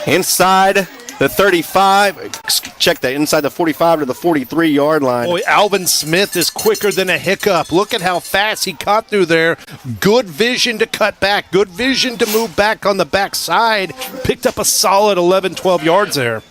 Inside the 35, check that, inside the 45 to the 43-yard line. Boy, Alvin Smith is quicker than a hiccup. Look at how fast he caught through there. Good vision to cut back. Good vision to move back on the backside. Picked up a solid 11, 12 yards there.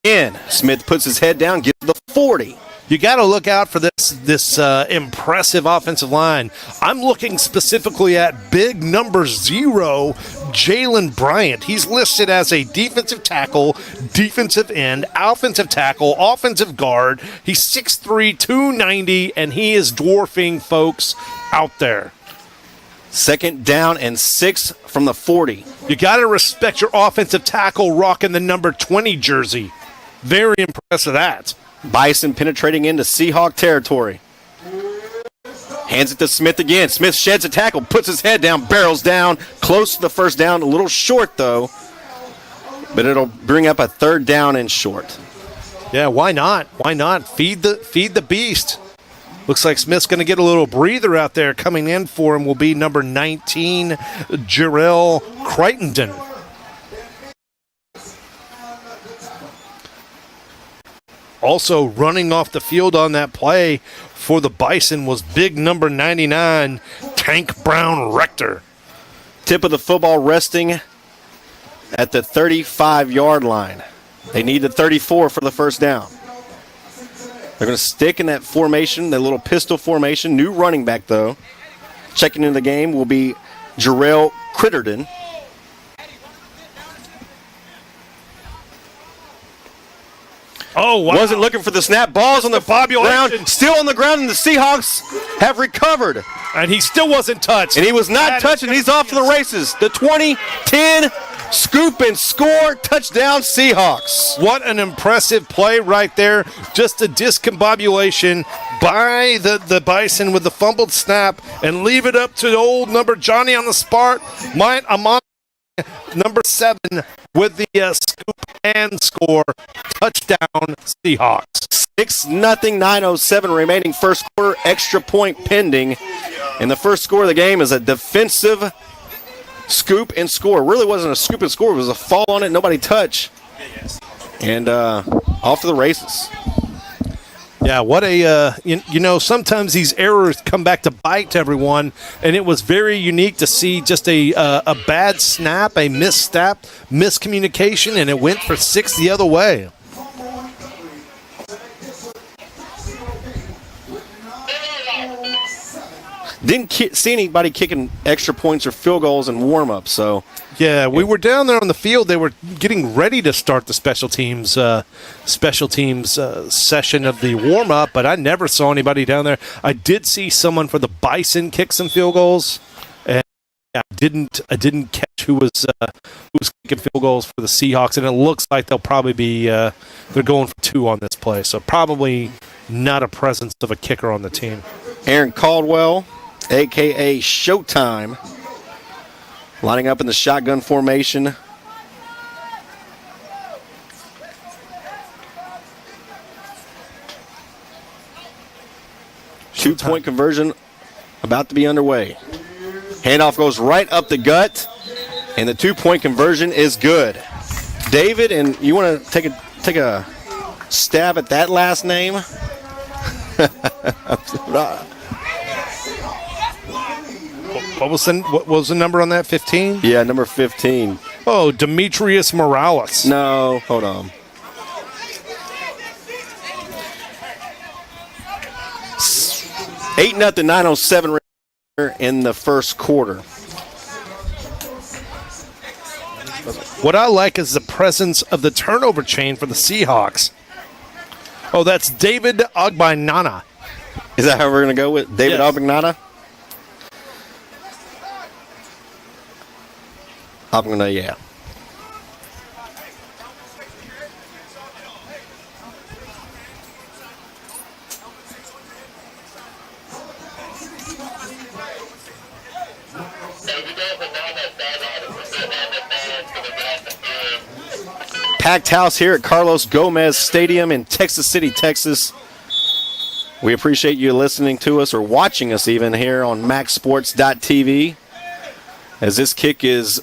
In, Smith puts his head down, gets the 40. You got to look out for this impressive offensive line. I'm looking specifically at big number 0, Jalen Bryant. He's listed as a defensive tackle, defensive end, offensive tackle, offensive guard. He's 6'3", 290, and he is dwarfing folks out there. 2nd down and 6 from the 40. You got to respect your offensive tackle rocking the number 20 jersey. Very impressed with that. Bison penetrating into Seahawk territory. Hands it to Smith again. Smith sheds a tackle, puts his head down, barrels down, close to the first down, a little short though, but it'll bring up a 3rd down and short. Yeah, why not? Why not? Feed the beast. Looks like Smith's going to get a little breather out there. Coming in for him will be number 19, Jarrell Crittenden. Also running off the field on that play for the Bison was big number 99, Tank Brown Rector. Tip of the football resting at the 35-yard line. They need the 34 for the first down. They're going to stick in that formation, that little pistol formation. New running back, though. Checking into the game will be Jarrell Crittenden. Oh, wow. Wasn't looking for the snap. Ball's on the ground. Still on the ground, and the Seahawks have recovered. And he still wasn't touched. And he was not touching. He's off to the races. The 20-10 scoop and score. Touchdown, Seahawks. What an impressive play right there. Just a discombobulation by the Bison with the fumbled snap and leave it up to the old number Johnny on the spot. Number 7 with the scoop and score. Touchdown, Seahawks. 6-0, 9:07 remaining first quarter. Extra point pending. And the first score of the game is a defensive scoop and score. Really wasn't a scoop and score. It was a fall on it, nobody touch. And off to the races. Yeah, what a, sometimes these errors come back to bite everyone, and it was very unique to see just a bad snap, a misstep, miscommunication, and it went for 6 the other way. Didn't see anybody kicking extra points or field goals in warm-up, so. Yeah, we were down there on the field. They were getting ready to start the special teams session of the warm-up, but I never saw anybody down there. I did see someone for the Bison kick some field goals, and I didn't catch who was kicking field goals for the Seahawks, and it looks like they'll probably be they're going for 2 on this play, so probably not a presence of a kicker on the team. Aaron Caldwell, a.k.a. Showtime, lining up in the shotgun formation. Two-point conversion about to be underway. Handoff goes right up the gut, and the 2-point conversion is good. David, and you want to take a stab at that last name? What was the number on that, 15? Yeah, number 15. Oh, Demetrius Morales. No, hold on. 8-0, 9:07 in the first quarter. What I like is the presence of the turnover chain for the Seahawks. Oh, that's David Ogbagnana. Is that how we're going to go with David Ogbagnana? Ogbagnana, yeah. Packed house here at Carlos Gomez Stadium in Texas City, Texas. We appreciate you listening to us or watching us even here on maxsports.tv. As this kick is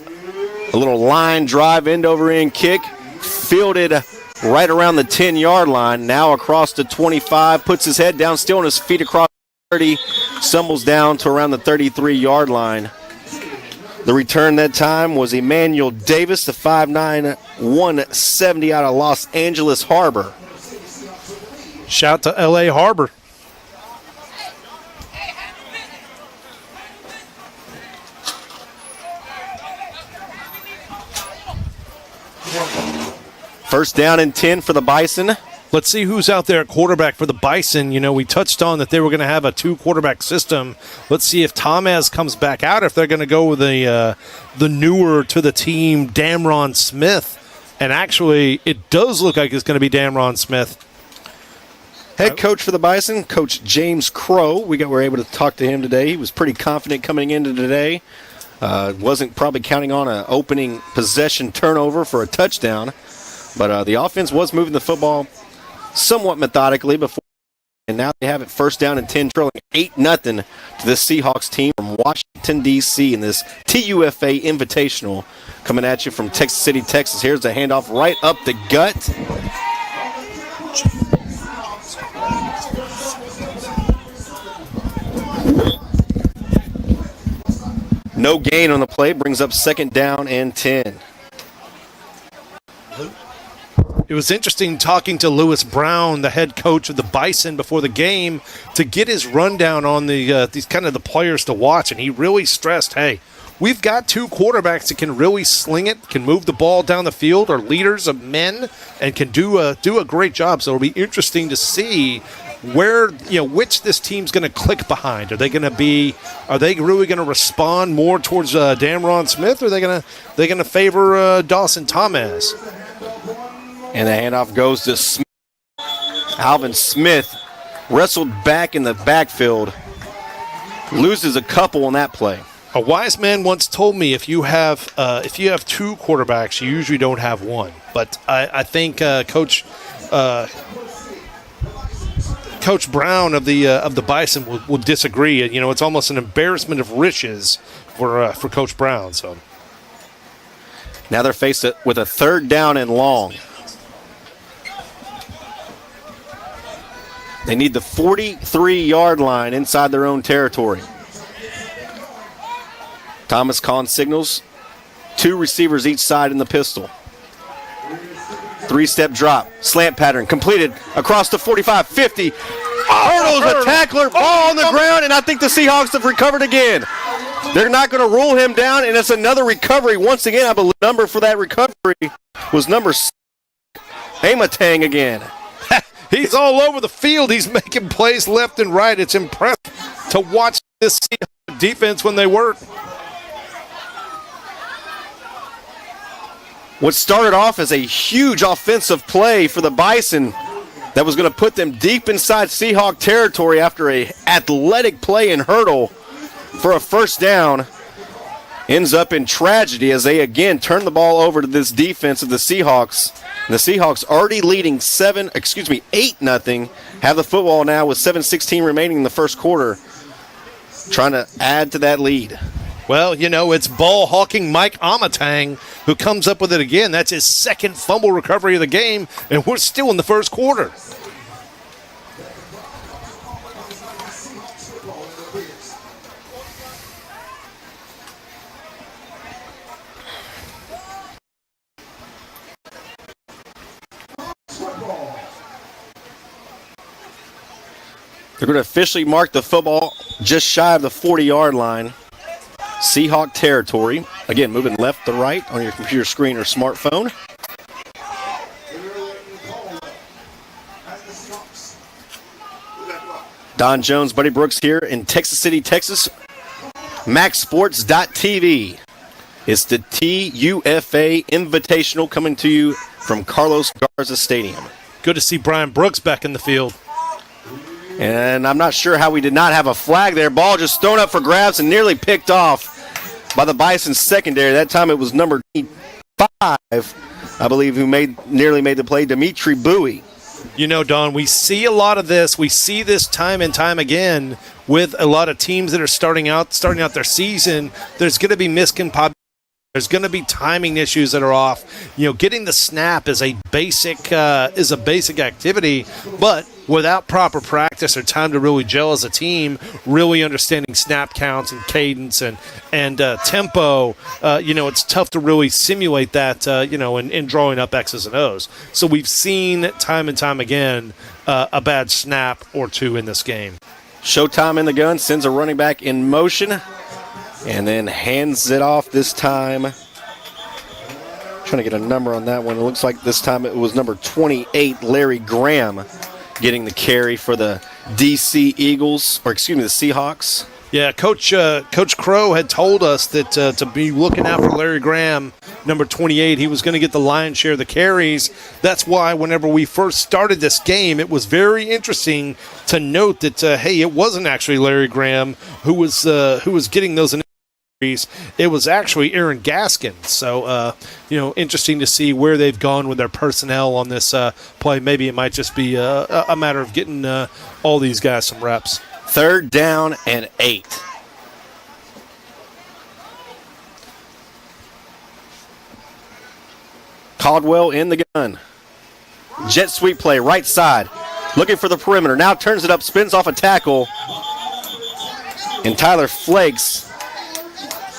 a little line drive, end over end kick, fielded right around the 10-yard line, now across the 25, puts his head down, still on his feet across the 30, stumbles down to around the 33-yard line. The return that time was Emmanuel Davis, the 5'9", 170 out of Los Angeles Harbor. Shout to L.A. Harbor. First down and 10 for the Bison. Let's see who's out there at quarterback for the Bison. You know, we touched on that they were going to have a 2-quarterback system. Let's see if Thomas comes back out, if they're going to go with the newer to the team, Damron Smith. And actually, it does look like it's going to be Damron Smith. Head coach for the Bison, Coach James Crow. We were able to talk to him today. He was pretty confident coming into today. Wasn't probably counting on an opening possession turnover for a touchdown. But the offense was moving the football somewhat methodically before, and now they have it first down and 10, trailing 8-0 to the Seahawks team from Washington, D.C. in this TUFA Invitational coming at you from Texas City, Texas. Here's the handoff right up the gut. No gain on the play, brings up second down and 10. It was interesting talking to Lewis Brown, the head coach of the Bison, before the game to get his rundown on these kind of the players to watch, and he really stressed, hey, we've got 2 quarterbacks that can really sling it, can move the ball down the field, are leaders of men, and can do a great job. So it'll be interesting to see where, which this team's going to click behind. Are they really going to respond more towards Damron Smith, or are they going to favor Dawson Thomas? And the handoff goes to Smith. Alvin Smith wrestled back in the backfield. Loses a couple on that play. A wise man once told me if you have 2 quarterbacks, you usually don't have one. But I think Coach Brown of the Bison will disagree. It's almost an embarrassment of riches for Coach Brown. So now they're faced with a third down and long. They need the 43-yard line inside their own territory. Thomas Kahn signals. 2 receivers each side in the pistol. 3-step drop. Slant pattern completed across the 45, 50. Hurdles a tackler. Ball on the ground, and I think the Seahawks have recovered again. They're not going to rule him down, and it's another recovery. Once again, I believe the number for that recovery was number 6. Amatang again. He's all over the field. He's making plays left and right. It's impressive to watch this defense when they work. What started off as a huge offensive play for the Bison that was going to put them deep inside Seahawk territory after an athletic play and hurdle for a first down ends up in tragedy as they again turn the ball over to this defense of the Seahawks. And the Seahawks already leading 8-0, have the football now with 7:16 remaining in the first quarter, trying to add to that lead. Well, it's ball hawking Mike Amatang who comes up with it again. That's his second fumble recovery of the game, and we're still in the first quarter. They're going to officially mark the football just shy of the 40-yard line. Seahawk territory. Again, moving left to right on your computer screen or smartphone. Don Jones, Buddy Brooks here in Texas City, Texas. maxsports.tv. It's the TUFA Invitational coming to you from Carlos Garza Stadium. Good to see Brian Brooks back in the field. And I'm not sure how we did not have a flag there. Ball just thrown up for grabs and nearly picked off by the Bison secondary. That time it was number 5, I believe, who nearly made the play, Dimitri Bowie. You know, Don, we see a lot of this. We see this time and time again with a lot of teams that are starting out their season. There's going to be miscompatibility. There's going to be timing issues that are off. You know, getting the snap is a basic activity, but without proper practice or time to really gel as a team, really understanding snap counts and cadence and tempo, it's tough to really simulate that, in drawing up X's and O's. So we've seen time and time again a bad snap or two in this game. Showtime in the gun, sends a running back in motion, and then hands it off this time. Trying to get a number on that one. It looks like this time it was number 28, Larry Graham, getting the carry for the the Seahawks. Yeah, Coach Crow had told us that to be looking out for Larry Graham, number 28. He was going to get the lion's share of the carries. That's why whenever we first started this game, it was very interesting to note that, it wasn't actually Larry Graham who was getting those initial carries. It was actually Aaron Gaskin. So, interesting to see where they've gone with their personnel on this play. Maybe it might just be a matter of getting all these guys some reps. 3rd down and 8. Caldwell in the gun. Jet sweep play, right side. Looking for the perimeter. Now turns it up, spins off a tackle. And Tyler Flakes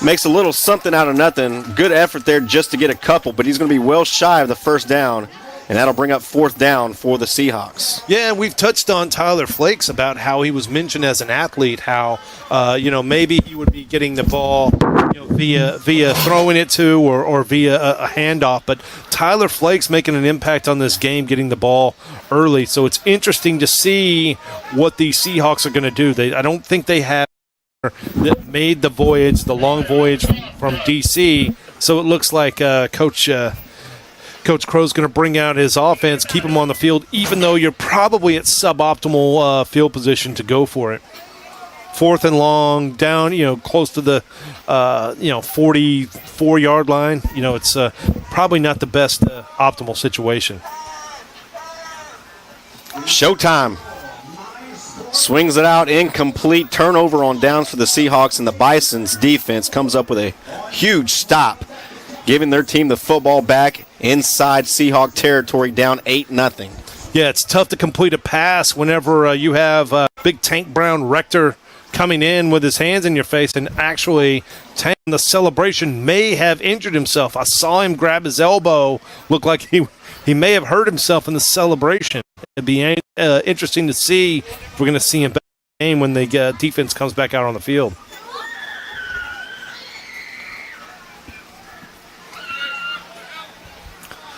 makes a little something out of nothing. Good effort there just to get a couple, but he's going to be well shy of the 1st down. And that'll bring up 4th down for the Seahawks. Yeah, we've touched on Tyler Flakes about how he was mentioned as an athlete, how, maybe he would be getting the ball via throwing it to or via a handoff. But Tyler Flakes making an impact on this game, getting the ball early. So it's interesting to see what the Seahawks are going to do. I don't think they have that made the long voyage from D.C. So it looks like Coach Crow's going to bring out his offense, keep him on the field, even though you're probably at suboptimal field position to go for it. 4th and long, down, close to the, 44-yard line. It's probably not the best optimal situation. Showtime. Swings it out, incomplete. Turnover on downs for the Seahawks, and the Bison's defense comes up with a huge stop, giving their team the football back inside Seahawk territory, down 8-0. Yeah, it's tough to complete a pass whenever you have big Tank Brown Rector coming in with his hands in your face, and actually Tank in the celebration may have injured himself. I saw him grab his elbow. Looked like he may have hurt himself in the celebration. It'd be interesting to see if we're going to see him back in the game when the defense comes back out on the field.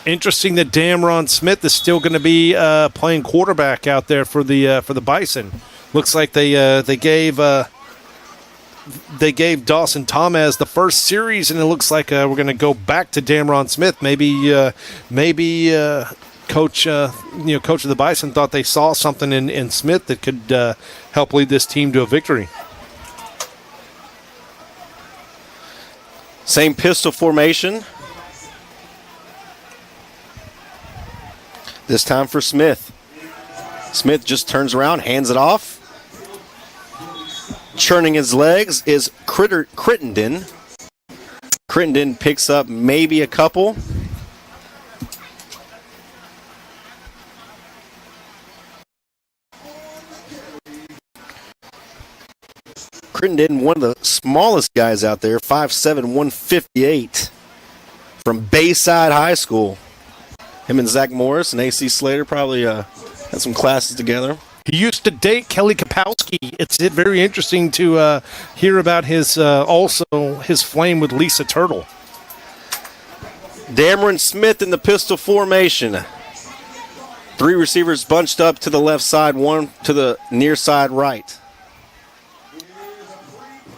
Interesting that Damron Smith is still going to be playing quarterback out there for the Bison. Looks like they gave Dawson Thomas the first series, and it looks like we're going to go back to Damron Smith. Maybe coach of the Bison thought they saw something in Smith that could help lead this team to a victory. Same pistol formation. This time for Smith. Smith just turns around, hands it off. Churning his legs is Crittenden. Crittenden picks up maybe a couple. Crittenden, one of the smallest guys out there, 5'7", 158, from Bayside High School. Him and Zach Morris and A.C. Slater probably had some classes together. He used to date Kelly Kapowski. It's very interesting to hear about his flame with Lisa Turtle. Damron Smith in the pistol formation. 3 receivers bunched up to the left side, 1 to the near side right.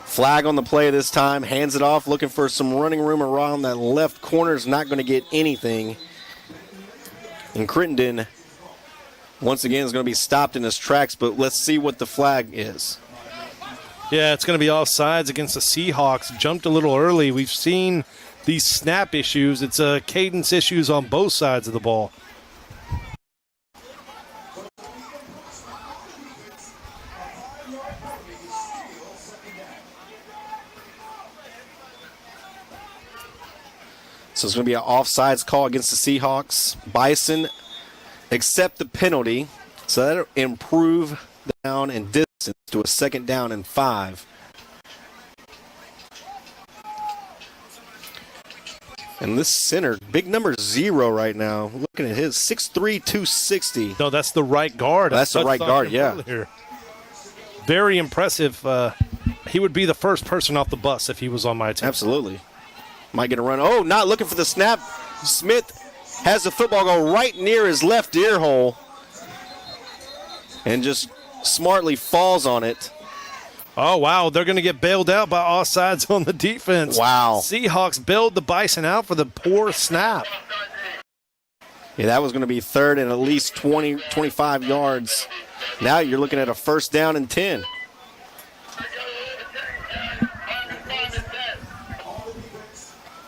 Flag on the play this time. Hands it off, looking for some running room around that left corner. Is not going to get anything. And Crittenden, once again, is going to be stopped in his tracks, but let's see what the flag is. Yeah, it's going to be offsides against the Seahawks. Jumped a little early. We've seen these snap issues. It's cadence issues on both sides of the ball. So it's going to be an offsides call against the Seahawks. Bison accept the penalty, so that'll improve down and distance to a 2nd down and 5. And this center, big number 0 right now. Looking at his 6'3", 260. No, that's the right guard. That's the right guard, yeah. Earlier. Very impressive. He would be the first person off the bus if he was on my team. Absolutely. Might get a run. Oh, not looking for the snap. Smith has the football go right near his left ear hole and just smartly falls on it. Oh, wow. They're going to get bailed out by offsides on the defense. Wow. Seahawks bailed the Bison out for the poor snap. Yeah, that was going to be 3rd and at least 20, 25 yards. Now you're looking at a 1st down and 10.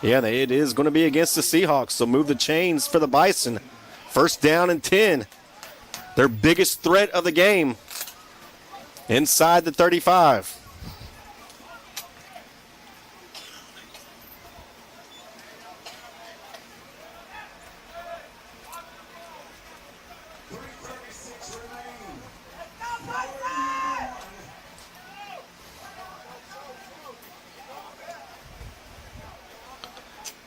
Yeah, it is going to be against the Seahawks, so move the chains for the Bison. 1st down and 10. Their biggest threat of the game. Inside the 35.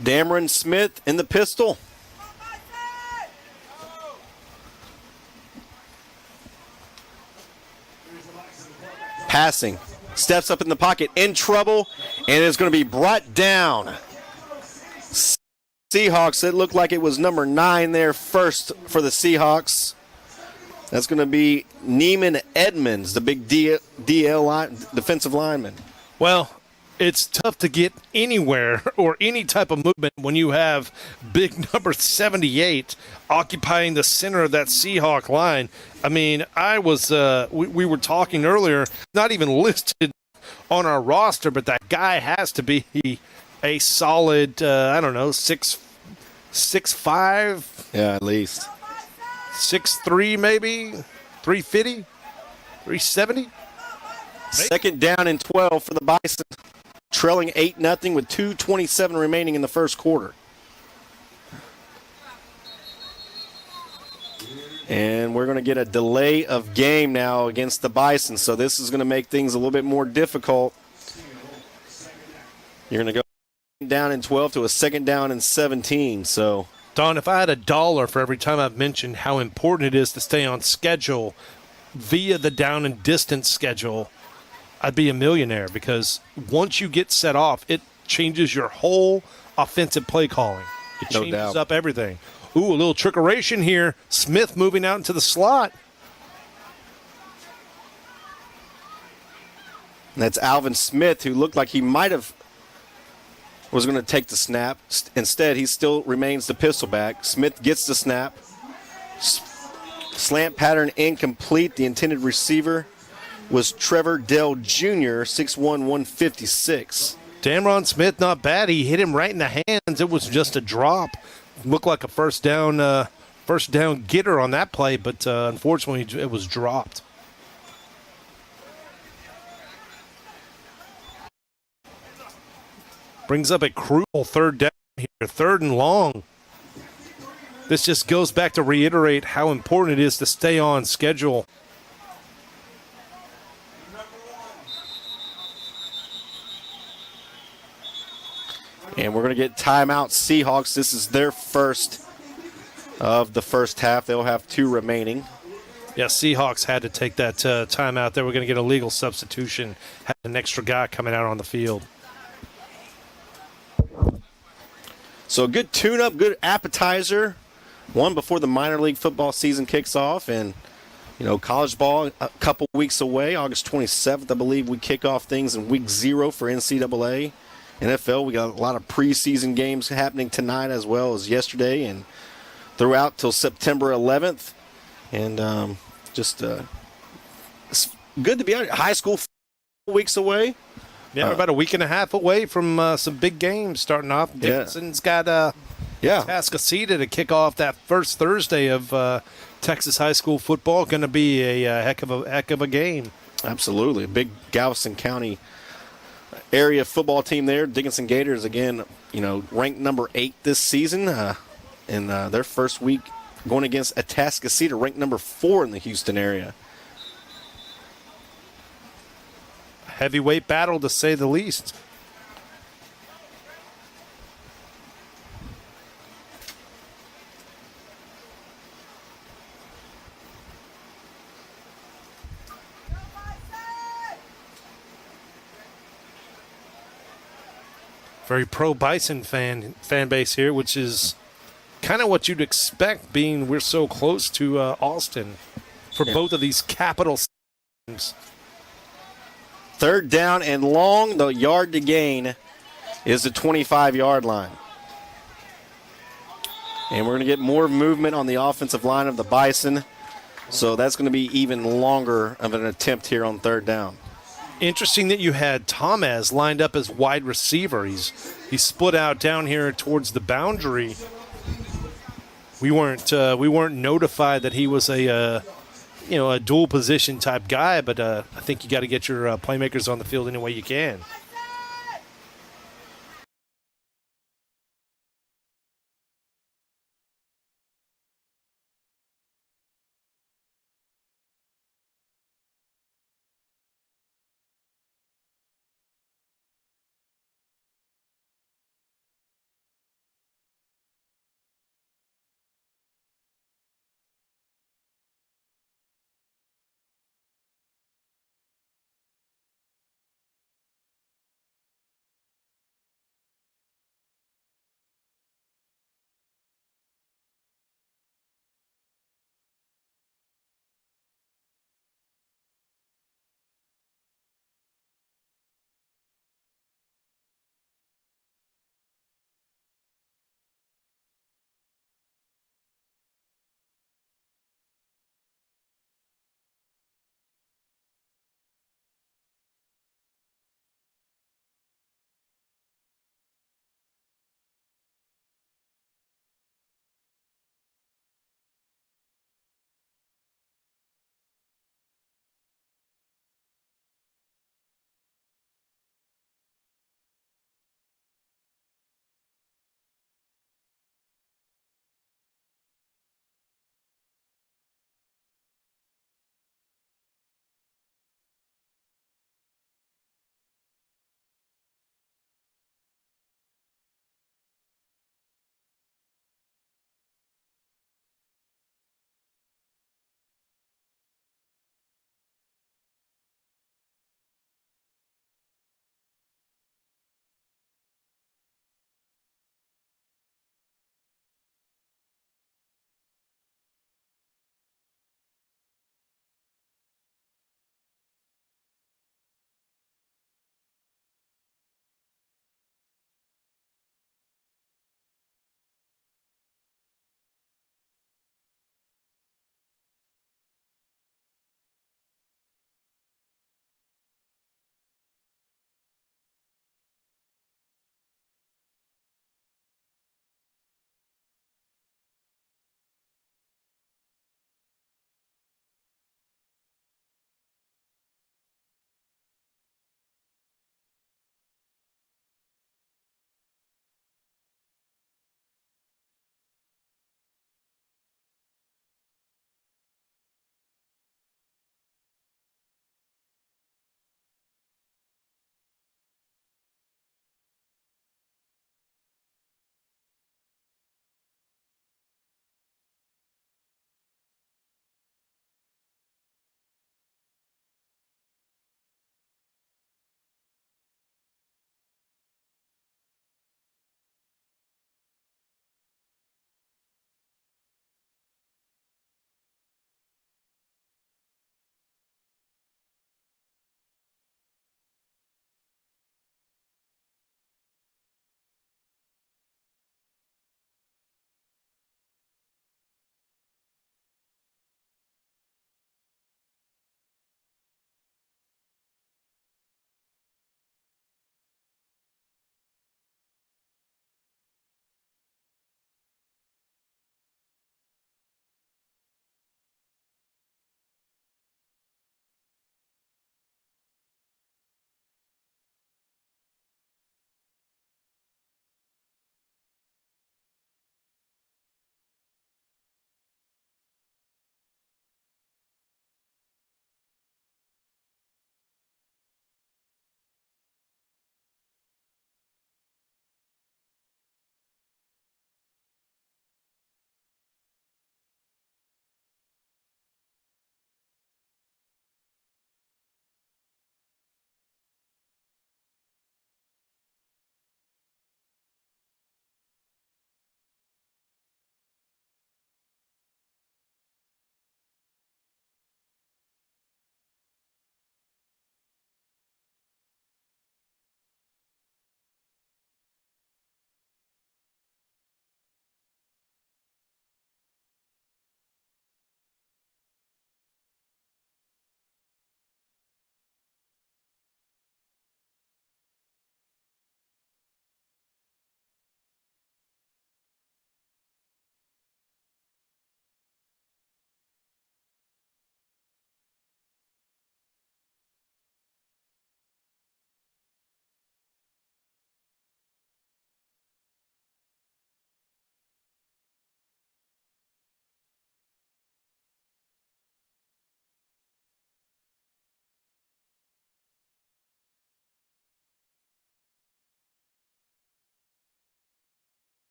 Dameron Smith in the pistol. Passing. Steps up in the pocket. In trouble. And is going to be brought down. Seahawks. It looked like it was number 9 there first for the Seahawks. That's going to be Neiman Edmonds, the big DL defensive lineman. Well, it's tough to get anywhere or any type of movement when you have big number 78 occupying the center of that Seahawk line. I mean, we were talking earlier, not even listed on our roster, but that guy has to be a solid, 6'5". Yeah, at least. 6'3", maybe 350, 370. 2nd down and 12 for the Bison. Trailing 8-0 with 2:27 remaining in the first quarter. And we're going to get a delay of game now against the Bison, so this is going to make things a little bit more difficult. You're going to go down in 12 to a 2nd down and 17. So, Don, if I had $1 for every time I've mentioned how important it is to stay on schedule via the down and distance schedule, I'd be a millionaire, because once you get set off, it changes your whole offensive play calling. It No changes doubt. up everything. Ooh, a little trickeration here. Smith moving out into the slot. and that's Alvin Smith, who looked like he might have was going to take the snap. Instead, he still remains the pistol back. Smith gets the snap. Slant pattern incomplete. The intended receiver was Trevor Dell Jr., 6'1", 156. Damron Smith, not bad. He hit him right in the hands. It was just a drop. Looked like a first down getter on that play, but unfortunately it was dropped. Brings up a crucial third down here, 3rd and long. This just goes back to reiterate how important it is to stay on schedule. And we're going to get timeout Seahawks. This is their first of the first half. They'll have 2 remaining. Yeah, Seahawks had to take that timeout. They were going to get a legal substitution, had an extra guy coming out on the field. So a good tune-up, good appetizer. One before the minor league football season kicks off. And, you know, college ball a couple weeks away. August 27th, I believe, we kick off things in week 0 for NCAA. NFL, we got a lot of preseason games happening tonight as well as yesterday and throughout till September 11th. And it's good to be out. High school 4 weeks away. Yeah, we're about a week and a half away from some big games starting off. Dickinson's got Tascasita to kick off that first Thursday of Texas high school football. Going to be a heck of a game. Absolutely. A big Galveston County area football team there. Dickinson Gators, again, ranked number 8 this season in their first week going against Atascocita, ranked number 4 in the Houston area. Heavyweight battle, to say the least. Very pro Bison fan base here, which is kind of what you'd expect, being we're so close to Austin for both of these capital teams. 3rd down and long. The yard to gain is the 25-yard line. And we're going to get more movement on the offensive line of the Bison. So that's going to be even longer of an attempt here on 3rd down. Interesting that you had Thomas lined up as wide receiver. He's split out down here towards the boundary. We weren't notified that he was a dual position type guy, but I think you got to get your playmakers on the field any way you can.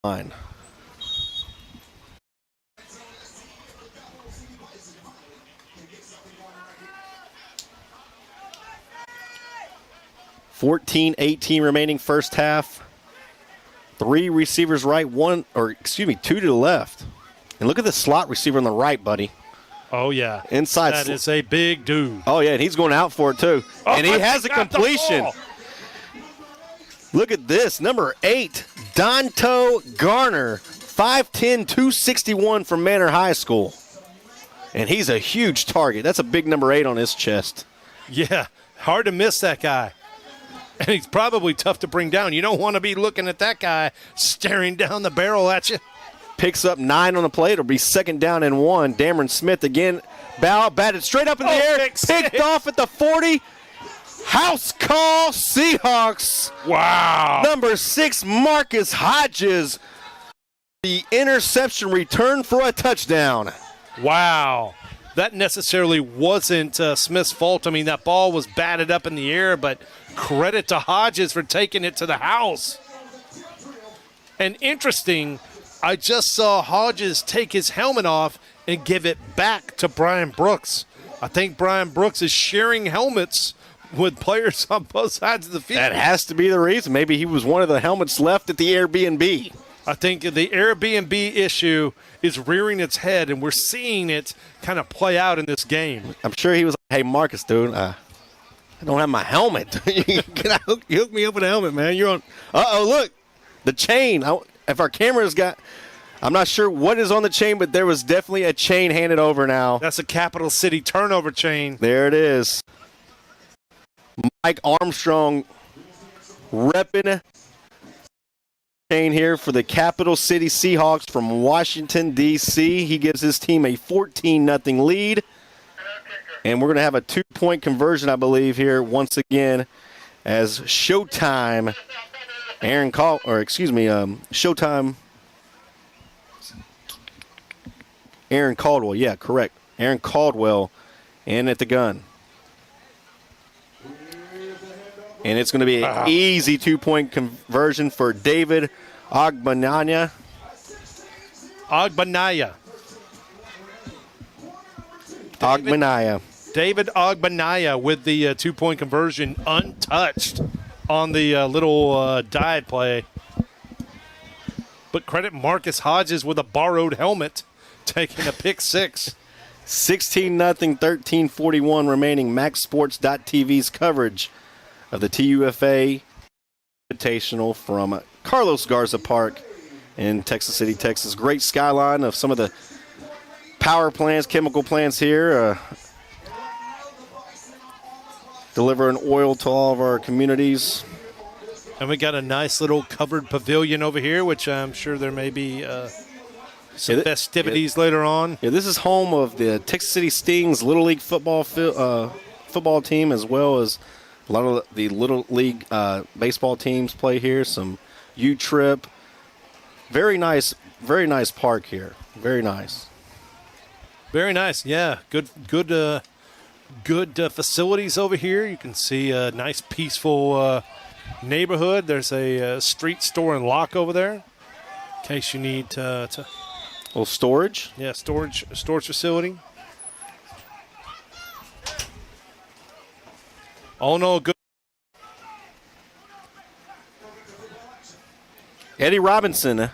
line. $14-18 remaining first half. 3 receivers right, two to the left. And look at the slot receiver on the right, buddy. Oh, yeah. Inside. That is a big dude. Oh, yeah, and he's going out for it, too. Oh, and he has a completion. Look at this. Number 8, Donto Garner. 5'10", 261 from Manor High School. And he's a huge target. That's a big number 8 on his chest. Yeah, hard to miss that guy. And he's probably tough to bring down. You don't want to be looking at that guy staring down the barrel at you. Picks up 9 on the play. It'll be 2nd down and 1. Dameron Smith again. Batted straight up in the air. Picked off at the 40. House call, Seahawks. Wow. Number 6, Marcus Hodges. The interception return for a touchdown. Wow. That necessarily wasn't Smith's fault. I mean, that ball was batted up in the air, but credit to Hodges for taking it to the house. And interesting, I just saw Hodges take his helmet off and give it back to Brian Brooks. I think Brian Brooks is sharing helmets with players on both sides of the field. That has to be the reason. Maybe he was one of the helmets left at the Airbnb. I think the Airbnb issue is rearing its head, and we're seeing it kind of play out in this game. I'm sure he was like, hey, Marcus, dude, I don't have my helmet. You hook me up with a helmet, man. You're on. Uh-oh, look, the chain. If our camera's got, I'm not sure what is on the chain, but there was definitely a chain handed over now. That's a Capital City turnover chain. There it is. Mike Armstrong repping chain here for the Capital City Seahawks from Washington, D.C. He gives his team a 14-0 lead. And we're going to have a 2-point conversion, I believe, here once again as Showtime Showtime Aaron Caldwell. Yeah, correct. Aaron Caldwell in at the gun. And it's going to be an easy 2-point conversion for David Ogbanaya. David Ogbanaya with the 2-point conversion untouched on the little dive play. But credit Marcus Hodges with a borrowed helmet taking a pick 6. 16-0, 13:41 remaining. MaxSports.tv's coverage of the TUFA Invitational from Carlos Garza Park in Texas City, Texas. Great skyline of some of the power plants, chemical plants here. Delivering oil to all of our communities. And we got a nice little covered pavilion over here, which I'm sure there may be some festivities later on. Yeah, this is home of the Texas City Stings Little League football team, as well as a lot of the Little League baseball teams play here. Some U-Trip. Very nice park here. Very nice. Very nice, yeah. Good facilities over here. You can see a nice, peaceful neighborhood. There's a street store and lock over there in case you need to little storage. Yeah, storage facility. Oh no, good. Eddie Robinson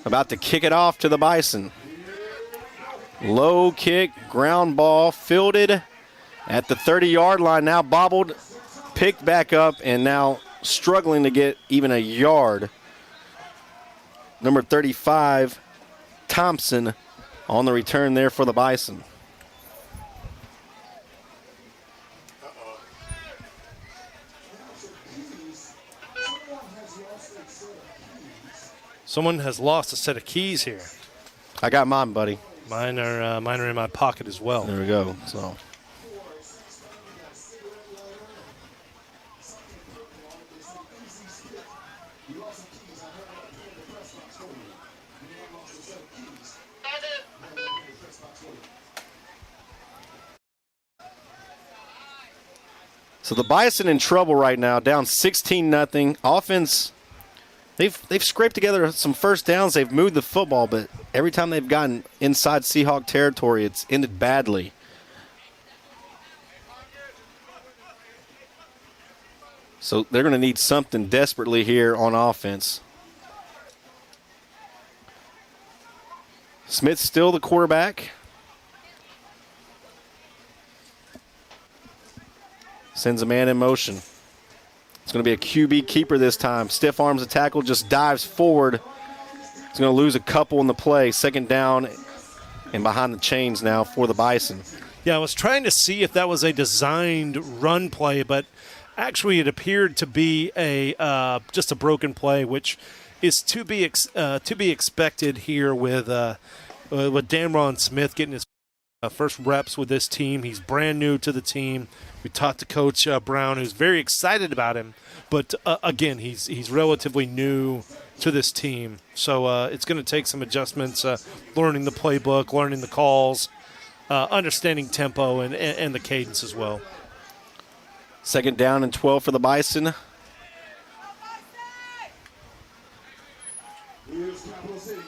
about to kick it off to the Bison. Low kick, ground ball, fielded at the 30-yard line. Now bobbled, picked back up, and now struggling to get even a yard. Number 35, Thompson, on the return there for the Bison. Someone has lost a set of keys here. I got mine, buddy. Mine are in my pocket as well. There we go. So. So the Bison in trouble right now, down 16-0. Offense They've scraped together some first downs. They've moved the football, but every time they've gotten inside Seahawk territory, it's ended badly. So they're going to need something desperately here on offense. Smith's still the quarterback. Sends a man in motion. It's going to be a QB keeper this time. Stiff arms the tackle, just dives forward. He's going to lose a couple in the play. Second down and behind the chains now for the Bison. Yeah, I was trying to see if that was a designed run play, but actually it appeared to be a just a broken play, which is to be expected here with Damron Smith getting his first reps with this team. He's brand new to the team. We talked to Coach Brown, who's very excited about him. But, again, he's relatively new to this team. So it's going to take some adjustments, learning the playbook, learning the calls, understanding tempo and the cadence as well. Second down and 12 for the Bison.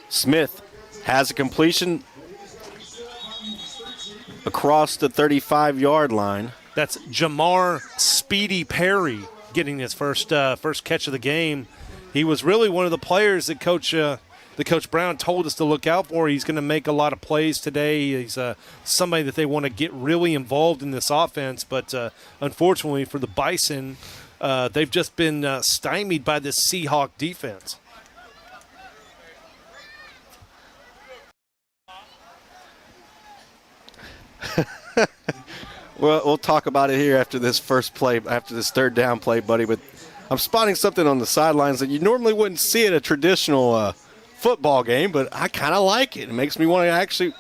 Smith has a completion across the 35-yard line. That's Jamar Speedy Perry getting his first catch of the game. He was really one of the players that Coach Brown told us to look out for. He's going to make a lot of plays today. He's somebody that they want to get really involved in this offense. But unfortunately for the Bison, they've just been stymied by this Seahawk defense. Well, we'll talk about it here after this first play, after this third down play, buddy. But I'm spotting something on the sidelines that you normally wouldn't see at a traditional football game, but I kind of like it. It makes me want to actually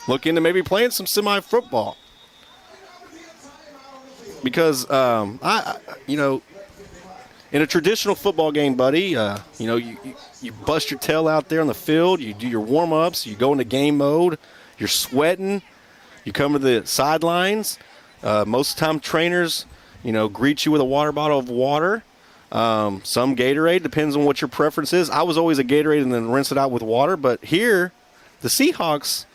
look into maybe playing some semi-football. Because, in a traditional football game, buddy, you bust your tail out there on the field, you do your warm-ups, you go into game mode, you're sweating, you come to the sidelines. Most of the time, trainers, greet you with a water bottle of water. Some Gatorade, depends on what your preference is. I was always a Gatorade and then rinse it out with water. But here, the Seahawks,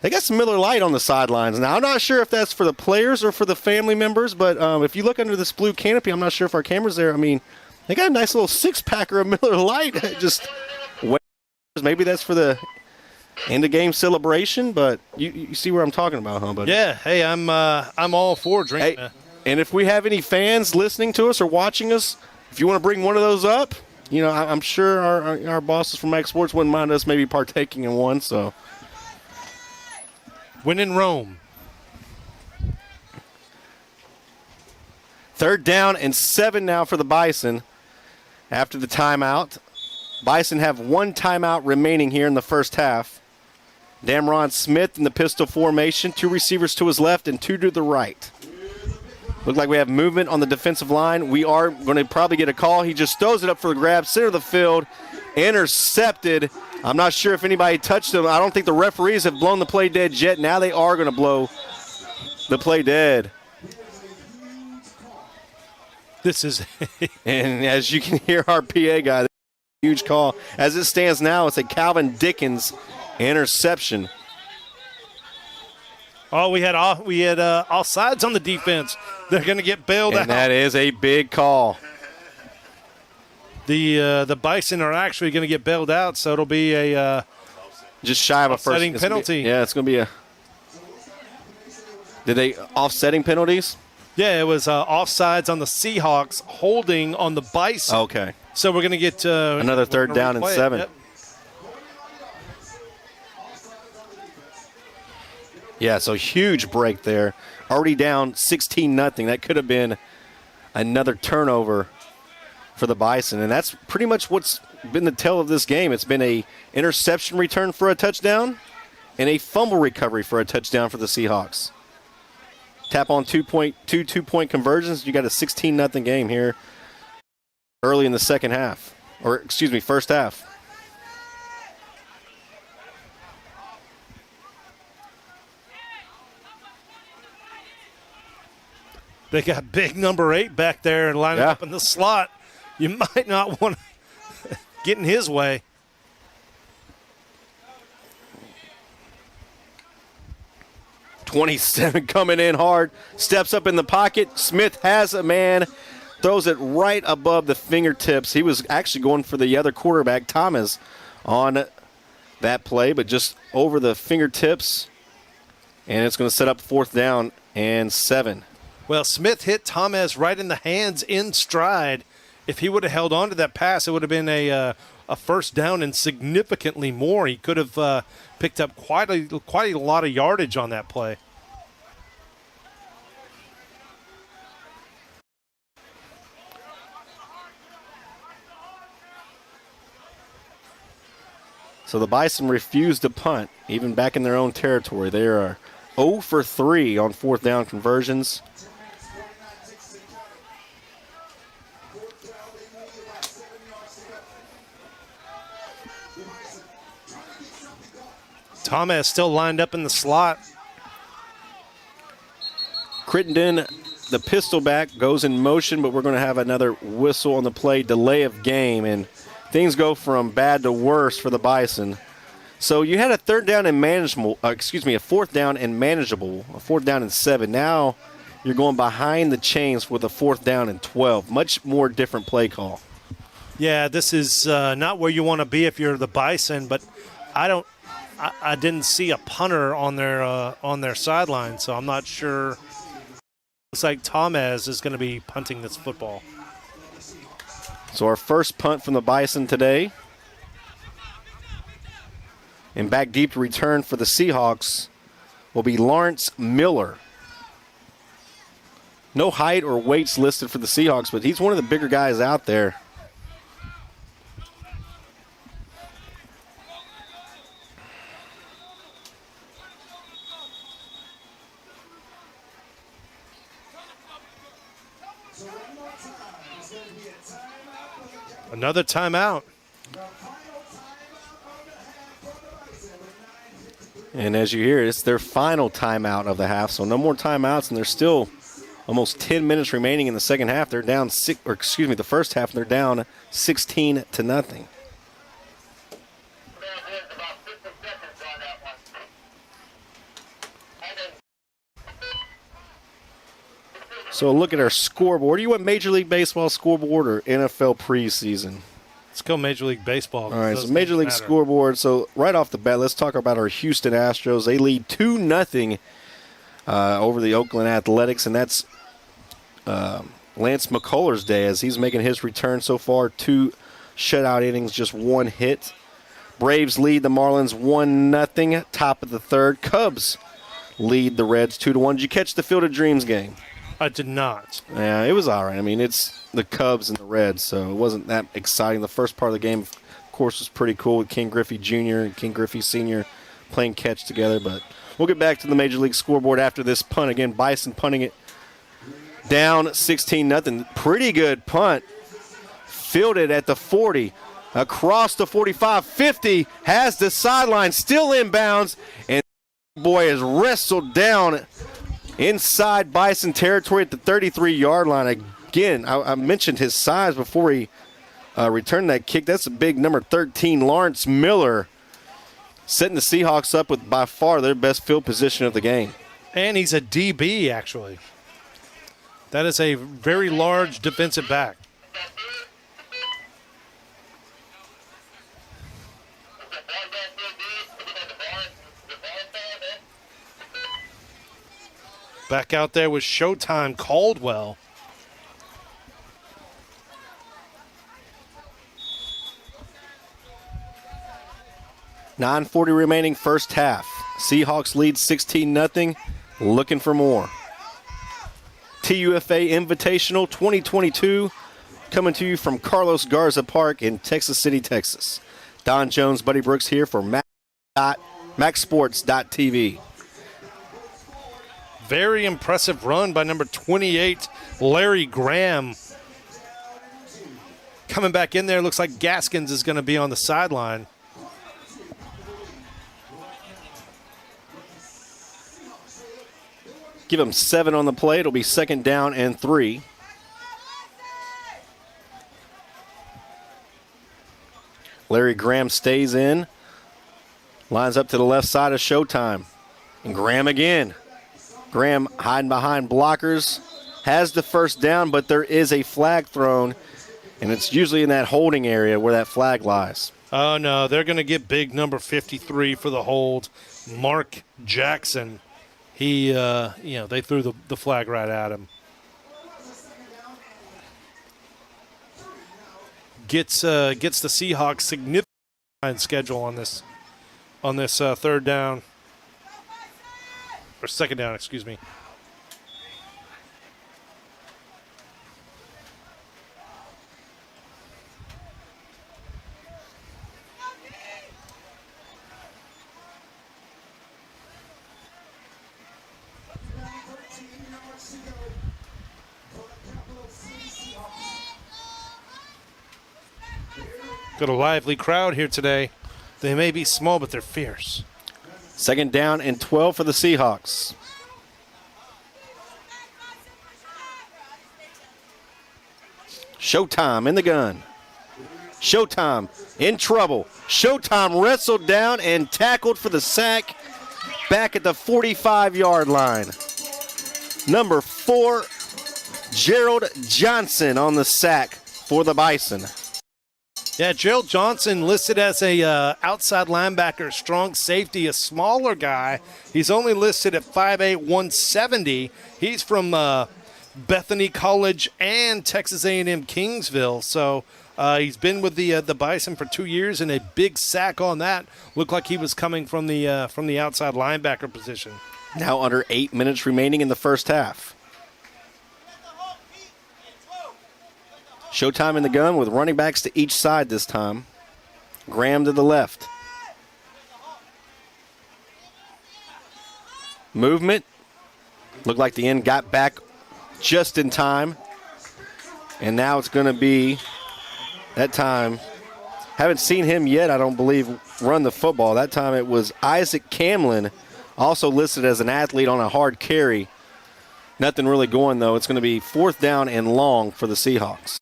they got some Miller Lite on the sidelines. Now, I'm not sure if that's for the players or for the family members, but if you look under this blue canopy, I'm not sure if our camera's there. I mean, they got a nice little six-packer of Miller Lite. Just maybe that's for the end-of-game celebration, but you see where I'm talking about, huh, buddy? Yeah, hey, I'm all for drinking. Hey, and if we have any fans listening to us or watching us, if you want to bring one of those up, I'm sure our bosses from Max Sports wouldn't mind us maybe partaking in one. So, when in Rome. Third down and 7 now for the Bison after the timeout. Bison have one timeout remaining here in the first half. Damron Smith in the pistol formation, 2 receivers to his left and 2 to the right. Look like we have movement on the defensive line. We are going to probably get a call. He just throws it up for the grab, center of the field, intercepted. I'm not sure if anybody touched him. I don't think the referees have blown the play dead yet. Now they are going to blow the play dead. This is and as you can hear our PA guy, huge call. As it stands now, it's a Calvin Dickens interception. Oh, we had offsides on the defense. They're going to get bailed out. And that is a big call. The Bison are actually going to get bailed out, so it'll be a just shy of a first penalty. It's going to be a. Did they offsetting penalties? Yeah, it was offsides on the Seahawks, holding on the Bison. Okay. So we're going to get another third down and 7. Yep. Yeah, so huge break there. Already down 16-0. That could have been another turnover for the Bison, and that's pretty much what's been the tale of this game. It's been a interception return for a touchdown and a fumble recovery for a touchdown for the Seahawks. Tap on two-point conversions. You got a 16-0 game here early in the second half, first half. They got big number 8 back there and lining up in the slot. You might not want getting his way. .27 coming in hard. Steps up in the pocket. Smith has a man. Throws it right above the fingertips. He was actually going for the other quarterback, Thomas, on that play, but just over the fingertips. And it's going to set up 4th down and 7. Well, Smith hit Thomas right in the hands in stride. If he would have held on to that pass, it would have been a first down and significantly more. He could have picked up quite a lot of yardage on that play. So the Bison refused to punt, even back in their own territory. They are 0 for 3 on 4th down conversions. Thomas still lined up in the slot. Crittenden, the pistol back, goes in motion, but we're going to have another whistle on the play, delay of game, and things go from bad to worse for the Bison. So you had a 3rd down and manageable, a 4th down and manageable, a 4th down and 7. Now you're going behind the chains with a 4th down and 12. Much more different play call. Yeah, this is not where you want to be if you're the Bison, but I didn't see a punter on their sideline, so I'm not sure. Looks like Thomas is going to be punting this football. So our first punt from the Bison today. And back deep to return for the Seahawks will be Lawrence Miller. No height or weights listed for the Seahawks, but he's one of the bigger guys out there. Another timeout. And as you hear, it's their final timeout of the half, so no more timeouts, and there's still almost 10 minutes remaining in the second half. They're down the first half, they're down 16 to nothing. So look at our scoreboard. Do you want Major League Baseball scoreboard or NFL preseason? Let's go Major League Baseball. All right, so Major League scoreboard. So right off the bat, let's talk about our Houston Astros. They lead 2-0 over the Oakland Athletics, and that's Lance McCullers' day as he's making his return so far. 2 shutout innings, just 1 hit. Braves lead the Marlins 1-0, top of the 3rd. Cubs lead the Reds 2-1. Did you catch the Field of Dreams game? I did not. Yeah, it was all right. I mean, it's the Cubs and the Reds, so it wasn't that exciting. The first part of the game, of course, was pretty cool with King Griffey Jr. and King Griffey Sr. playing catch together, but we'll get back to the Major League scoreboard after this punt. Again, Bison punting it down 16-0. Pretty good punt. Fielded at the 40, across the 45, 50, has the sideline, still inbounds, and boy is wrestled down inside Bison territory at the 33-yard line. Again, I mentioned his size before he returned that kick. That's a big number 13, Lawrence Miller, setting the Seahawks up with by far their best field position of the game. And he's a DB, actually. That is a very large defensive back. Back out there with Showtime Caldwell. $9:40 remaining first half. Seahawks lead 16-0. Looking for more. TUFA Invitational 2022 coming to you from Carlos Garza Park in Texas City, Texas. Don Jones, Buddy Brooks here for MaxSports.tv. Very impressive run by number 28, Larry Graham. Coming back in there, looks like Gaskins is going to be on the sideline. Give him 7 on the play. It'll be 2nd down and 3. Larry Graham stays in. Lines up to the left side of Showtime. And Graham again. Graham hiding behind blockers. Has the first down, but there is a flag thrown. And it's usually in that holding area where that flag lies. Oh, no. They're going to get big number 53 for the hold. Mark Jackson. He, they threw the flag right at him. Gets the Seahawks significant schedule on this third down. Or second down, excuse me. Got a lively crowd here today. They may be small, but they're fierce. Second down and 12 for the Seahawks. Showtime in the gun. Showtime in trouble. Showtime wrestled down and tackled for the sack back at the 45-yard line. Number 4, Gerald Johnson on the sack for the Bison. Yeah, Gerald Johnson listed as a outside linebacker, strong safety, a smaller guy. He's only listed at 5'8", 170. He's from Bethany College and Texas A&M Kingsville. So he's been with the Bison for 2 years, and a big sack on that. Looked like he was coming from the outside linebacker position. Now under 8 minutes remaining in the first half. Showtime in the gun with running backs to each side this time. Graham to the left. Movement. Looked like the end got back just in time. And now it's going to be, that time, haven't seen him yet, I don't believe, run the football. That time it was Isaac Camlin, also listed as an athlete on a hard carry. Nothing really going, though. It's going to be 4th down and long for the Seahawks.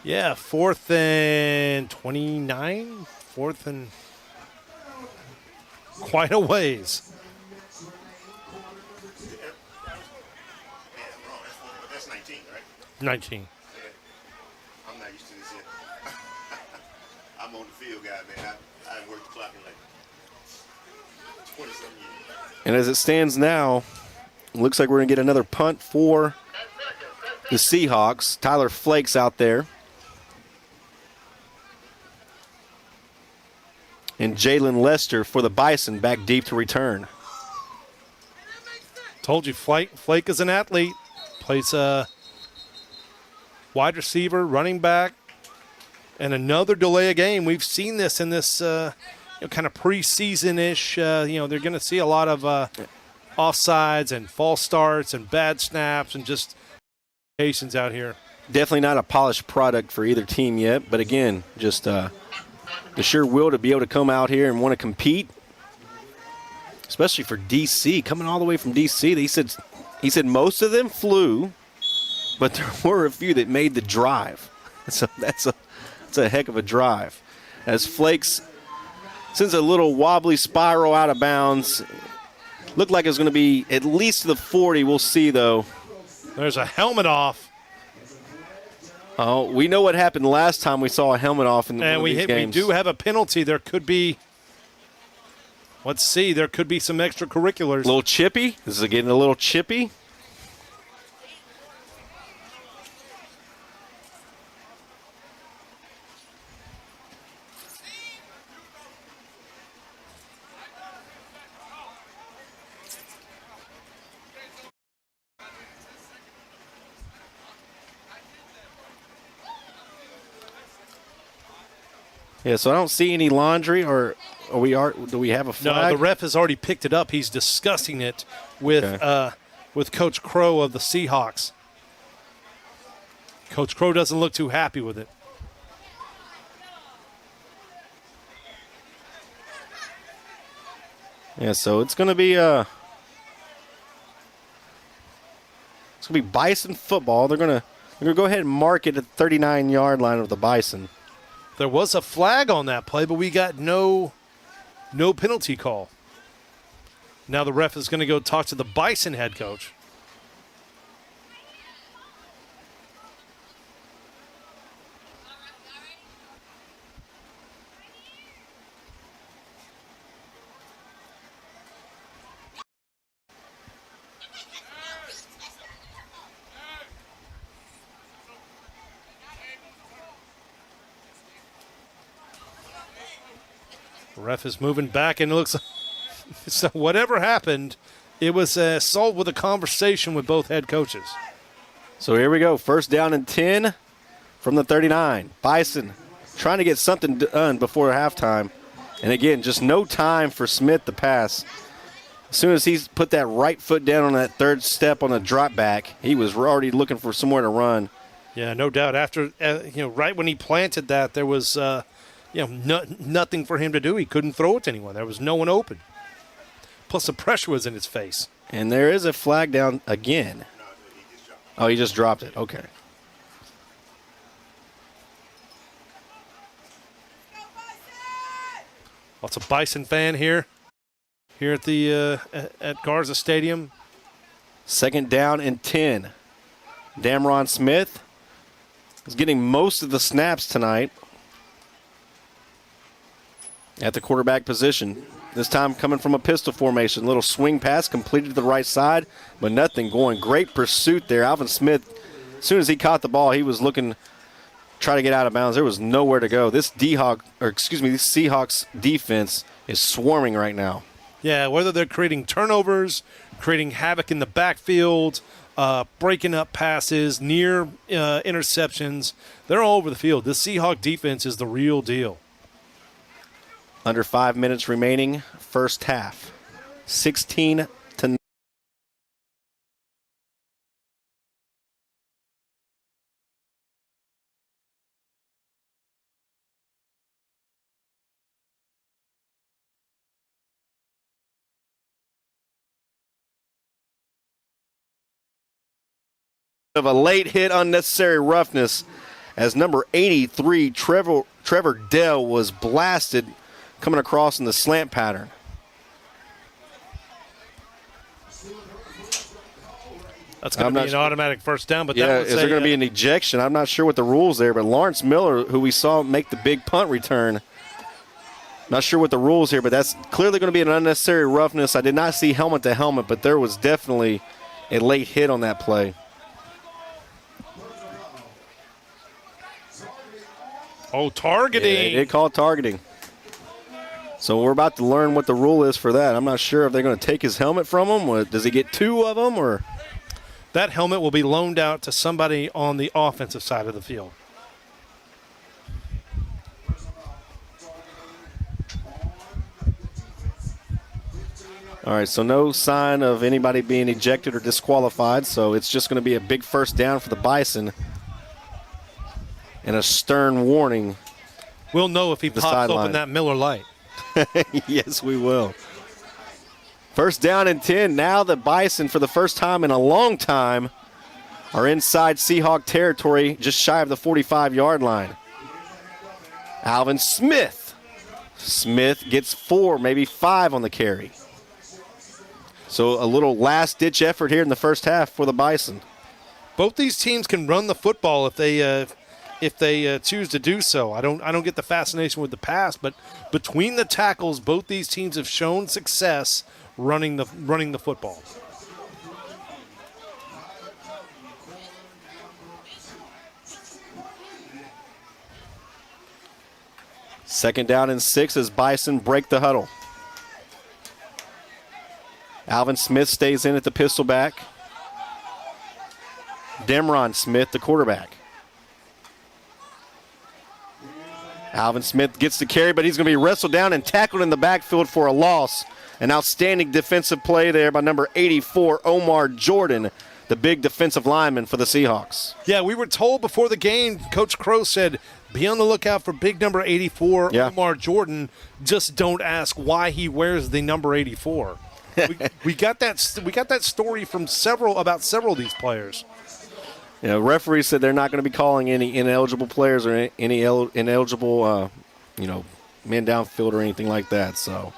Yeah, 4th and 29. 4th and quite a ways. That's 19, right? 19. I'm not used to this yet. I'm on the field guy, man. I haven't worked the clock in like 20-something years. And as it stands now, it looks like we're going to get another punt for the Seahawks. Tyler Flake's out there. And Jalen Lester for the Bison back deep to return. Told you, Flake is an athlete. Plays wide receiver, running back, and another delay of game. We've seen this in this kind of preseason-ish. They're going to see a lot of offsides and false starts and bad snaps and just patience out here. Definitely not a polished product for either team yet, but again, just the sure will to be able to come out here and want to compete, especially for D.C., coming all the way from D.C. He said most of them flew, but there were a few that made the drive. So that's a heck of a drive. As Flakes sends a little wobbly spiral out of bounds. Looked like it was going to be at least to the 40. We'll see, though. There's a helmet off. Oh, we know what happened last time we saw a helmet off in one of these games. We do have a penalty. There could be, let's see, there could be some extracurriculars. A little chippy? Is it getting a little chippy? Yeah, so I don't see any laundry, or do we have a flag? No, the ref has already picked it up. He's discussing it with Coach Crow of the Seahawks. Coach Crow doesn't look too happy with it. Yeah, so it's going to be Bison football. They're going to go ahead and mark it at the 39-yard line of the Bison. There was a flag on that play, but we got no penalty call. Now the ref is going to go talk to the Bison head coach. The ref is moving back, and it looks like so whatever happened, it was solved with a conversation with both head coaches. So here we go. First down and 10 from the 39. Bison trying to get something done before halftime. And again, just no time for Smith to pass. As soon as he's put that right foot down on that third step on the drop back, he was already looking for somewhere to run. Yeah, no doubt. After right when he planted that, there was nothing for him to do. He couldn't throw it to anyone. There was no one open. Plus, the pressure was in his face. And there is a flag down again. Oh, he just dropped it. Okay. Lots of Bison fan here at the at Garza Stadium. Second down and 10. Damron Smith is getting most of the snaps tonight at the quarterback position. This time coming from a pistol formation. Little swing pass completed to the right side, but nothing going. Great pursuit there. Alvin Smith, as soon as he caught the ball, he was looking, try to get out of bounds. There was nowhere to go. This Seahawks defense is swarming right now. Yeah, whether they're creating turnovers, creating havoc in the backfield, breaking up passes, near interceptions, they're all over the field. This Seahawk defense is the real deal. Under 5 minutes remaining, first half. 16-9. Of a late hit, unnecessary roughness, as number 83, Trevor Dell, was blasted coming across in the slant pattern. That's going to be an automatic first down. But yeah, is there going to be an ejection? I'm not sure what the rules there, but Lawrence Miller, who we saw make the big punt return, not sure what the rules here, but that's clearly going to be an unnecessary roughness. I did not see helmet to helmet, but there was definitely a late hit on that play. Oh, targeting. Yeah, they did call targeting. So we're about to learn what the rule is for that. I'm not sure if they're going to take his helmet from him. Does he get two of them? Or that helmet will be loaned out to somebody on the offensive side of the field. All right, so no sign of anybody being ejected or disqualified, so it's just going to be a big first down for the Bison and a stern warning. We'll know if he pops open that Miller Lite. Yes, we will. First down and 10. Now the Bison, for the first time in a long time, are inside Seahawk territory, just shy of the 45-yard line. Alvin Smith. Smith gets 4, maybe 5 on the carry. So a little last-ditch effort here in the first half for the Bison. Both these teams can run the football if they choose to do so. I don't get the fascination with the pass, but between the tackles, both these teams have shown success running the football. Second down and 6 as Bison break the huddle. Alvin Smith stays in at the pistol back. Demron Smith, the quarterback. Alvin Smith gets the carry, but he's going to be wrestled down and tackled in the backfield for a loss. An outstanding defensive play there by number 84, Omar Jordan, the big defensive lineman for the Seahawks. Yeah, we were told before the game, Coach Crow said, be on the lookout for big number 84, Omar Jordan. Just don't ask why he wears the number 84. we got that story from several of these players. You know, referee said they're not going to be calling any ineligible players or any ineligible, men downfield or anything like that. So,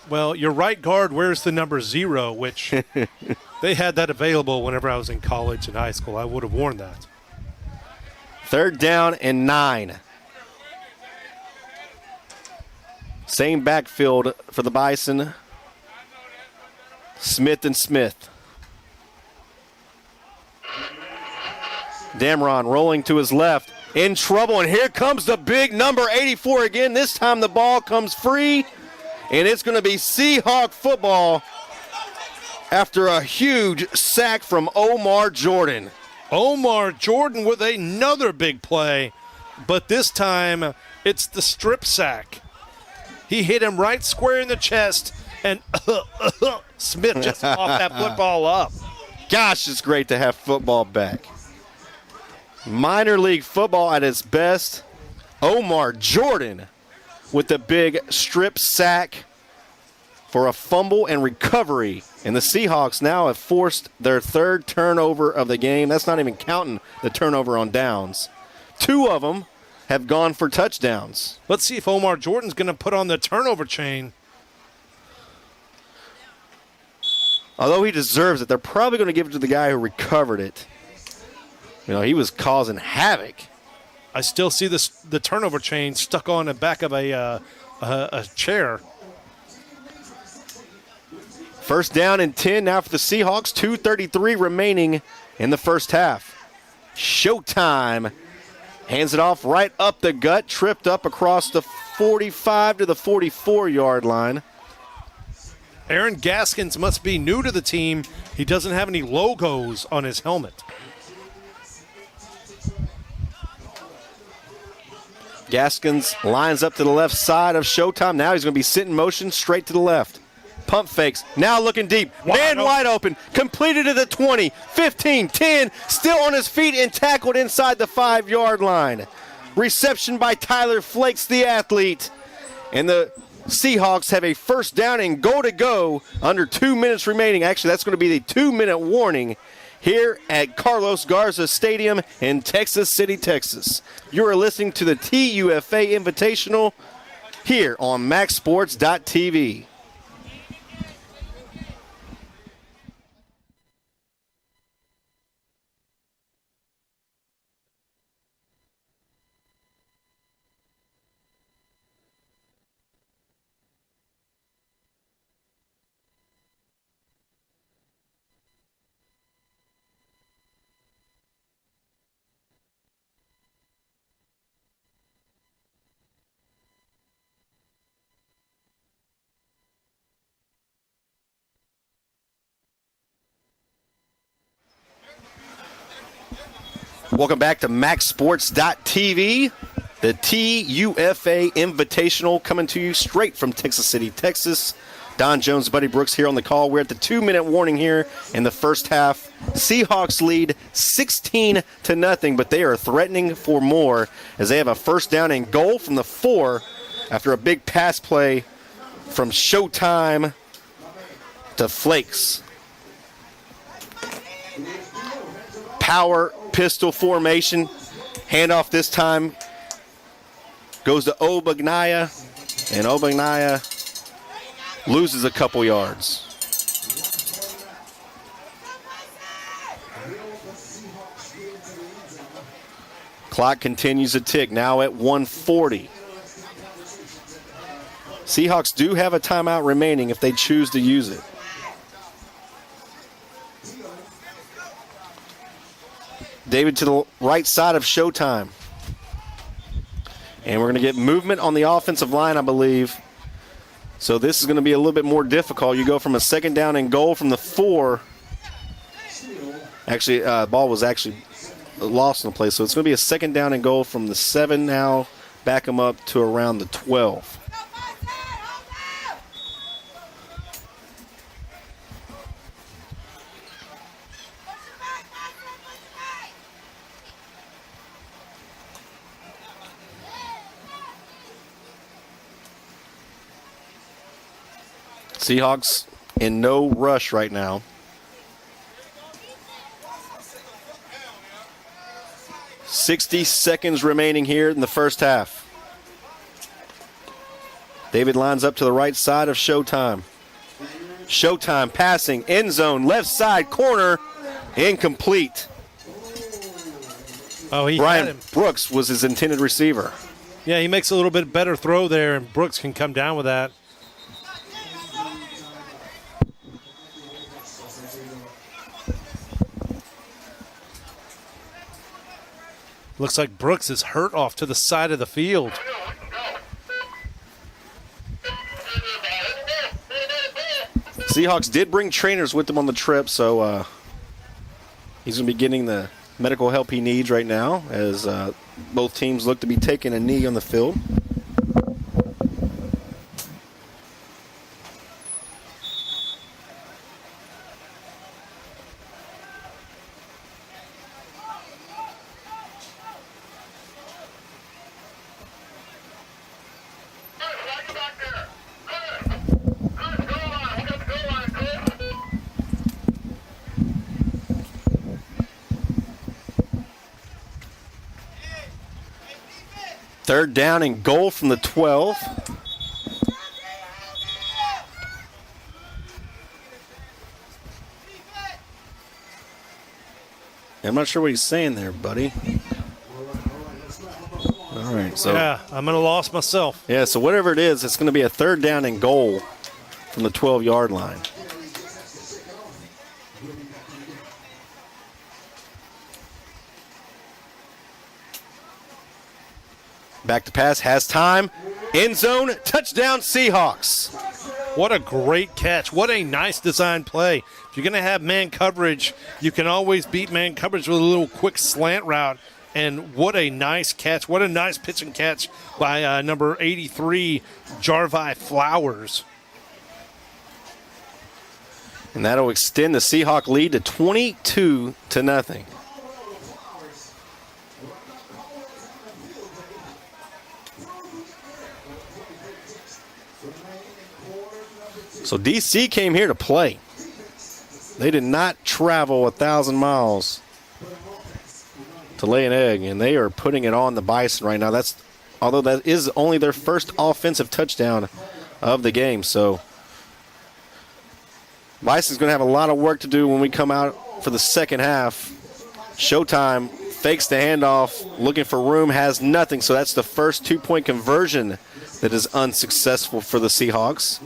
Well, your right guard wears the number 0, which they had that available whenever I was in college and high school. I would have worn that. 3rd down and 9. Same backfield for the Bison. Smith and Smith. Damron rolling to his left. In trouble, and here comes the big number 84 again. This time the ball comes free, and it's going to be Seahawk football after a huge sack from Omar Jordan. Omar Jordan with another big play, but this time it's the strip sack. He hit him right square in the chest, and Smith just off that football up. Gosh, it's great to have football back. Minor league football at its best. Omar Jordan with the big strip sack for a fumble and recovery. And the Seahawks now have forced their 3rd turnover of the game. That's not even counting the turnover on downs. 2 of them have gone for touchdowns. Let's see if Omar Jordan's going to put on the turnover chain. Although he deserves it, they're probably going to give it to the guy who recovered it. You know, he was causing havoc. I still see the turnover chain stuck on the back of a chair. 1st down and 10 now for the Seahawks. 2:33 remaining in the first half. Showtime hands it off right up the gut, tripped up across the 45 to the 44-yard line. Aaron Gaskins must be new to the team. He doesn't have any logos on his helmet. Gaskins lines up to the left side of Showtime. Now he's going to be sitting in motion straight to the left. Pump fakes. Now looking deep. Wide open. Completed to the 20, 15, 10. Still on his feet and tackled inside the 5-yard line. Reception by Tyler Flakes, the athlete. And the Seahawks have a 1st down and goal to go under 2 minutes remaining. Actually, that's going to be the 2-minute warning here at Carlos Garza Stadium in Texas City, Texas. You are listening to the TUFA Invitational here on MaxSports.tv. Welcome back to MaxSports.tv, the TUFA Invitational coming to you straight from Texas City, Texas. Don Jones, Buddy Brooks here on the call. We're at the 2-minute warning here in the first half. Seahawks lead 16-0, but they are threatening for more as they have a 1st down and goal from the 4 after a big pass play from Showtime to Flakes. Power pistol formation. Handoff this time goes to Obagnaya, and Obagnaya loses a couple yards. Clock continues to tick, now at 1:40. Seahawks do have a timeout remaining if they choose to use it. David to the right side of Showtime. And we're going to get movement on the offensive line, I believe. So this is going to be a little bit more difficult. You go from a 2nd down and goal from the 4. Actually, ball was actually lost in the play. So it's going to be a 2nd down and goal from the 7 now. Back them up to around the 12. Seahawks in no rush right now. 60 seconds remaining here in the first half. David lines up to the right side of Showtime. Showtime passing, end zone, left side, corner, incomplete. Oh, he had Brian him. Brooks was his intended receiver. Yeah, he makes a little bit better throw there, and Brooks can come down with that. Looks like Brooks is hurt off to the side of the field. Seahawks did bring trainers with them on the trip, so he's going to be getting the medical help he needs right now as both teams look to be taking a knee on the field. Third down and goal from the 12. I'm not sure what he's saying there, buddy. All right, so Yeah, I'm going to lost myself. yeah, so whatever it is, it's going to be a third down and goal from the 12-yard line. Back to pass, has time. End zone, touchdown Seahawks. What a great catch. What a nice design play. If you're going to have man coverage, you can always beat man coverage with a little quick slant route. And what a nice catch. What a nice pitch and catch by number 83, Jarvi Flowers. And that'll extend the Seahawk lead to 22-0. So DC came here to play. They did not travel 1,000 miles to lay an egg, and they are putting it on the Bison right now. Although that is only their first offensive touchdown of the game. So Bison's going to have a lot of work to do when we come out for the second half. Showtime fakes the handoff, looking for room, has nothing. So that's the first 2-point conversion that is unsuccessful for the Seahawks.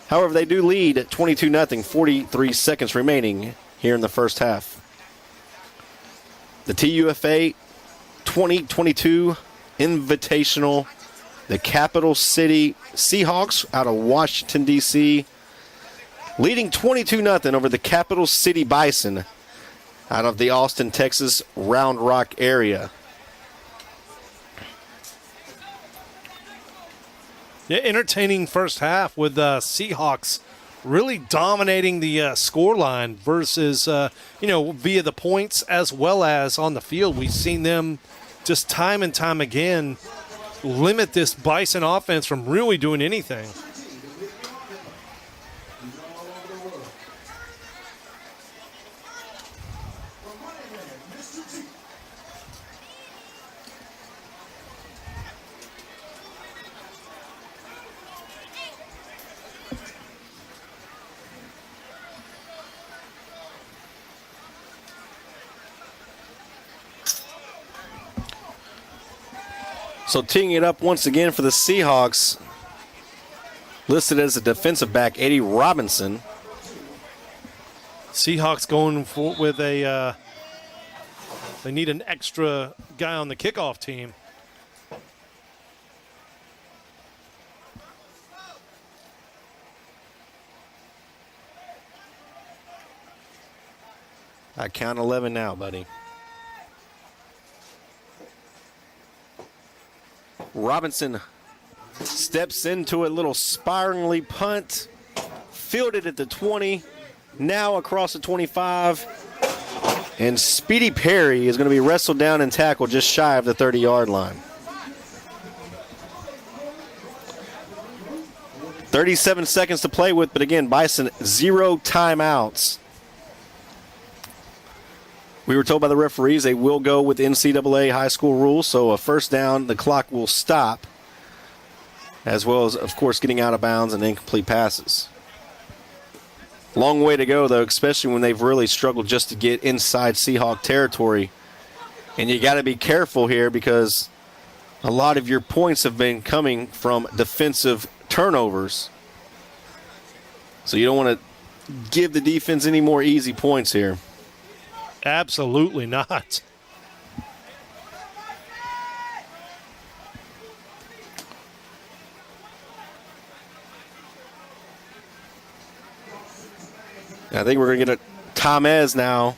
However, they do lead at 22-0, 43 seconds remaining here in the first half. The TUFA 2022 Invitational, the Capital City Seahawks out of Washington, D.C., leading 22-0 over the Capital City Bison out of the Austin, Texas, Round Rock area. Yeah, entertaining first half with Seahawks really dominating the scoreline versus, via the points as well as on the field. We've seen them just time and time again limit this Bison offense from really doing anything. So teeing it up once again for the Seahawks, listed as a defensive back, Eddie Robinson. Seahawks going with a they need an extra guy on the kickoff team. I count 11 now, buddy. Robinson steps into a little spirally punt, fielded at the 20, now across the 25, and Speedy Perry is going to be wrestled down and tackled just shy of the 30-yard line. 37 seconds to play with, but again, Bison 0 timeouts. We were told by the referees they will go with NCAA high school rules, so a first down, the clock will stop, as well as, of course, getting out of bounds and incomplete passes. Long way to go, though, especially when they've really struggled just to get inside Seahawk territory. And you got to be careful here because a lot of your points have been coming from defensive turnovers. So you don't want to give the defense any more easy points here. Absolutely not. I think we're going to get a Tomez now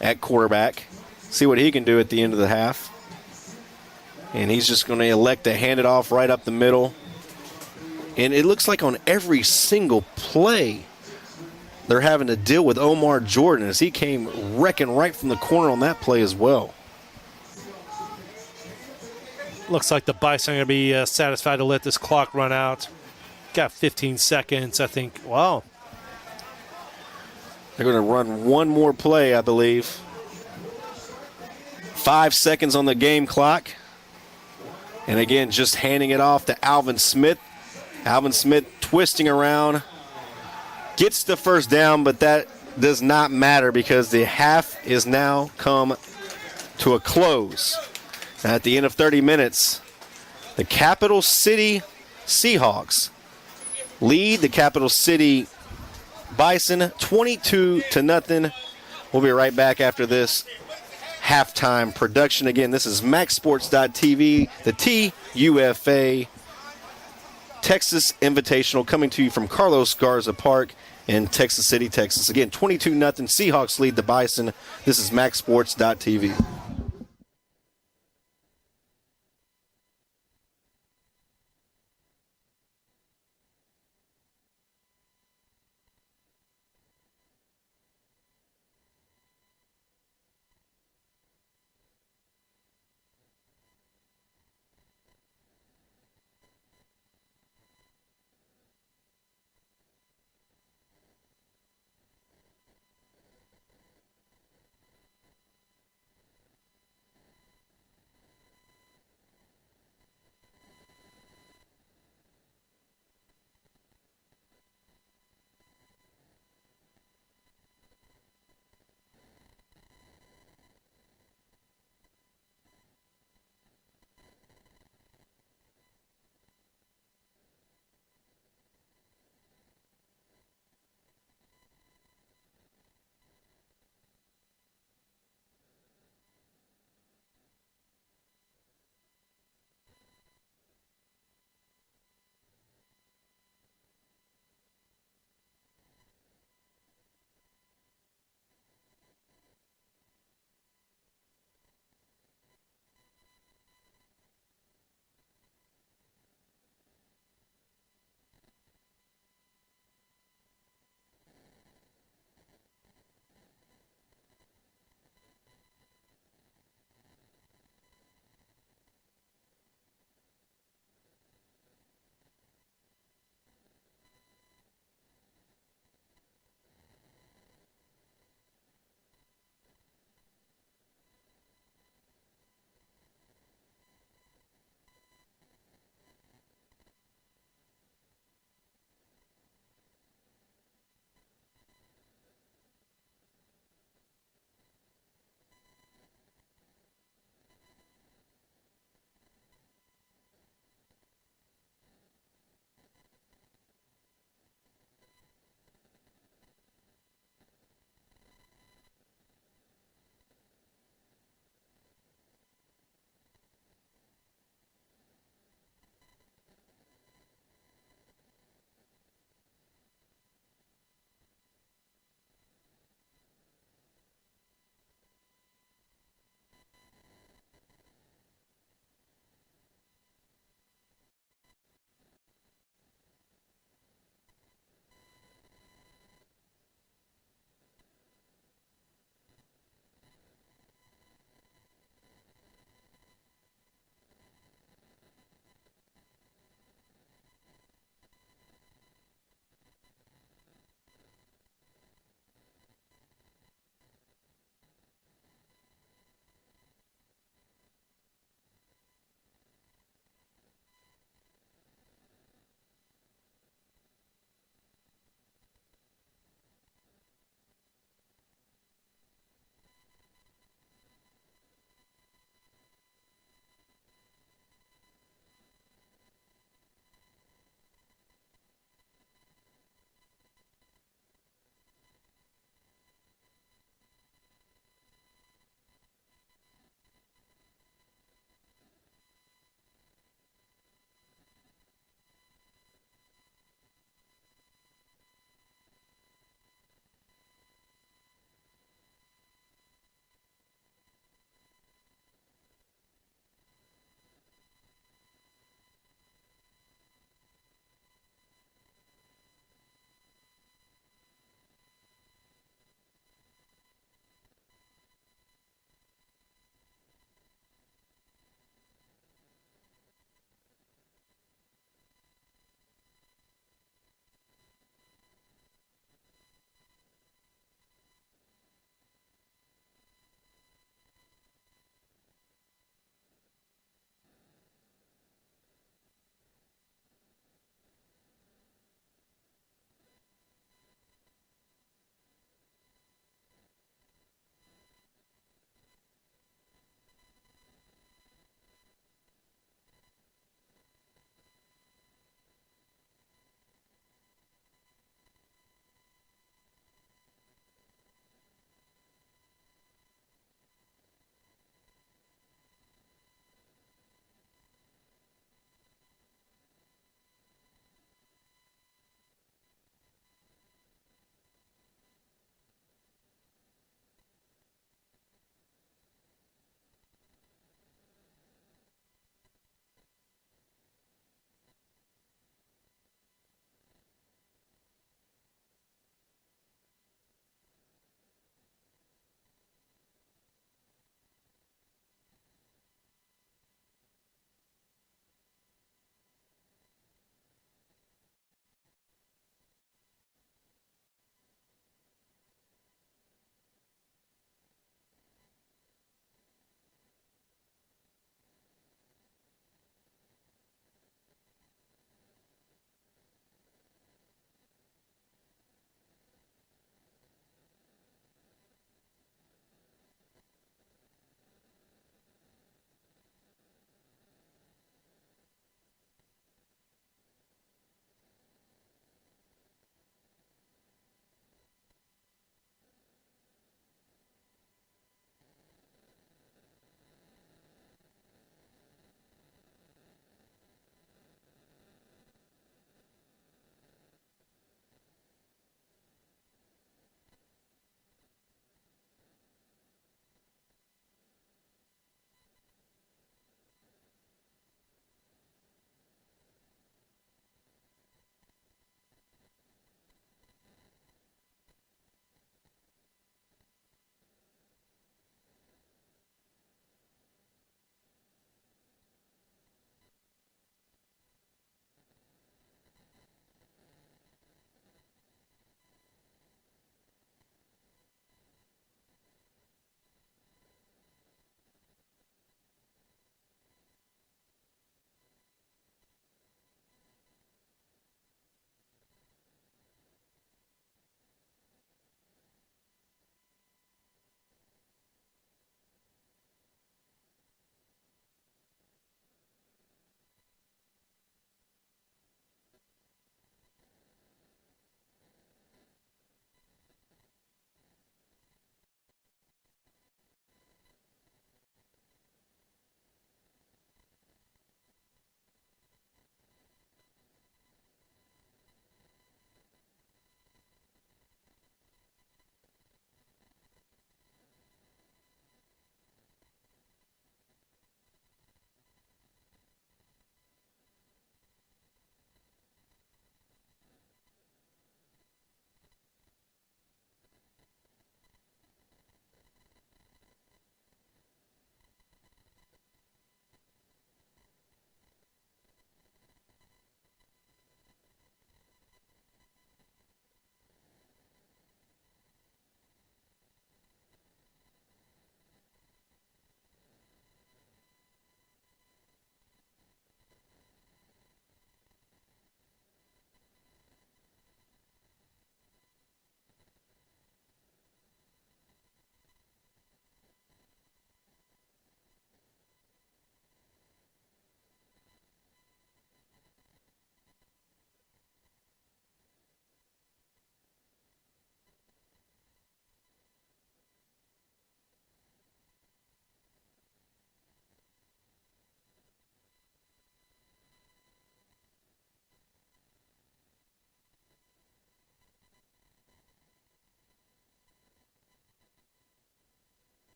at quarterback. See what he can do at the end of the half. And he's just going to elect to hand it off right up the middle. And it looks like on every single play, they're having to deal with Omar Jordan as he came wrecking right from the corner on that play as well. Looks like the Bison are going to be satisfied to let this clock run out. Got 15 seconds, I think. Wow. They're going to run one more play, I believe. 5 seconds on the game clock. And again, just handing it off to Alvin Smith. Alvin Smith twisting around. Gets the first down, but that does not matter because the half is now come to a close. At the end of 30 minutes, the Capital City Seahawks lead the Capital City Bison 22-0. We'll be right back after this halftime production. Again, this is MaxSports.tv, the TUFA Texas Invitational coming to you from Carlos Garza Park in Texas City, Texas. Again, 22-0. Seahawks lead the Bison. This is MaxSports.tv.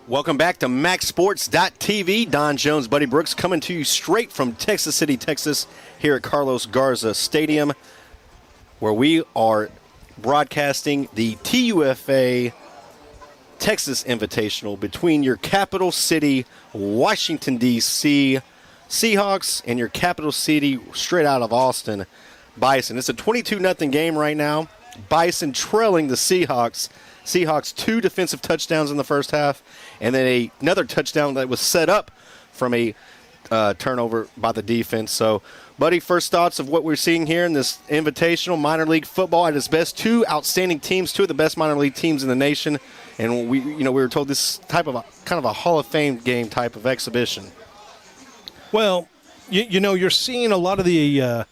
Welcome back to MaxSports.tv. Don Jones, Buddy Brooks, coming to you straight from Texas City, Texas, here at Carlos Garza Stadium, where we are broadcasting the TUFA Texas Invitational between your capital city, Washington, D.C. Seahawks and your capital city, straight out of Austin, Bison. It's a 22-0 game right now. Bison trailing the Seahawks. Seahawks 2 defensive touchdowns in the first half, and then another touchdown that was set up from a turnover by the defense. So, Buddy, first thoughts of what we're seeing here in this invitational minor league football at its best. 2 outstanding teams, 2 of the best minor league teams in the nation, and we were told this type of kind of a Hall of Fame game type of exhibition. Well, you're seeing a lot of the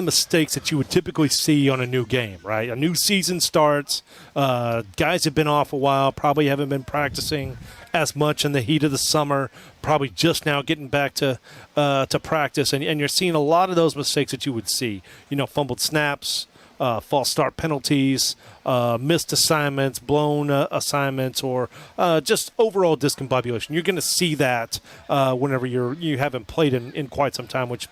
mistakes that you would typically see on a new game, right? A new season starts. Guys have been off a while, probably haven't been practicing as much in the heat of the summer, probably just now getting back to practice, and you're seeing a lot of those mistakes that you would see. Fumbled snaps, false start penalties, missed assignments, blown assignments, or just overall discombobulation. You're going to see that whenever you haven't played in quite some time, which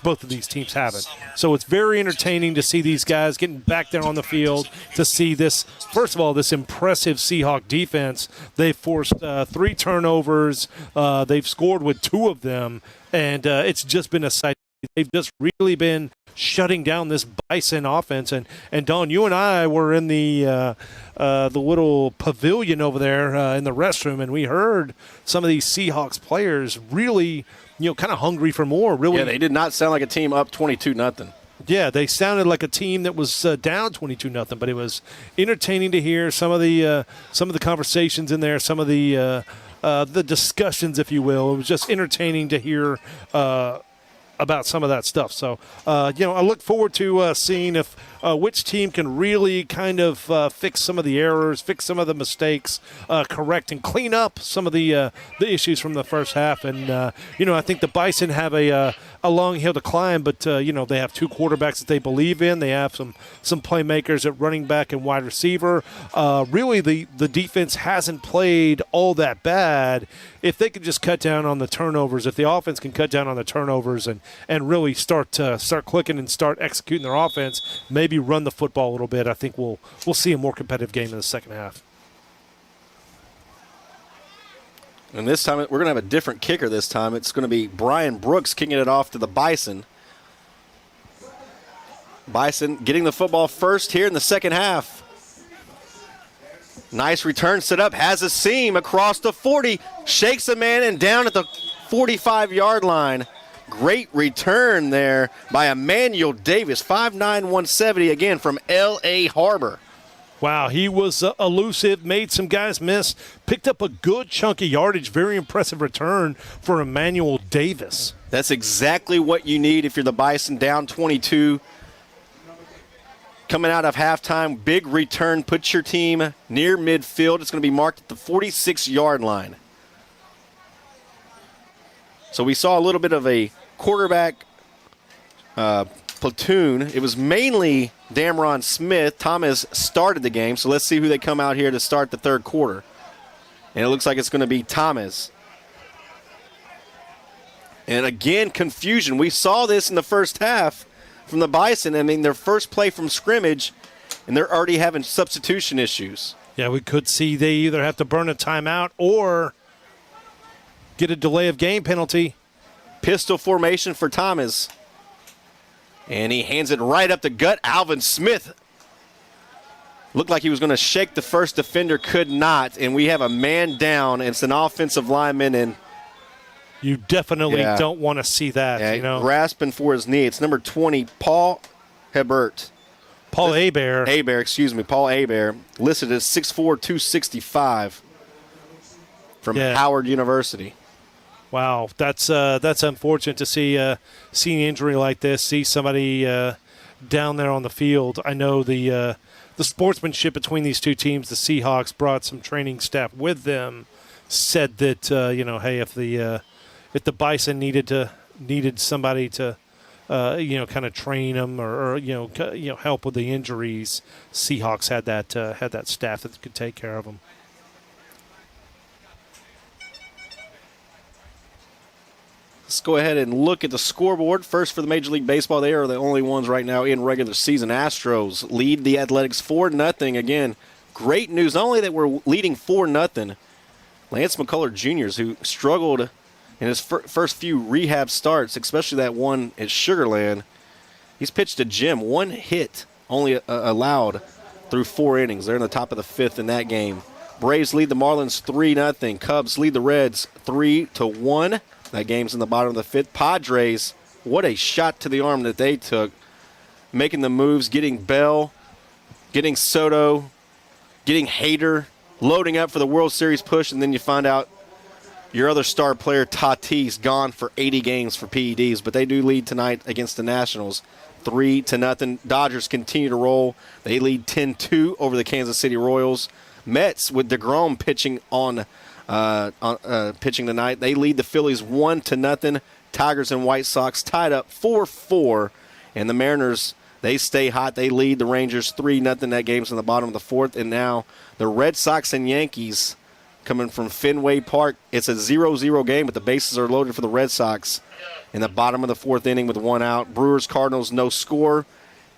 both of these teams haven't. So it's very entertaining to see these guys getting back there on the field, to see this, first of all, this impressive Seahawk defense. They've forced 3 turnovers. They've scored with 2 of them, and it's just been a sight. They've just really been shutting down this Bison offense. And Don, you and I were in the little pavilion over there in the restroom, and we heard some of these Seahawks players really, kind of hungry for more. Really, yeah, they did not sound like a team up 22-0. Yeah, they sounded like a team that was down 22-0, but it was entertaining to hear some of the conversations in there, some of the discussions, if you will. It was just entertaining to hear about some of that stuff. So, I look forward to seeing if which team can really kind of fix some of the errors, fix some of the mistakes, correct and clean up some of the issues from the first half. And, I think the Bison have a long hill to climb, but, they have 2 quarterbacks that they believe in. They have some playmakers at running back and wide receiver. Really, the defense hasn't played all that bad. If they could just cut down on the turnovers, if the offense can cut down on the turnovers and really start clicking and start executing their offense, maybe run the football a little bit, I think we'll see a more competitive game in the second half. And this time, we're going to have a different kicker this time. It's going to be Brian Brooks kicking it off to the Bison. Bison getting the football first here in the second half. Nice return set up, has a seam across the 40, shakes a man and down at the 45-yard line. Great return there by Emmanuel Davis, 5'9", 170, again from L.A. Harbor. Wow, he was elusive, made some guys miss, picked up a good chunk of yardage. Very impressive return for Emmanuel Davis. That's exactly what you need if you're the Bison, down 22. Coming out of halftime, big return, puts your team near midfield. It's going to be marked at the 46-yard line. So we saw a little bit of a quarterback platoon. It was mainly Damron Smith. Thomas started the game, so let's see who they come out here to start the third quarter. And it looks like it's going to be Thomas. And again, confusion. We saw this in the first half from the Bison. I mean, their first play from scrimmage, and they're already having substitution issues. Yeah, we could see they either have to burn a timeout or get a delay of game penalty. Pistol formation for Thomas. And he hands it right up the gut. Alvin Smith looked like he was going to shake the first defender, could not. And we have a man down. It's an offensive lineman, and you definitely don't want to see that. Grasping for his knee. It's number 20, Paul Hebert. Paul Hebert. Paul Hebert, listed as 6'4", 265 from Howard University. Wow, that's unfortunate to see an injury like this. See somebody down there on the field. I know the sportsmanship between these two teams. The Seahawks brought some training staff with them. Said that hey, if the Bison needed somebody to kind of train them or help with the injuries, Seahawks had that staff that could take care of them. Let's go ahead and look at the scoreboard. First for the Major League Baseball, they are the only ones right now in regular season. Astros lead the Athletics 4-0. Again, great news. Not only that we're leading 4-0, Lance McCullers Jr., who struggled in his first few rehab starts, especially that one at Sugarland, he's pitched a gem. One hit only allowed through 4 innings. They're in the top of the 5th in that game. Braves lead the Marlins 3-0. Cubs lead the Reds 3-1. That game's in the bottom of the 5th. Padres, what a shot to the arm that they took, making the moves, getting Bell, getting Soto, getting Hader, loading up for the World Series push, and then you find out your other star player, Tatis, gone for 80 games for PEDs. But they do lead tonight against the Nationals 3-0. Dodgers continue to roll. They lead 10-2 over the Kansas City Royals. Mets with DeGrom pitching pitching tonight. They lead the Phillies 1-0. Tigers and White Sox tied up 4-4. And the Mariners, they stay hot. They lead the Rangers 3-0. That game's in the bottom of the 4th. And now the Red Sox and Yankees coming from Fenway Park. It's a 0-0 game, but the bases are loaded for the Red Sox in the bottom of the 4th inning with 1 out. Brewers, Cardinals, no score.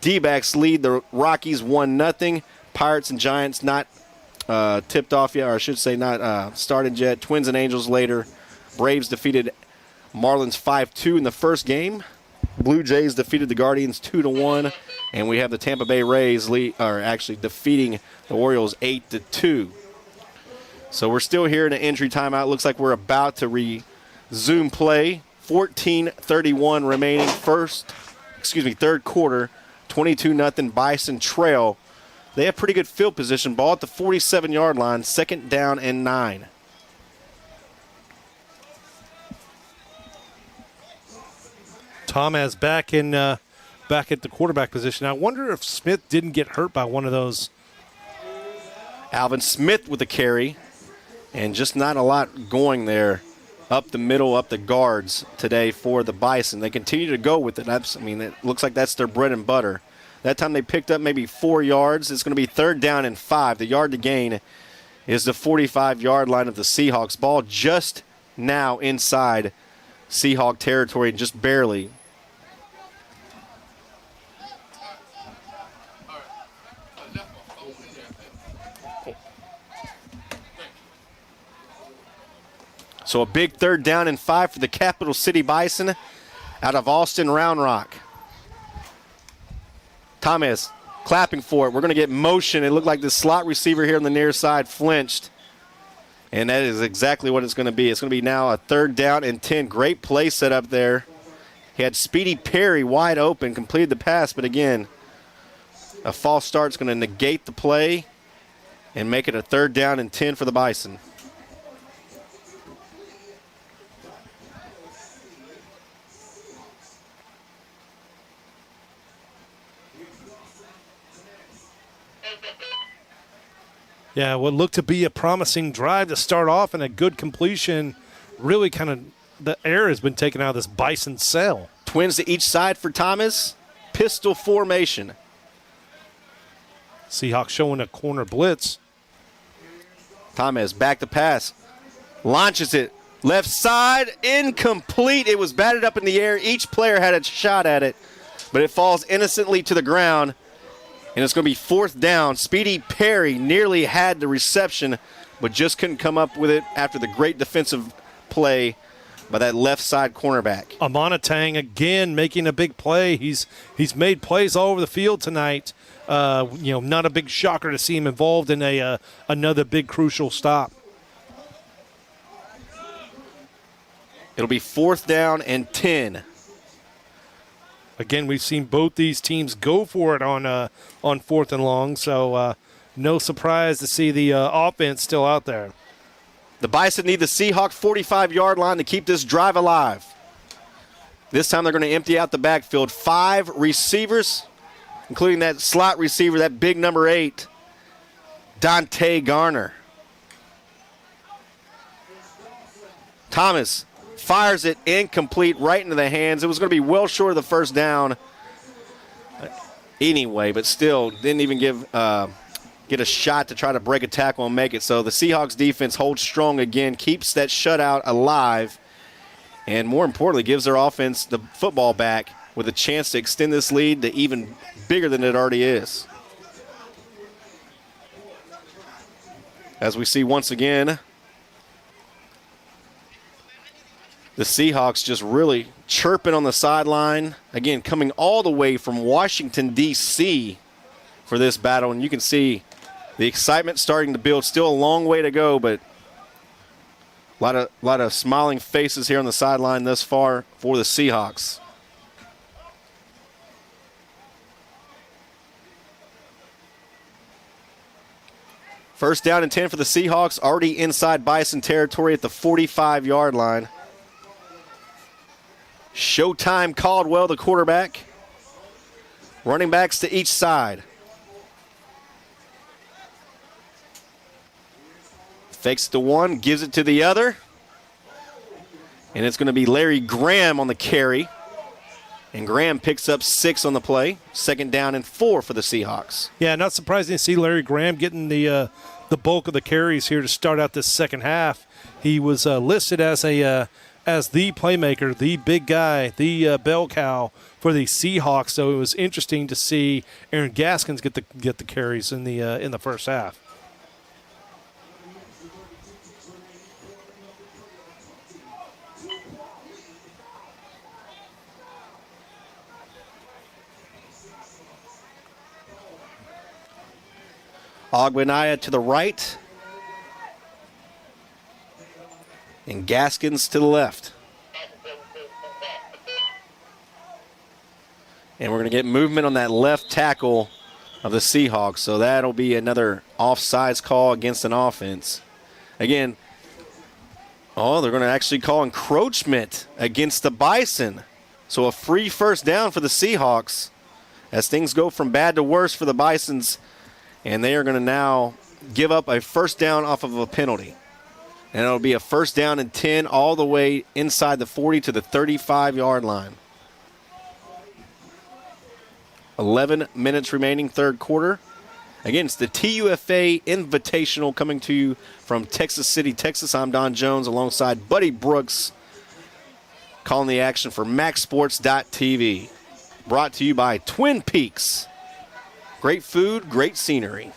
D-backs lead the Rockies 1-0. Pirates and Giants not tipped off yet, or I should say not started yet. Twins and Angels later. Braves defeated Marlins 5-2 in the first game. Blue Jays defeated the Guardians 2-1. And we have the Tampa Bay Rays defeating the Orioles 8-2. So we're still here in an injury timeout. Looks like we're about to resume play. 14:31 remaining. Third quarter. 22-0 Bison trail. They have pretty good field position. Ball at the 47-yard line. 2nd down and 9. Thomas back at the quarterback position. I wonder if Smith didn't get hurt by one of those. Alvin Smith with the carry. And just not a lot going there up the middle, up the guards today for the Bison. They continue to go with it. It looks like that's their bread and butter. That time they picked up maybe 4 yards. It's going to be 3rd down and 5. The yard to gain is the 45-yard line of the Seahawks. Ball just now inside Seahawk territory, just barely. So a big 3rd down and 5 for the Capital City Bison out of Austin Round Rock. Thomas clapping for it. We're going to get motion. It looked like the slot receiver here on the near side flinched. And that is exactly what it's going to be. It's going to be now a 3rd down and 10. Great play set up there. He had Speedy Perry wide open, completed the pass, but again, a false start is going to negate the play and make it a 3rd down and 10 for the Bison. Yeah, what looked to be a promising drive to start off and a good completion. Really kind of the air has been taken out of this Bison cell. Twins to each side for Thomas. Pistol formation. Seahawks showing a corner blitz. Thomas back to pass. Launches it. Left side. Incomplete. It was batted up in the air. Each player had a shot at it, but it falls innocently to the ground. And it's going to be 4th down. Speedy Perry nearly had the reception, but just couldn't come up with it after the great defensive play by that left side cornerback. Amonatang again making a big play. He's made plays all over the field tonight. Not a big shocker to see him involved in another big crucial stop. It'll be 4th down and 10. Again, we've seen both these teams go for it on 4th and long, so no surprise to see the offense still out there. The Bison need the Seahawk 45-yard line to keep this drive alive. This time they're going to empty out the backfield. 5 receivers, including that slot receiver, that big number 8, Dante Garner. Thomas fires it incomplete right into the hands. It was going to be well short of the 1st down anyway, but still didn't even get a shot to try to break a tackle and make it. So the Seahawks defense holds strong again, keeps that shutout alive, and more importantly, gives their offense the football back with a chance to extend this lead to even bigger than it already is. As we see once again, the Seahawks just really chirping on the sideline. Again, coming all the way from Washington, D.C. for this battle. And you can see the excitement starting to build. Still a long way to go, but a lot of smiling faces here on the sideline thus far for the Seahawks. First down and 10 for the Seahawks, already inside Bison territory at the 45-yard line. Showtime Caldwell, the quarterback. Running backs to each side. Fakes it to one, gives it to the other. And it's going to be Larry Graham on the carry. And Graham picks up 6 on the play. Second down and 4 for the Seahawks. Yeah, not surprising to see Larry Graham getting the bulk of the carries here to start out this second half. He was listed as the playmaker, the big guy, the bell cow for the Seahawks. So it was interesting to see Aaron Gaskins get the carries in the first half. Ogbenaya to the right. And Gaskins to the left. And we're going to get movement on that left tackle of the Seahawks. So that'll be another offsides call against an offense. Again, they're going to actually call encroachment against the Bison. So a free first down for the Seahawks as things go from bad to worse for the Bisons. And they are going to now give up a first down off of a penalty. And it'll be a first down and 10 all the way inside the 40 to the 35-yard line. 11 minutes remaining, third quarter. Again, it's the TUFA Invitational coming to you from Texas City, Texas. I'm Don Jones alongside Buddy Brooks calling the action for MaxSports.tv. Brought to you by Twin Peaks. Great food, great scenery.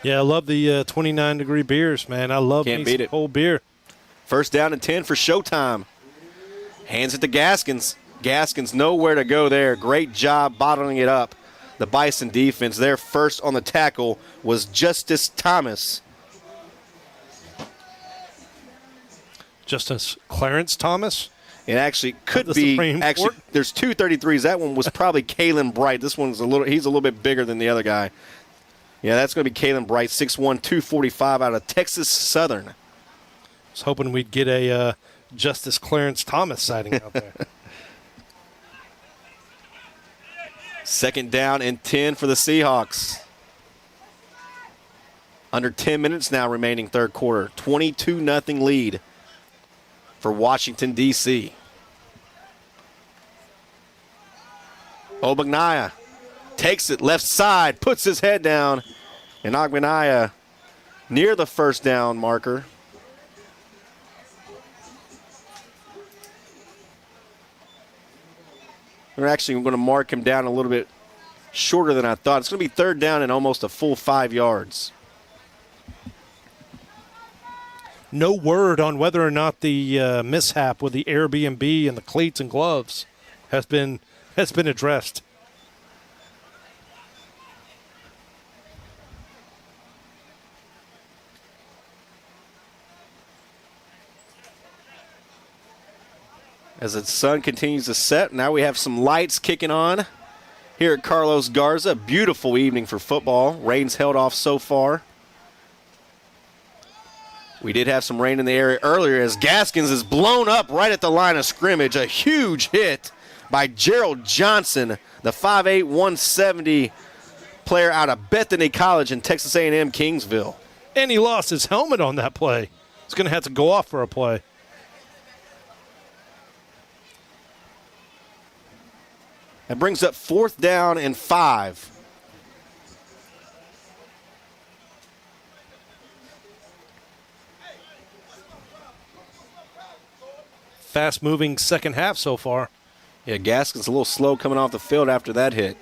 Yeah, I love the 29-degree beers, man. I love Can't me beat some it. cold beer. First down and 10 for Showtime. Hands it to Gaskins. Gaskins nowhere to go there. Great job bottling it up. The Bison defense, their first on the tackle was Justice Thomas. Justice Clarence Thomas? It actually could the be. Supreme Actually, Court? there's two 33s. That one was probably Kalen Bright. This one's he's a little bit bigger than the other guy. Yeah, that's going to be Kalen Bright, 6'1", 245 out of Texas Southern. I was hoping we'd get a Justice Clarence Thomas sighting out there. Second down and 10 for the Seahawks. Under 10 minutes now remaining third quarter. 22-0 lead for Washington, D.C. Obagnaya takes it left side, puts his head down, and Ogbenaya near the first down marker. We're actually going to mark him down a little bit shorter than I thought. It's going to be third down and almost a full 5 yards. No word on whether or not the mishap with the Airbnb and the cleats and gloves has been addressed. As the sun continues to set, now we have some lights kicking on here at Carlos Garza. Beautiful evening for football. Rain's held off so far. We did have some rain in the area earlier as Gaskins is blown up right at the line of scrimmage. A huge hit by Gerald Johnson, the 5'8", 170 player out of Bethany College in Texas A&M Kingsville. And he lost his helmet on that play. He's going to have to go off for a play. That brings up fourth down and 5. fast-moving second half so far. Yeah, Gaskin's a little slow coming off the field after that hit.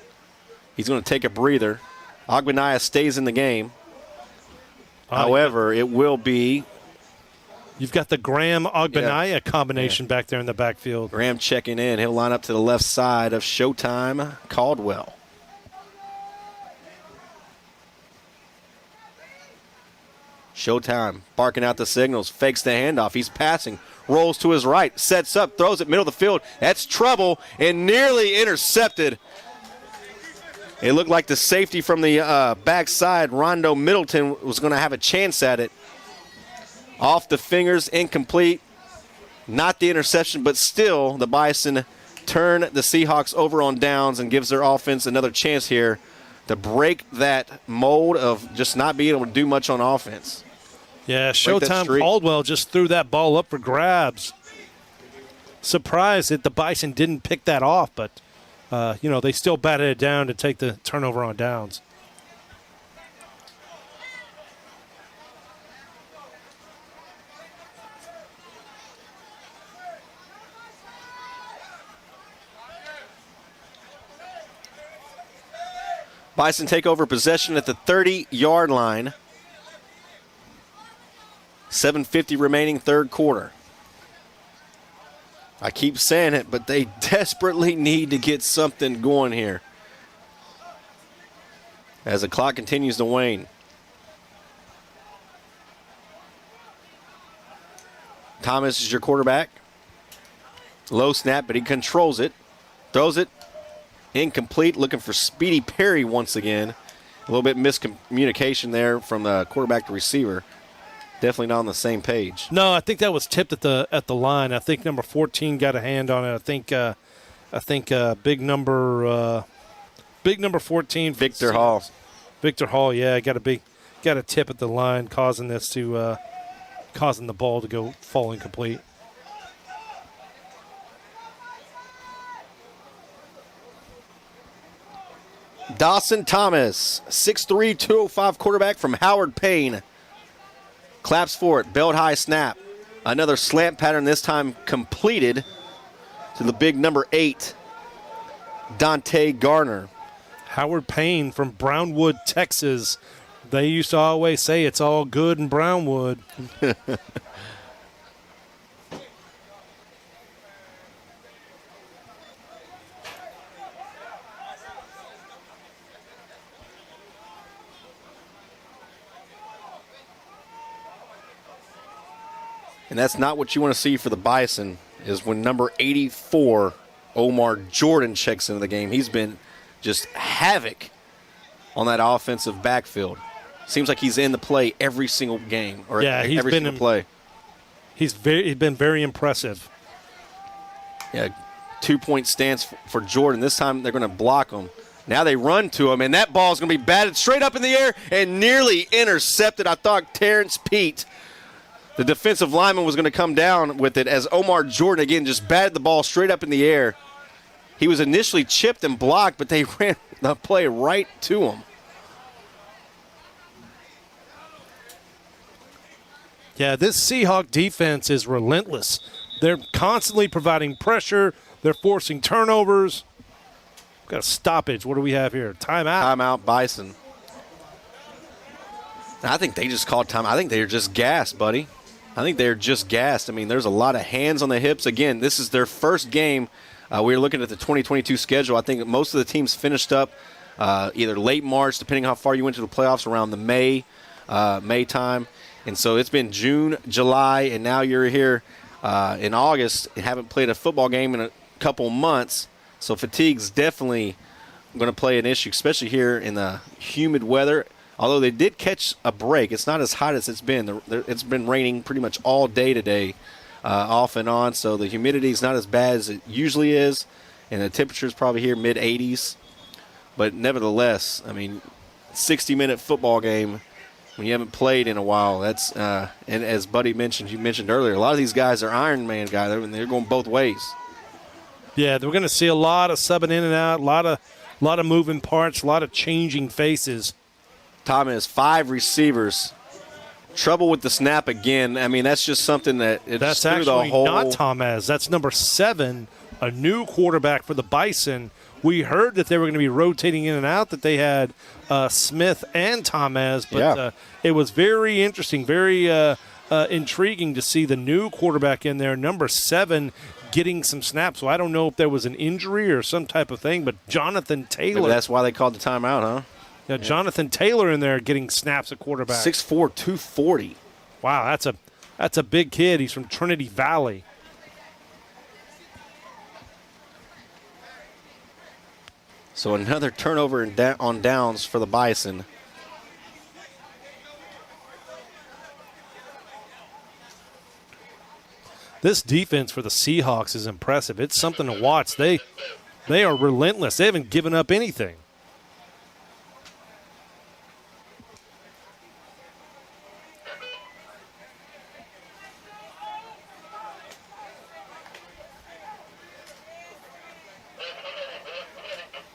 He's going to take a breather. Ogbenaya stays in the game. However, it will be. You've got the Graham-Ogbenaya combination back there in the backfield. Graham checking in. He'll line up to the left side of Showtime Caldwell. Showtime barking out the signals, fakes the handoff. He's passing, rolls to his right, sets up, throws it middle of the field. That's trouble and nearly intercepted. It looked like the safety from the backside, Rondo Middleton, was going to have a chance at it. Off the fingers, incomplete. Not the interception, but still the Bison turn the Seahawks over on downs and gives their offense another chance here to break that mold of just not being able to do much on offense. Yeah, Showtime Caldwell just threw that ball up for grabs. Surprised that the Bison didn't pick that off, but, they still batted it down to take the turnover on downs. Bison take over possession at the 30-yard line. 7:50 remaining, third quarter. I keep saying it, but they desperately need to get something going here as the clock continues to wane. Thomas is your quarterback. Low snap, but he controls it. Throws it. Incomplete, looking for Speedy Perry once again. A little bit miscommunication there from the quarterback to receiver. Definitely not on the same page. No, I think that was tipped at the line. I think number 14 got a hand on it. I think big number 14, Victor Hall. Victor Hall, yeah, got a tip at the line, causing the ball to fall incomplete. Dawson Thomas, 6'3", 205 quarterback from Howard Payne. Claps for it, belt high snap. Another slant pattern, this time completed to the big number 8, Dante Garner. Howard Payne from Brownwood, Texas. They used to always say it's all good in Brownwood. And that's not what you want to see for the Bison, is when number 84, Omar Jordan, checks into the game. He's been just havoc on that offensive backfield. Seems like he's in the play every single game, or every single play. He's been very impressive. Yeah, 2-point stance for Jordan. This time they're going to block him. Now they run to him, and that ball is going to be batted straight up in the air and nearly intercepted. I thought Terrence Pete, the defensive lineman, was going to come down with it as Omar Jordan, again, just batted the ball straight up in the air. He was initially chipped and blocked, but they ran the play right to him. Yeah, this Seahawk defense is relentless. They're constantly providing pressure. They're forcing turnovers. Got a stoppage. What do we have here? Timeout. Timeout, Bison. I think they just called time. I think they're just gassed, buddy. I think they're just gassed. I mean, there's a lot of hands on the hips. Again, this is their first game. We were looking at the 2022 schedule. I think most of the teams finished up either late March, depending how far you went to the playoffs, around the May time. And so it's been June, July, and now you're here in August and haven't played a football game in a couple months. So fatigue's definitely going to play an issue, especially here in the humid weather. Although they did catch a break, it's not as hot as it's been. It's been raining pretty much all day today, off and on. So the humidity is not as bad as it usually is, and the temperature is probably here mid-80s. But nevertheless, I mean, 60-minute football game when you haven't played in a while. That's and as Buddy mentioned, you mentioned earlier, a lot of these guys are Iron Man guys. They're going both ways. Yeah, we're going to see a lot of subbing in and out, a lot of moving parts, a lot of changing faces. Thomas, 5 receivers Trouble with the snap again. I mean, that's just something that That's threw the actually whole. not Tomaz. That's number 7, a new quarterback for the Bison. We heard that they were going to be rotating in and out, that they had Smith and Tomaz, but it was very interesting, very intriguing to see the new quarterback in there, number 7, getting some snaps. So I don't know if there was an injury or some type of thing, but Jonathan Taylor. Maybe that's why they called the timeout, huh? Yeah, Jonathan Taylor in there getting snaps at quarterback. 6'4", 240. Wow, that's a big kid. He's from Trinity Valley. So another turnover on downs for the Bison. This defense for the Seahawks is impressive. It's something to watch. They are relentless. They haven't given up anything.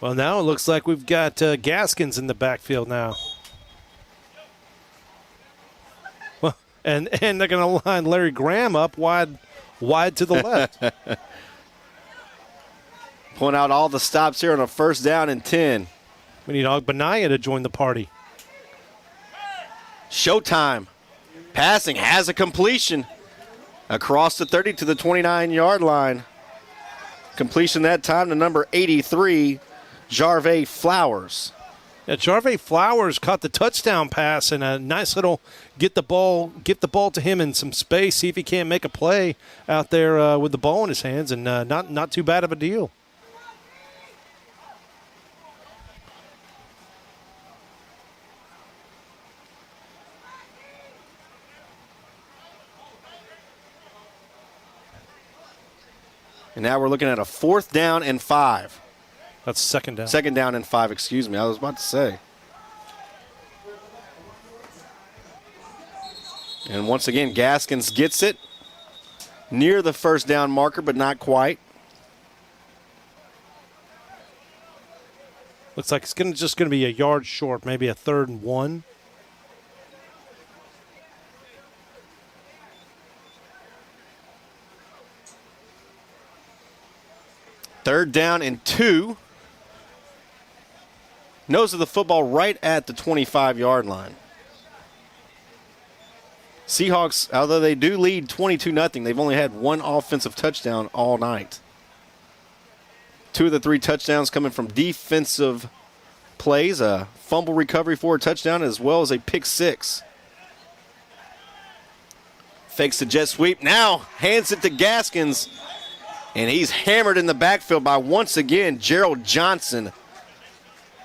Well, now it looks like we've got Gaskins in the backfield now. Well, and they're going to line Larry Graham up wide to the left. Point out all the stops here on a 1st down and 10. We need Ogbanaya to join the party. Showtime. Passing has a completion across the 30 to the 29-yard line. Completion that time to number 83, Jarvey Flowers. Yeah, Jarvey Flowers caught the touchdown pass and a nice little get the ball to him in some space, see if he can't make a play out there with the ball in his hands, and not too bad of a deal. And now we're looking at a 4th down and 5. That's 2nd down. 2nd down and 5, excuse me. I was about to say. And once again, Gaskins gets it near the 1st down marker, but not quite. Looks like it's just going to be a yard short, maybe a 3rd and 1. Third down and 2. Nose of the football right at the 25-yard line. Seahawks, although they do lead 22-0, they've only had one offensive touchdown all night. 2 of the 3 touchdowns coming from defensive plays, a fumble recovery for a touchdown, as well as a pick 6. Fakes the jet sweep, now hands it to Gaskins, and he's hammered in the backfield by, once again, Gerald Johnson.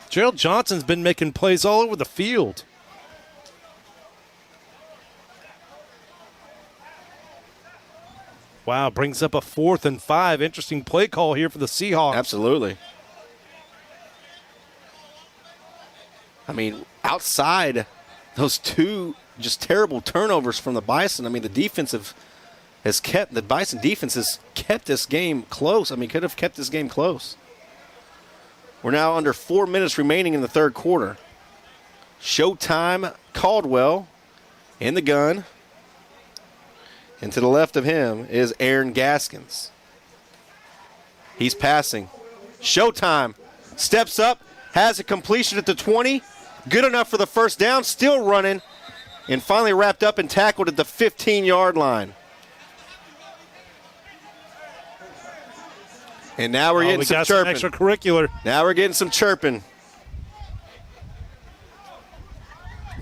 Gerald Johnson's been making plays all over the field. Wow, brings up a 4th and 5. Interesting play call here for the Seahawks. Absolutely. I mean, outside those 2 just terrible turnovers from the Bison, I mean, the Bison defense has kept this game close. I mean, could have kept this game close. We're now under 4 minutes remaining in the 3rd quarter. Showtime Caldwell in the gun. And to the left of him is Aaron Gaskins. He's passing. Showtime steps up, has a completion at the 20. Good enough for the 1st down, still running, and finally wrapped up and tackled at the 15-yard line. And now we're getting some chirping. Some extracurricular. Now we're getting some chirping.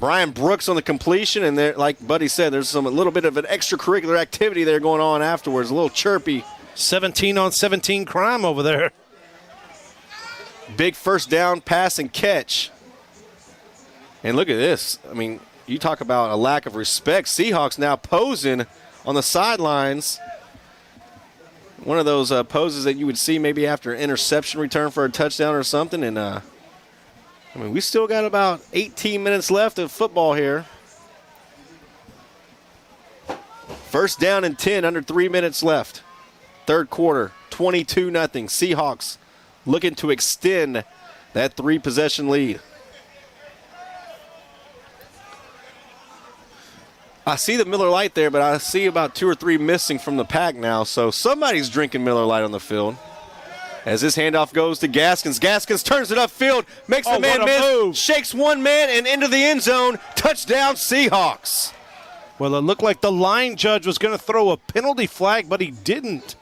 Brian Brooks on the completion, and there, like Buddy said, there's a little bit of an extracurricular activity there going on afterwards. A little chirpy. 17-on-17 crime over there. Big 1st down pass and catch. And look at this. I mean, you talk about a lack of respect. Seahawks now posing on the sidelines. One of those poses that you would see maybe after an interception return for a touchdown or something. And, I mean, we still got about 18 minutes left of football here. 1st down and 10, under 3 minutes left. 3rd quarter, 22-0. Seahawks looking to extend that 3-possession lead. I see the Miller Lite there, but I see about 2 or 3 missing from the pack now. So somebody's drinking Miller Lite on the field. As this handoff goes to Gaskins. Gaskins turns it upfield, makes the man miss, move. shakes one man and into the end zone. Touchdown, Seahawks. Well, it looked like the line judge was going to throw a penalty flag, but he didn't.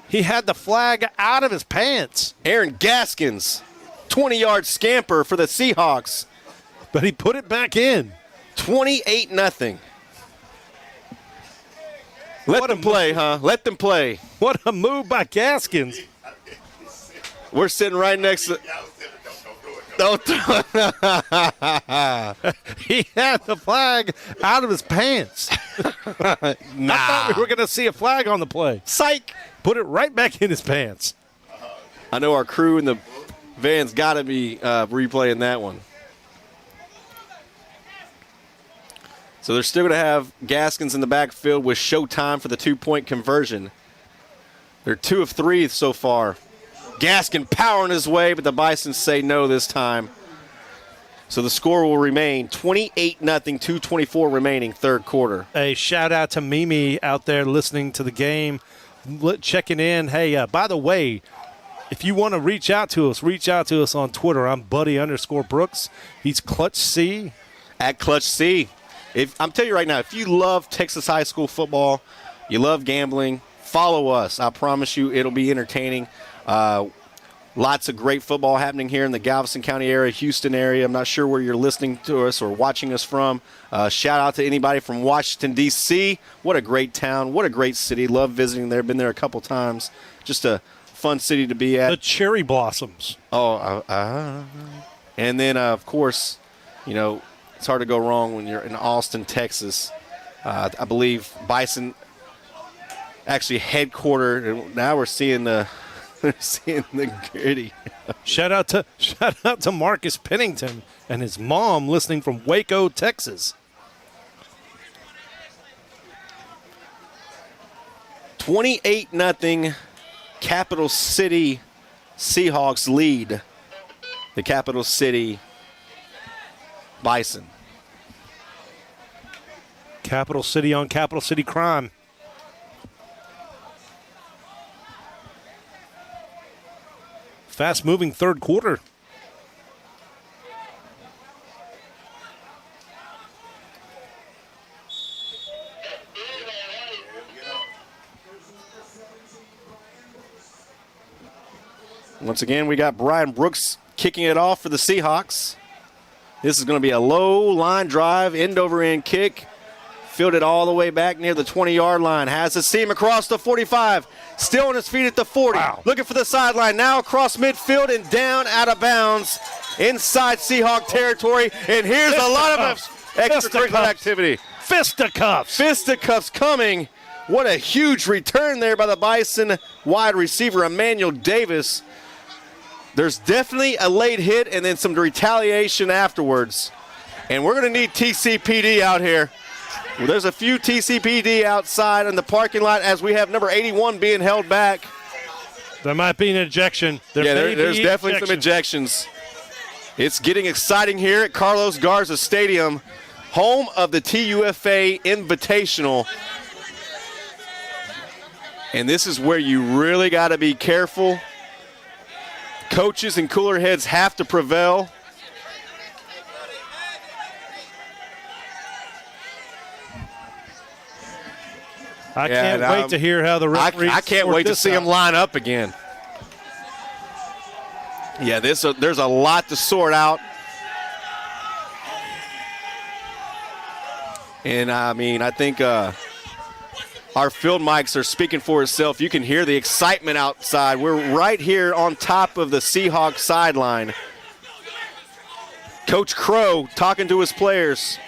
He had the flag out of his pants. Aaron Gaskins, 20-yard scamper for the Seahawks. But he put it back in. 28-0. Let them play, huh? Let them play. What a move by Gaskins. We're sitting right next to... Don't throw it. He had the flag out of his pants. I thought we were going to see a flag on the play. Psych. Put it right back in his pants. I know our crew in the van's got to be replaying that one. So they're still going to have Gaskins in the backfield with Showtime for the 2-point conversion. They're 2 of 3 so far. Gaskin powering his way, but the Bison say no this time. So the score will remain 28-0, 2:24 remaining, third quarter. A shout out to Mimi out there listening to the game, checking in. Hey, by the way, if you want to reach out to us on Twitter. I'm Buddy_Brooks. He's Clutch C. At Clutch C. I'm telling you right now, if you love Texas high school football, you love gambling, follow us. I promise you it'll be entertaining. Lots of great football happening here in the Galveston County area, Houston area. I'm not sure where you're listening to us or watching us from. Shout out to anybody from Washington, D.C. What a great town. What a great city. Love visiting there. Been there a couple times. Just a fun city to be at. The cherry blossoms. And then, of course, you know, it's hard to go wrong when you're in Austin, Texas. I believe Bison actually headquartered, and now we're seeing the gritty. Shout out to Marcus Pennington and his mom listening from Waco, Texas. 28-0 Capital City Seahawks lead the Capital City Bison. Capital City on Capital City crime. Fast-moving third quarter. Once again, we got Brian Brooks kicking it off for the Seahawks. This is going to be a low line drive, end-over-end kick. Fielded all the way back near the 20-yard line. Has a seam across the 45. Still on his feet at the 40. Wow. Looking for the sideline. Now across midfield and down out of bounds inside Seahawk territory. And here's a lot of extracurricular activity. Fisticuffs. Fisticuffs coming. What a huge return there by the Bison wide receiver, Emmanuel Davis. There's definitely a late hit and then some retaliation afterwards. And we're going to need TCPD out here. Well, there's a few TCPD outside in the parking lot as we have number 81 being held back. There might be an ejection. There's definitely some ejections. It's getting exciting here at Carlos Garza Stadium, home of the TUFA Invitational. And this is where you really got to be careful. Coaches and cooler heads have to prevail. I can't wait to hear how the referees I can't wait to see them line up again. Yeah, there's a lot to sort out. And, I mean, I think our field mics are speaking for itself. You can hear the excitement outside. We're right here on top of the Seahawks sideline. Coach Crow talking to his players.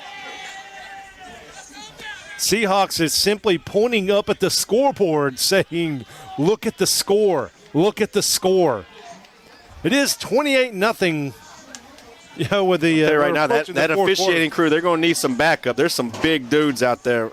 Seahawks is simply pointing up at the scoreboard saying, look at the score. Look at the score. It is 28-0. You know, with the right now, that officiating crew, they're going to need some backup. There's some big dudes out there,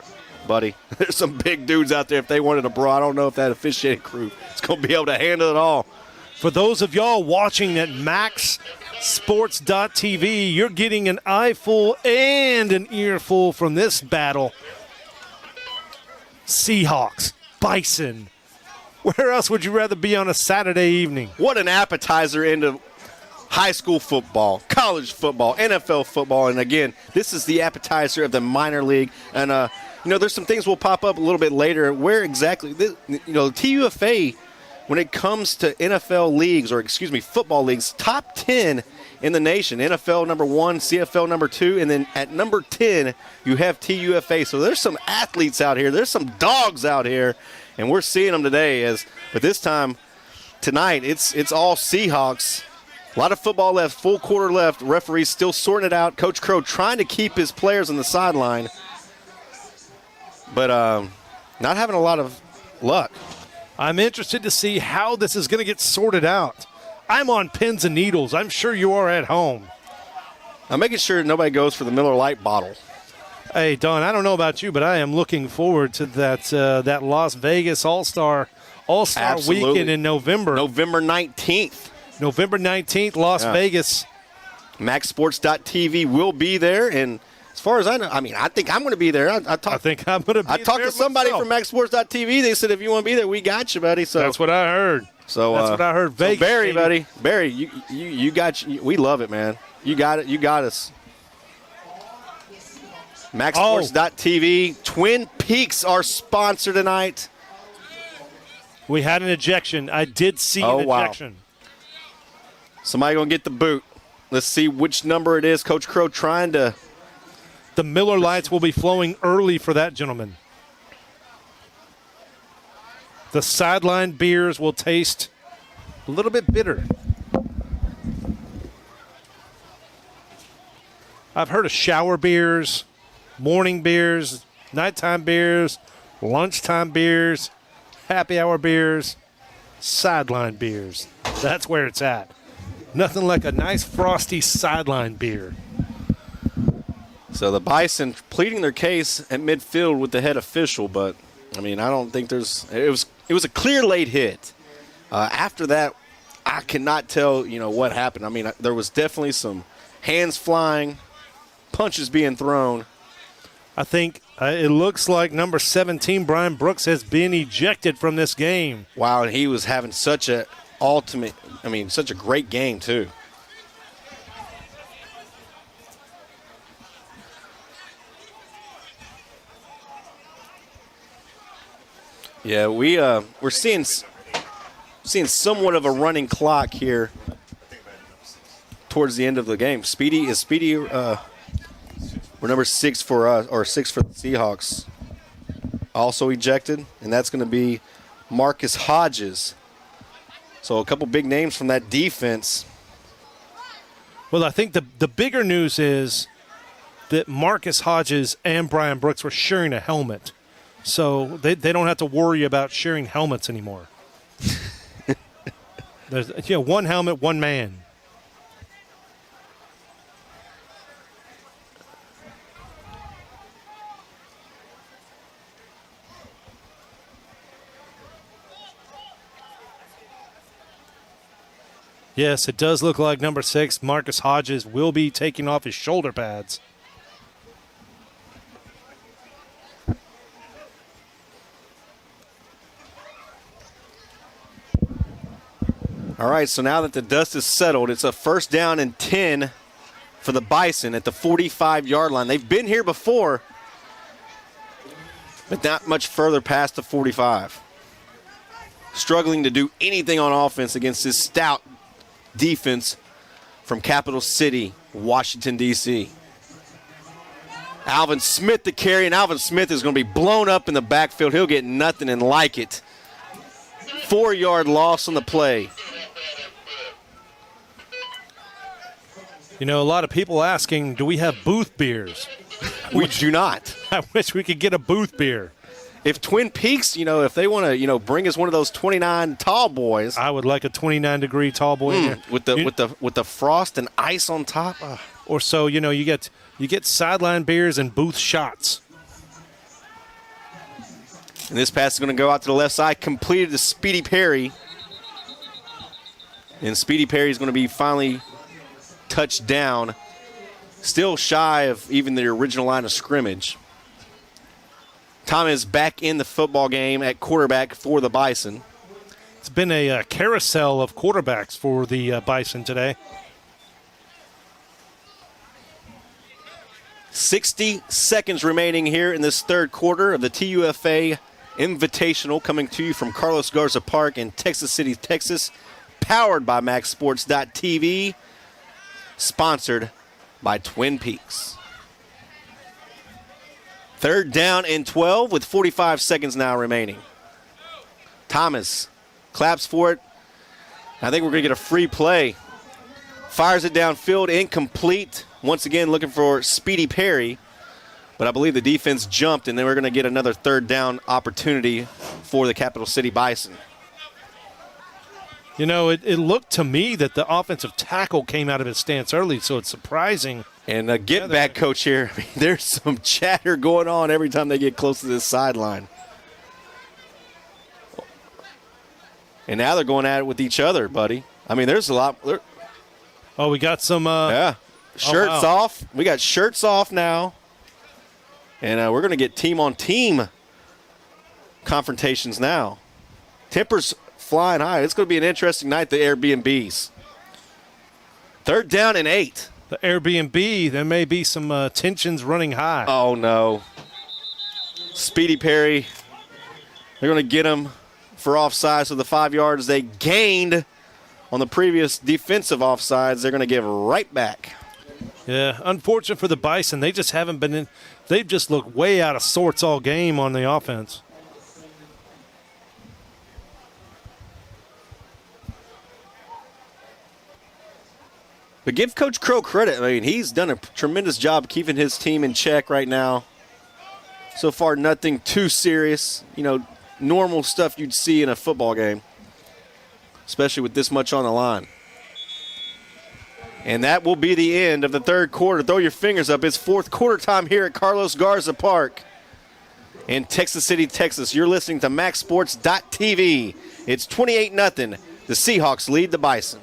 buddy. There's some big dudes out there if they wanted a brawl. I don't know if that officiating crew is going to be able to handle it all. For those of y'all watching at Max Sports.tv. You're getting an eyeful and an earful from this battle. Seahawks, Bison. Where else would you rather be on a Saturday evening? What an appetizer into high school football, college football, NFL football. And again, this is the appetizer of the minor league. And, there's some things will pop up a little bit later. Where exactly, TUFA, when it comes to NFL leagues, football leagues, top 10 in the nation. NFL number 1, CFL number 2, and then at number 10, you have TUFA. So there's some athletes out here. There's some dogs out here. And we're seeing them today, but this time, tonight, it's all Seahawks. A lot of football left, full quarter left. Referees still sorting it out. Coach Crow trying to keep his players on the sideline, but not having a lot of luck. I'm interested to see how this is going to get sorted out. I'm on pins and needles. I'm sure you are at home. I'm making sure nobody goes for the Miller Lite bottle. Hey, Don, I don't know about you, but I am looking forward to that Las Vegas All-Star weekend in November. November 19th. November 19th, Las Vegas. MaxSports.tv will be there, and as far as I know, I think I'm going to be there. I think I'm going to be there. I talked to somebody from MaxSports.tv. They said if you want to be there, we got you, buddy. So that's what I heard. So that's what I heard. Vegas, so Barry, buddy, Barry, you got you. We love it, man. You got it. You got us. MaxSports.tv. Twin Peaks are sponsor tonight. We had an ejection. I did see an ejection. Somebody going to get the boot. Let's see which number it is. Coach Crow trying to. The Miller Lights will be flowing early for that gentleman. The sideline beers will taste a little bit bitter. I've heard of shower beers, morning beers, nighttime beers, lunchtime beers, happy hour beers, sideline beers. That's where it's at. Nothing like a nice frosty sideline beer. So the Bison pleading their case at midfield with the head official, but I don't think it was a clear late hit. After that, I cannot tell what happened. There was definitely some hands flying, punches being thrown. I think it looks like number 17, Brian Brooks, has been ejected from this game. Wow, and he was having such a great game too. Yeah, we're seeing somewhat of a running clock here towards the end of the game. Speedy, we're number 6 for us, or 6 for the Seahawks. Also ejected, and that's going to be Marcus Hodges. So a couple big names from that defense. Well, I think the bigger news is that Marcus Hodges and Brian Brooks were sharing a helmet. So they don't have to worry about sharing helmets anymore. There's one helmet, one man. Yes, it does look like number 6, Marcus Hodges, will be taking off his shoulder pads. All right, so now that the dust is settled, it's a 1st down and 10 for the Bison at the 45-yard line. They've been here before, but not much further past the 45. Struggling to do anything on offense against this stout defense from Capital City, Washington, D.C. Alvin Smith the carry, and Alvin Smith is going to be blown up in the backfield. He'll get nothing and like it. 4-yard loss on the play. A lot of people asking, do we have booth beers? We do not. I wish we could get a booth beer. If Twin Peaks, if they want to, bring us one of those 29 tall boys. I would like a 29-degree tall boy in there. With the frost and ice on top. Or so, you get sideline beers and booth shots. And this pass is going to go out to the left side, completed to Speedy Perry. And Speedy Perry is going to be finally touchdown. Still shy of even the original line of scrimmage. Thomas back in the football game at quarterback for the Bison. It's been a carousel of quarterbacks for the Bison today. 60 seconds remaining here in this third quarter of the TUFA Invitational, coming to you from Carlos Garza Park in Texas City, Texas, powered by MaxSports.tv, sponsored by Twin Peaks. Third down and 12 with 45 seconds now remaining. Thomas claps for it. I think we're going to get a free play. Fires it downfield, incomplete. Once again, looking for Speedy Perry. But I believe the defense jumped, and then we're going to get another third down opportunity for the Capital City Bison. You know, it looked to me that the offensive tackle came out of his stance early, so it's surprising. And get back coach here. I mean, there's some chatter going on every time they get close to this sideline. And now they're going at it with each other, buddy. I mean, there's a lot. Oh, we got some. Shirts off. We got shirts off now. And we're going to get team-on-team confrontations now. Tempers flying high. It's going to be an interesting night, the Airbnbs. Third down and 8. The Airbnb, there may be some tensions running high. Oh, no. Speedy Perry, they're going to get him for offsides. So the 5 yards they gained on the previous defensive offsides, they're going to give right back. Yeah, unfortunate for the Bison. They just haven't been in. They've just looked way out of sorts all game on the offense. But give Coach Crow credit. I mean, he's done a tremendous job keeping his team in check right now. So far, nothing too serious. You know, normal stuff you'd see in a football game, especially with this much on the line. And that will be the end of the third quarter. Throw your fingers up. It's fourth quarter time here at Carlos Garza Park in Texas City, Texas. You're listening to MaxSports.tv. It's 28-0. The Seahawks lead the Bison.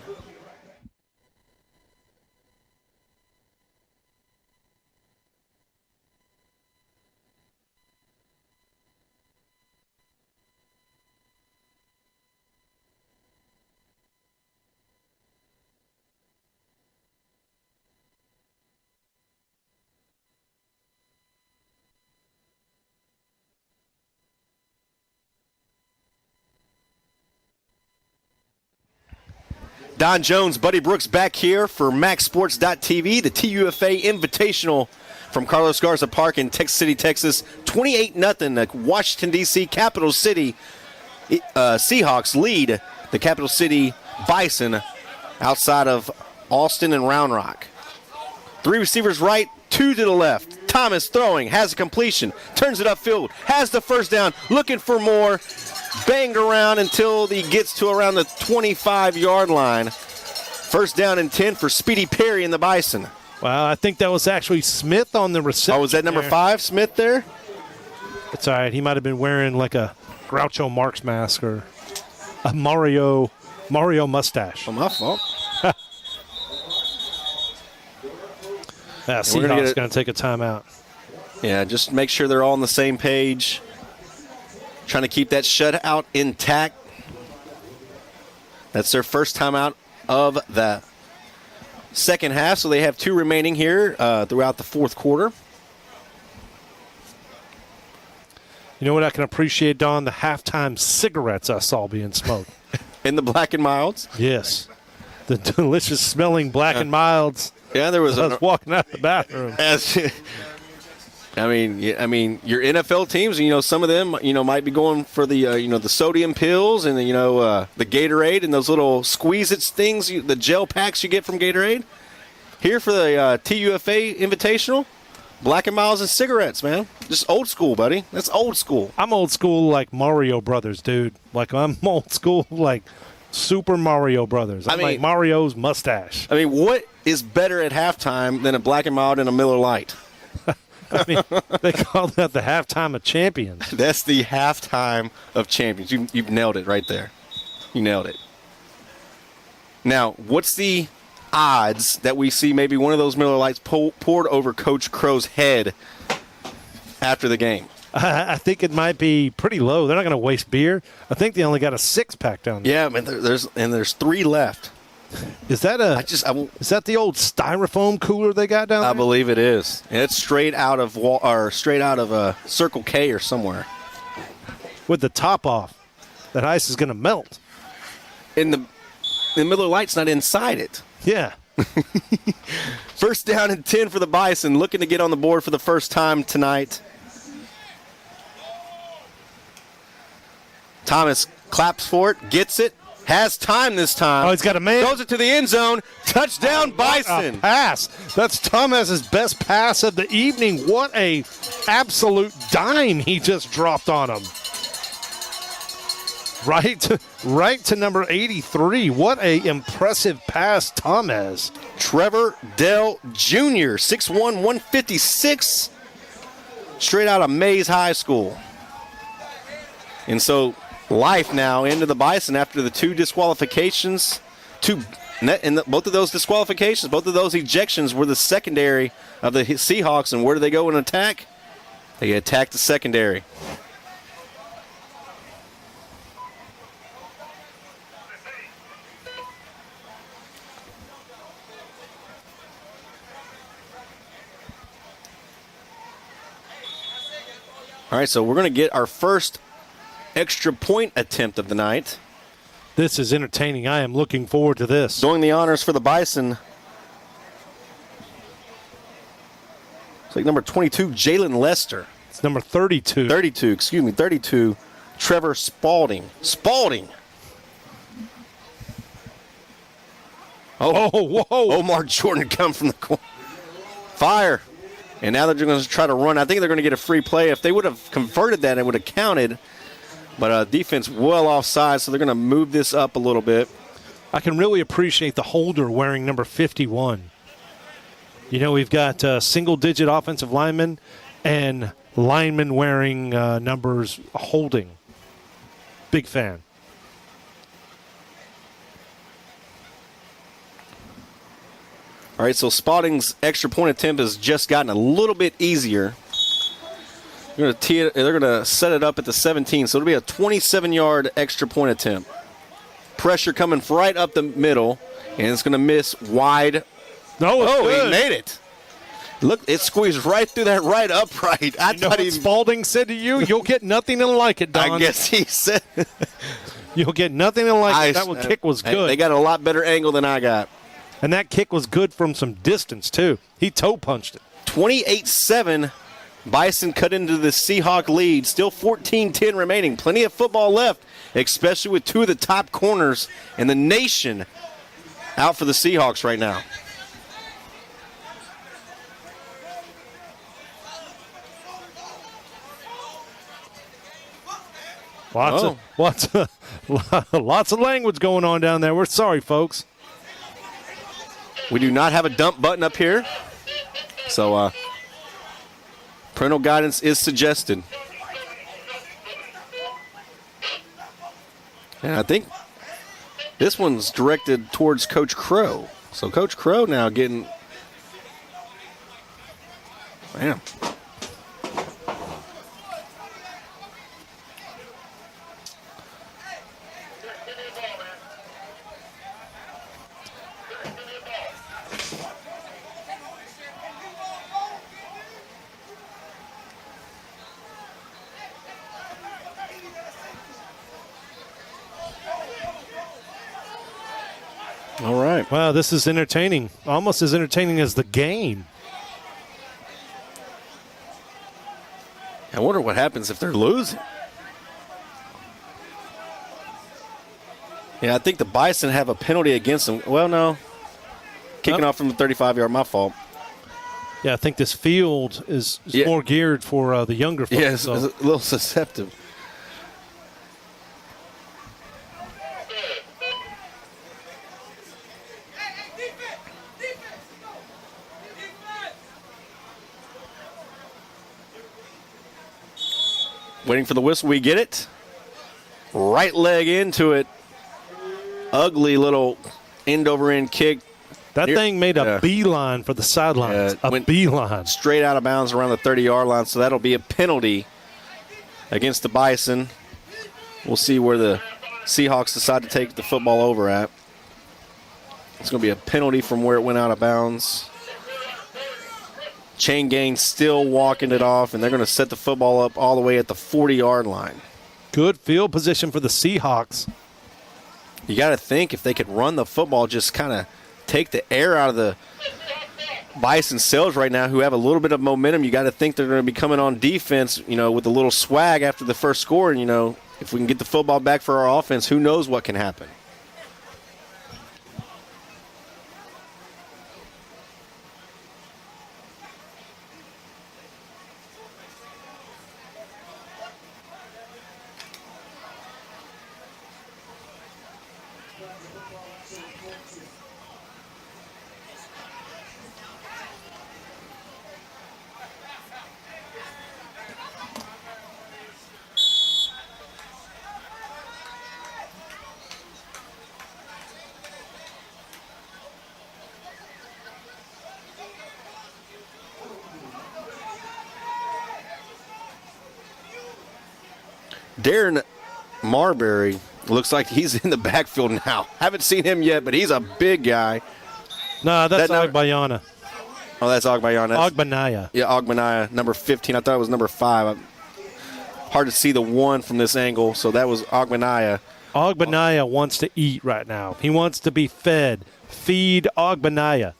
Don Jones, Buddy Brooks back here for MaxSports.tv, the TUFA Invitational from Carlos Garza Park in Texas City, Texas. 28-0, the Washington, D.C. Capital City Seahawks lead the Capital City Bison outside of Austin and Round Rock. 3 receivers right, 2 to the left. Thomas throwing, has a completion, turns it upfield, has the first down, looking for more. Banged around until he gets to around the 25-yard line. First down and 10 for Speedy Perry and the Bison. Wow, I think that was actually Smith on the reception. Oh, was that number 5, Smith there? It's all right. He might have been wearing like a Groucho Marx mask or a Mario mustache. Oh, my fault. Seahawks going to take a timeout. Yeah, just make sure they're all on the same page. Trying to keep that shutout intact. That's their first timeout of the second half, so they have 2 remaining here throughout the fourth quarter. You know what I can appreciate, Don? The halftime cigarettes I saw being smoked. In the Black and Milds? Yes. The delicious smelling Black and Milds. Yeah, there was. I was walking out of the bathroom. I mean, your NFL teams, some of them, might be going for the, the sodium pills and, the Gatorade and those little squeeze-its things, the gel packs you get from Gatorade. Here for the TUFA Invitational, Black and Miles and cigarettes, man. Just old school, buddy. That's old school. I'm old school like Mario Brothers, dude. Like, I'm old school like Super Mario Brothers. I'm like Mario's mustache. I mean, what is better at halftime than a Black and Mild and a Miller Lite? I mean, they call that the halftime of champions. That's the halftime of champions. You've nailed it right there. You nailed it. Now, what's the odds that we see maybe one of those Miller Lights poured over Coach Crow's head after the game? I think it might be pretty low. They're not going to waste beer. I think they only got a 6-pack down there. Yeah, man. There's 3 left. Is that is that the old styrofoam cooler they got down there? I believe it is. And it's straight out of Circle K or somewhere. With the top off, that ice is going to melt. The Miller Lite's not inside it. Yeah. First down and 10 for the Bison, looking to get on the board for the first time tonight. Thomas claps for it, gets it, has time this time. Oh, he's got a man. Throws it to the end zone. Touchdown, Bison. A pass. That's Thomas's best pass of the evening. What a absolute dime he just dropped on him. Right to number 83. What a impressive pass, Thomas. Trevor Dell Jr., 6'1", 156, straight out of Mays High School. And so life now into the Bison after the 2 disqualifications. Both of those disqualifications, both of those ejections were the secondary of the Seahawks. And where do they go in attack? They attack the secondary. All right, so we're going to get our first extra point attempt of the night. This is entertaining. I am looking forward to this. Doing the honors for the Bison. It's like number 22, Jalen Lester. It's number 32. 32, Trevor Spalding. Oh, whoa. Omar Jordan come from the corner. Fire. And now they're going to try to run. I think they're going to get a free play. If they would have converted that, it would have counted. But defense well offside, so they're going to move this up a little bit. I can really appreciate the holder wearing number 51. You know, we've got single-digit offensive linemen and linemen wearing numbers holding. Big fan. All right, so Spalding's extra point attempt has just gotten a little bit easier. They're going to set it up at the 17, so it'll be a 27-yard extra point attempt. Pressure coming right up the middle, and it's going to miss wide. No, he made it. Look, it squeezed right through that right upright. You know what Spalding said to you? You'll get nothing and like it, Don. I guess he said. You'll get nothing and like it. That kick was good. They got a lot better angle than I got. And that kick was good from some distance, too. He toe punched it. 28-7. Bison cut into the Seahawk lead. Still 14-10 remaining. Plenty of football left, especially with 2 of the top corners in the nation out for the Seahawks right now. Lots of language going on down there. We're sorry, folks. We do not have a dump button up here, so parental guidance is suggested. And I think this one's directed towards Coach Crow. So Coach Crow now getting... Man. All right. Wow, this is entertaining. Almost as entertaining as the game. I wonder what happens if they're losing. Yeah, I think the Bison have a penalty against them. Well, no. Kicking off from the 35-yard, my fault. Yeah, I think this field is more geared for the younger folks. Yeah, it's a little susceptible. Waiting for the whistle. We get it. Right leg into it. Ugly little end-over-end kick. That thing made a beeline for the sidelines. A beeline. Straight out of bounds around the 30-yard line, so that'll be a penalty against the Bison. We'll see where the Seahawks decide to take the football over at. It's going to be a penalty from where it went out of bounds. Chain gang still walking it off, and they're going to set the football up all the way at the 40-yard line. Good field position for the Seahawks. You got to think if they could run the football, just kind of take the air out of the Bison cells right now, who have a little bit of momentum. You got to think they're going to be coming on defense, with a little swag after the first score. And, if we can get the football back for our offense, who knows what can happen. Darren Marbury looks like he's in the backfield now. Haven't seen him yet, but he's a big guy. No, that's Ogbayana. Oh, that's Ogbayana. Ogbanaya. Yeah, Ogbanaya, number 15. I thought it was number 5. Hard to see the 1 from this angle, so that was Ogbanaya. Ogbanaya wants to eat right now. He wants to be fed. Feed Ogbanaya.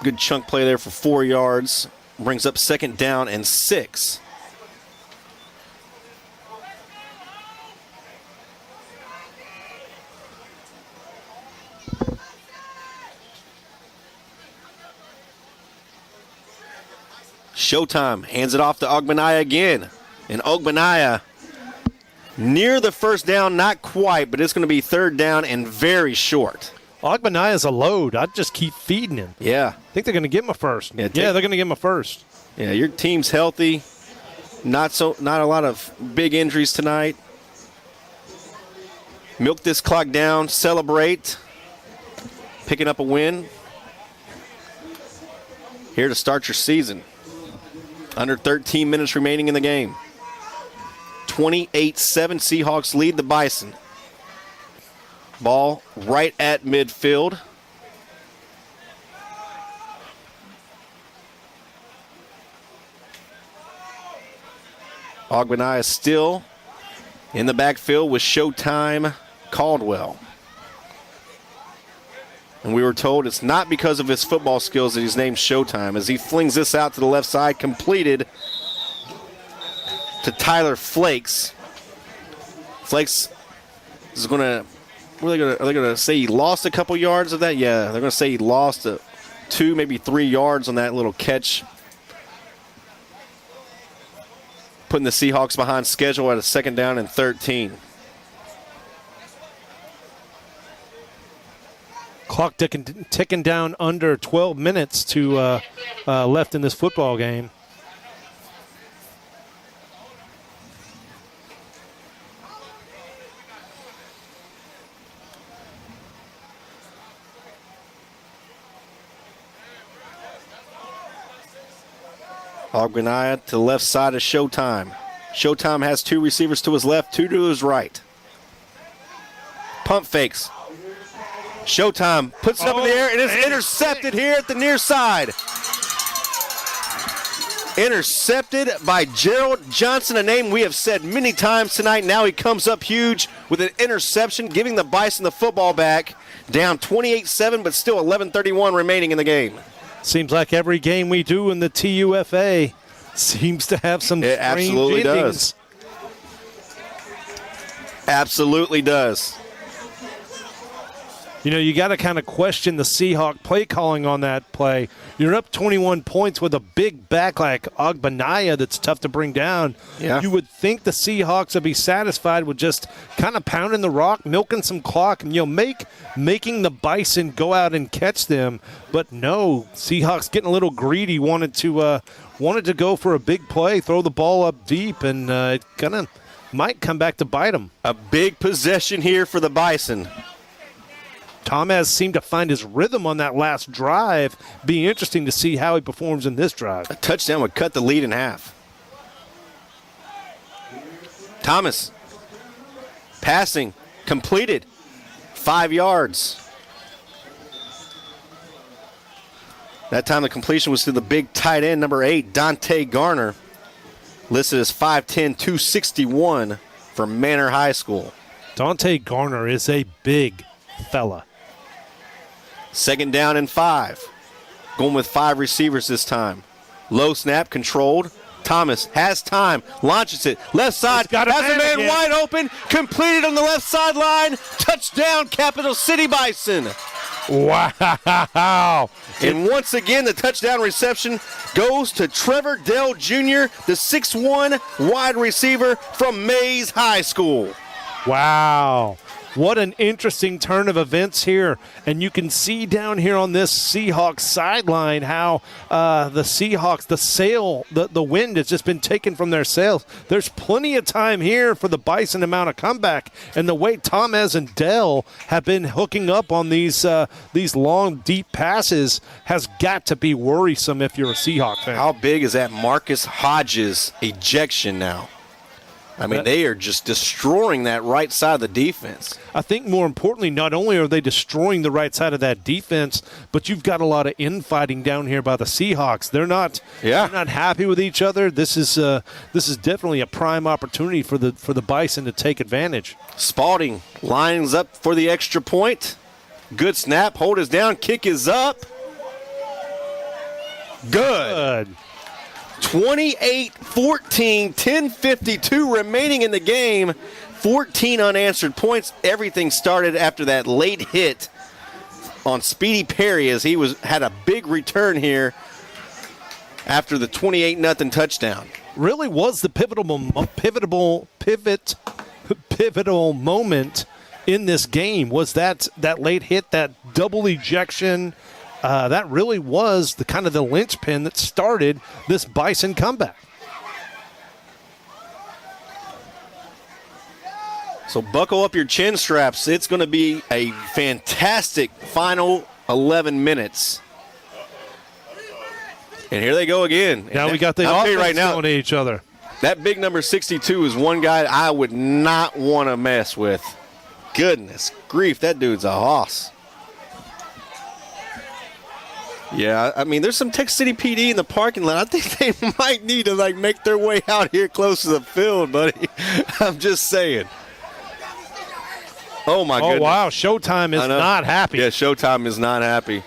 Good chunk play there for 4 yards. Brings up 2nd down and 6. Showtime hands it off to Ogbanaya again. And Ogbanaya near the first down, not quite, but it's going to be 3rd down and very short. Ogbanaya's a load. I'd just keep feeding him. Yeah. I think they're going to give him a first. Yeah, they're going to give him a first. Yeah, your team's healthy. Not a lot of big injuries tonight. Milk this clock down, celebrate. Picking up a win. Here to start your season. Under 13 minutes remaining in the game. 28-7, Seahawks lead the Bison. Ball right at midfield. Ogbanaya still in the backfield with Showtime Caldwell. And we were told it's not because of his football skills that he's named Showtime, as he flings this out to the left side, completed to Tyler Flakes. Flakes is going to, are they going to say he lost a couple yards of that? Yeah, they're going to say he lost 2, maybe 3 yards on that little catch. Putting the Seahawks behind schedule at a 2nd down and 13. Clock ticking down under 12 minutes to left in this football game. Ogbanaya to the left side of Showtime. Showtime has 2 receivers to his left, 2 to his right. Pump fakes. Showtime puts it up in the air and it's intercepted here at the near side. Intercepted by Gerald Johnson, a name we have said many times tonight. Now he comes up huge with an interception, giving the Bison the football back. Down 28-7, but still 11:31 remaining in the game. Seems like every game we do in the TUFA seems to have some it strange absolutely endings. Does. Absolutely does. You know, you got to kind of question the Seahawk play calling on that play. You're up 21 points with a big back like Ogbanaya that's tough to bring down. Yeah. You would think the Seahawks would be satisfied with just kind of pounding the rock, milking some clock, and making the Bison go out and catch them. But no, Seahawks getting a little greedy, wanted to go for a big play, throw the ball up deep, and it might come back to bite them. A big possession here for the Bison. Thomas seemed to find his rhythm on that last drive. Be interesting to see how he performs in this drive. A touchdown would cut the lead in half. Thomas passing, completed, 5 yards. That time the completion was to the big tight end, number 8, Dante Garner, listed as 5'10", 261 for Manor High School. Dante Garner is a big fella. 2nd down and 5. Going with 5 receivers this time. Low snap, controlled. Thomas has time, launches it, left side, has a man wide open, completed on the left sideline, touchdown, Capital City Bison. Wow. And once again, the touchdown reception goes to Trevor Dell Jr., the 6'1" wide receiver from Mays High School. Wow. What an interesting turn of events here. And you can see down here on this Seahawks sideline how the Seahawks, the wind has just been taken from their sails. There's plenty of time here for the Bison to mount a comeback. And the way Thomas and Dell have been hooking up on these long, deep passes has got to be worrisome if you're a Seahawk fan. How big is that Marcus Hodges ejection now? I mean, they are just destroying that right side of the defense. I think more importantly, not only are they destroying the right side of that defense, but you've got a lot of infighting down here by the Seahawks. They're not happy with each other. This is definitely a prime opportunity for the Bison to take advantage. Spalding lines up for the extra point. Good snap. Hold is down. Kick is up. Good. 28-14, 10:52 remaining in the game. 14 unanswered points. Everything started after that late hit on Speedy Perry as he had a big return here after the 28-0 touchdown. Really was the pivotal moment in this game was that late hit, that double ejection. That really was the kind of the linchpin that started this Bison comeback. So buckle up your chin straps. It's going to be a fantastic final 11 minutes. And here they go again. Now we got the offense right now going to each other. That big number 62 is one guy I would not want to mess with. Goodness grief, that dude's a hoss. Yeah, I mean, there's some Tech City PD in the parking lot. I think they might need to, make their way out here close to the field, buddy. I'm just saying. Oh, my goodness. Oh, wow. Showtime is not happy. Yeah, Showtime is not happy.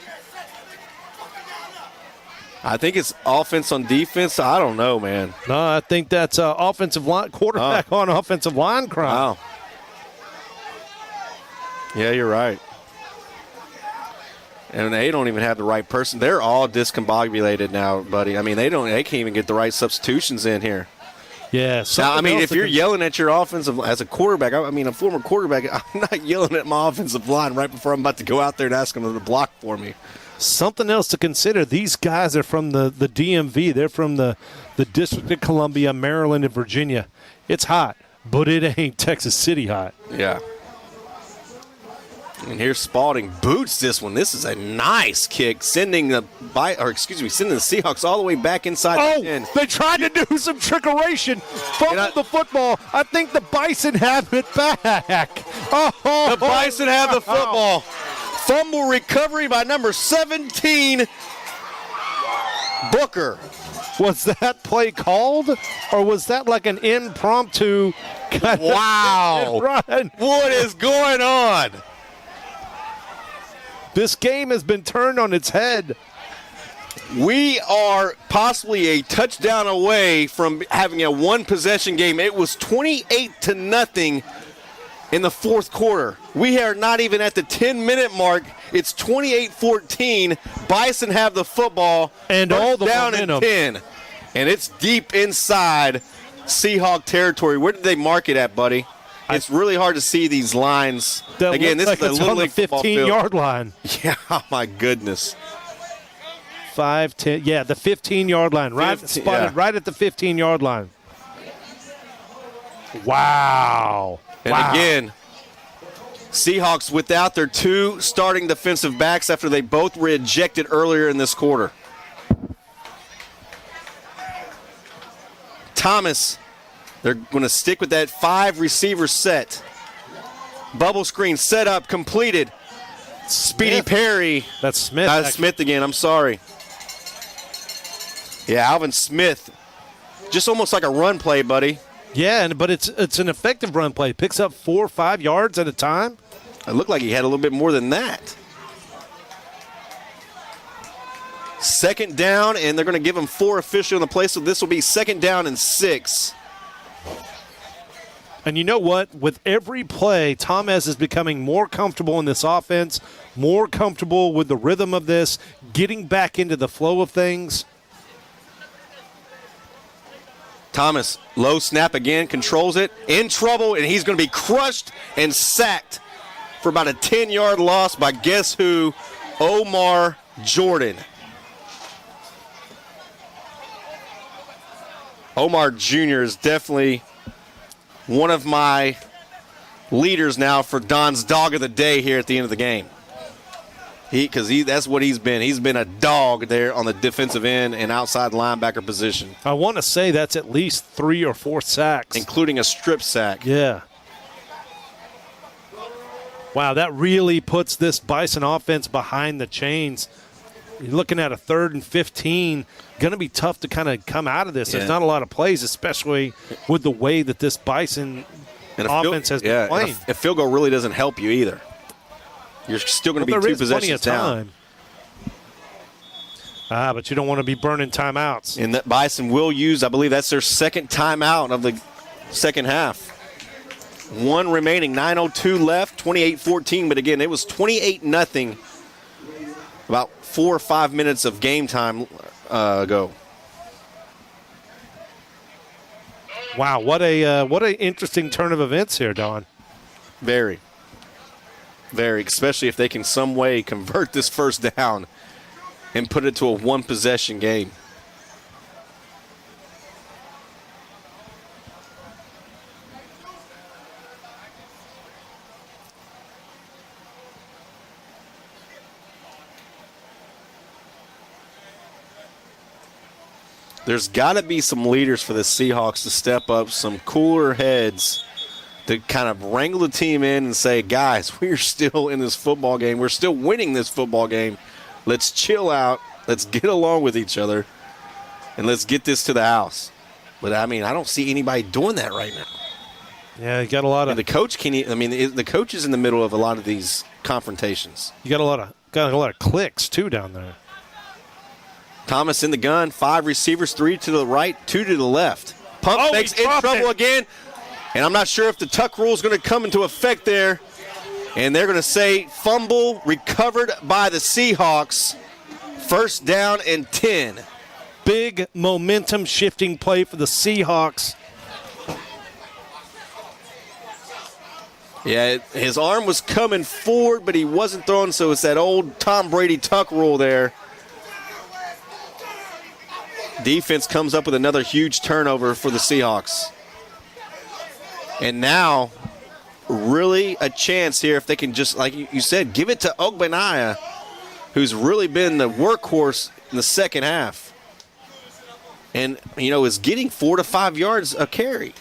I think it's offense on defense. I don't know, man. No, I think that's offensive line, quarterback on offensive line crime. Wow. Yeah, you're right. And they don't even have the right person. They're all discombobulated now, buddy. I mean, they can't even get the right substitutions in here. Yeah. Now, I mean, if you're yelling at your offensive as a quarterback, I mean, a former quarterback, I'm not yelling at my offensive line right before I'm about to go out there and ask them to block for me. Something else to consider. These guys are from the DMV. They're from the District of Columbia, Maryland, and Virginia. It's hot, but it ain't Texas City hot. Yeah. And here's Spalding boots this one. This is a nice kick, sending the Seahawks all the way back inside the 10. They tried to do some trickeration. Fumbled the football. I think the Bison have it back. Oh, the Bison have the football. Fumble recovery by number 17, Booker. Was that play called, or was that like an impromptu kind of run? What is going on? This game has been turned on its head. We are possibly a touchdown away from having a one-possession game. It was 28-0 in the fourth quarter. We are not even at the 10-minute mark. It's 28-14. Bison have the football. And all the down momentum. in 10. And it's deep inside Seahawk territory. Where did they mark it at, buddy? It's really hard to see these lines. Again, this is a Little League football field. 15-yard line. Yeah, oh my goodness. 5, 10. Yeah, the 15-yard line. Spotted right at the 15-yard line. Wow. And again, Seahawks without their two starting defensive backs after they both were ejected earlier in this quarter. Thomas, they're going to stick with that 5 receiver set. Bubble screen set up, completed. Speedy Perry. That's Smith. Smith again, I'm sorry. Yeah, Alvin Smith. Just almost like a run play, buddy. Yeah, but it's an effective run play. Picks up 4 or 5 yards at a time. It looked like he had a little bit more than that. Second down, and they're going to give him 4 official on the play, so this will be 2nd down and 6. And you know what? With every play, Thomas is becoming more comfortable in this offense, more comfortable with the rhythm of this, getting back into the flow of things. Thomas, low snap again, controls it, in trouble, and he's going to be crushed and sacked for about a 10-yard loss by guess who? Omar Jordan. Omar Jr. is definitely one of my leaders now for Don's dog of the day here at the end of the game. Because that's what he's been. He's been a dog there on the defensive end and outside linebacker position. I want to say that's at least 3 or 4 sacks. Including a strip sack. Yeah. Wow, that really puts this Bison offense behind the chains. You're looking at a 3rd and 15. Going to be tough to kind of come out of this. Yeah. There's not a lot of plays, especially with the way that this Bison offense has been playing. A field goal really doesn't help you either. You're still going to be 2 possessions down. But you don't want to be burning timeouts. And that Bison will use, I believe that's their 2nd timeout of the second half. 1 remaining, 9:02 left, 28-14. But again, it was 28-0 about 4 or 5 minutes of game time ago. Wow, what a interesting turn of events here, Don. Very. Very, especially if they can some way convert this first down and put it to a 1-possession game. There's got to be some leaders for the Seahawks to step up, some cooler heads to kind of wrangle the team in and say, guys, we're still in this football game. We're still winning this football game. Let's chill out. Let's get along with each other. And let's get this to the house. But, I mean, I don't see anybody doing that right now. Yeah, you got a lot of. And the coach the coach is in the middle of a lot of these confrontations. You got a lot of clicks, too, down there. Thomas in the gun, 5 receivers, 3 to the right, 2 to the left. Pump fakes in trouble again. And I'm not sure if the tuck rule is going to come into effect there. And they're going to say fumble recovered by the Seahawks. 1st down and 10. Big momentum shifting play for the Seahawks. Yeah, his arm was coming forward, but he wasn't throwing, so it's that old Tom Brady tuck rule there. Defense comes up with another huge turnover for the Seahawks. And now, really a chance here if they can just, like you said, give it to Ogbonnaya, who's really been the workhorse in the second half. And, is getting 4 to 5 yards a carry.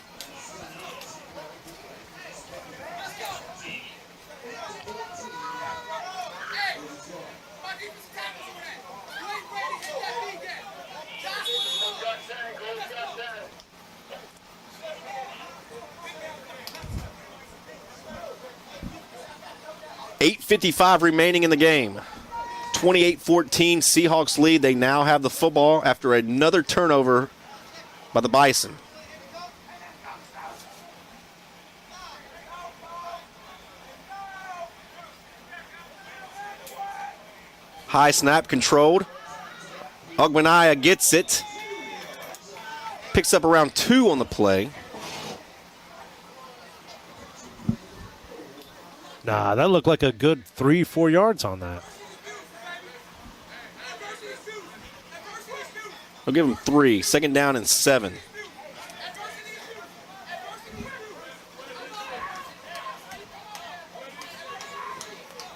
.55 remaining in the game. 28-14, Seahawks lead. They now have the football after another turnover by the Bison. High snap controlled. Ogbonnaya gets it. Picks up around 2 on the play. Nah, that looked like a good 3-4 yards on that. I'll give him 3. 2nd down and 7.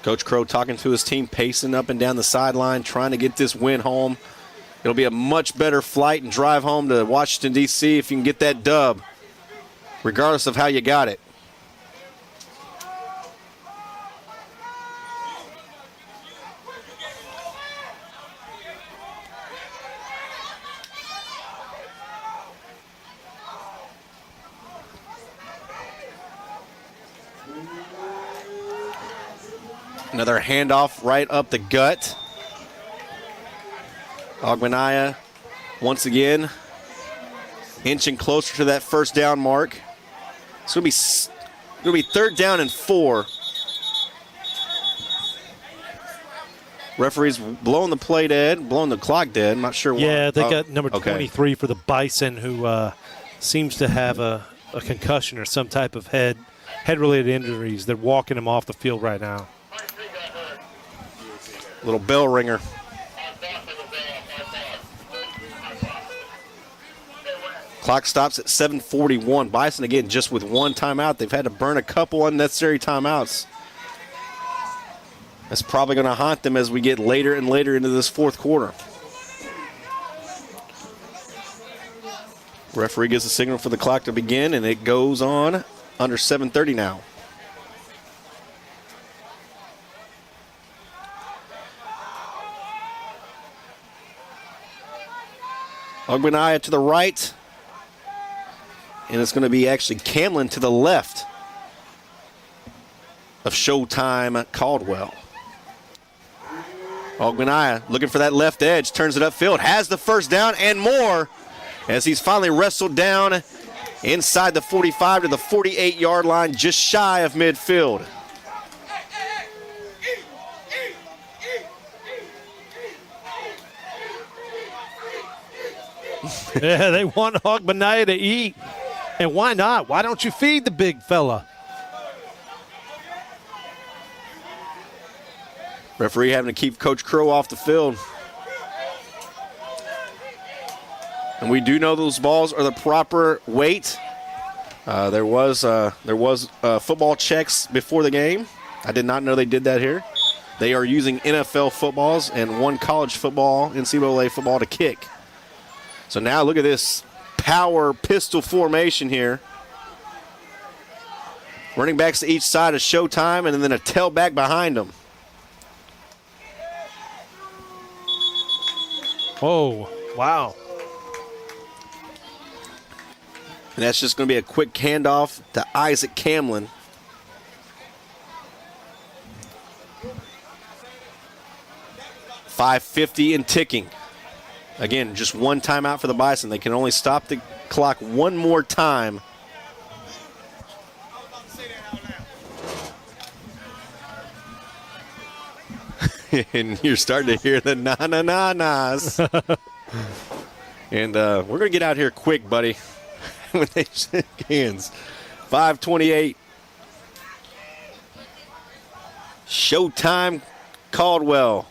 Coach Crow talking to his team, pacing up and down the sideline, trying to get this win home. It'll be a much better flight and drive home to Washington, D.C. if you can get that dub, regardless of how you got it. Another handoff right up the gut. Ogbenaya once again inching closer to that first down mark. It's going to be 3rd down and 4. Referee's blowing the play dead, blowing the clock dead. I'm not sure why. Yeah, they got number 23 for the Bison, who seems to have a concussion or some type of head-related injuries. They're walking him off the field right now. Little bell ringer. Clock stops at 7:41. Bison again just with one timeout. They've had to burn a couple unnecessary timeouts. That's probably going to haunt them as we get later and later into this fourth quarter. Referee gives a signal for the clock to begin, and it goes on under 7:30 now. Ogbenaya to the right. And it's going to be actually Camlin to the left of Showtime Caldwell. Ogbenaya looking for that left edge, turns it upfield, has the first down and more as he's finally wrestled down inside the 45 to the 48-yard line, just shy of midfield. Yeah, they want Ogbenaya to eat. And why not? Why don't you feed the big fella? Referee having to keep Coach Crow off the field. And we do know those balls are the proper weight. There was football checks before the game. I did not know they did that here. They are using NFL footballs and one college football, NCAA football, to kick. So now look at this power pistol formation here. Running backs to each side of Showtime and then a tailback behind them. Oh, wow. And that's just going to be a quick handoff to Isaac Camlin. .550 and ticking. Again, just one timeout for the Bison. They can only stop the clock one more time. And you're starting to hear the na-na-na-nas. And we're going to get out here quick, buddy, when they shake hands. 5:28. Showtime Caldwell.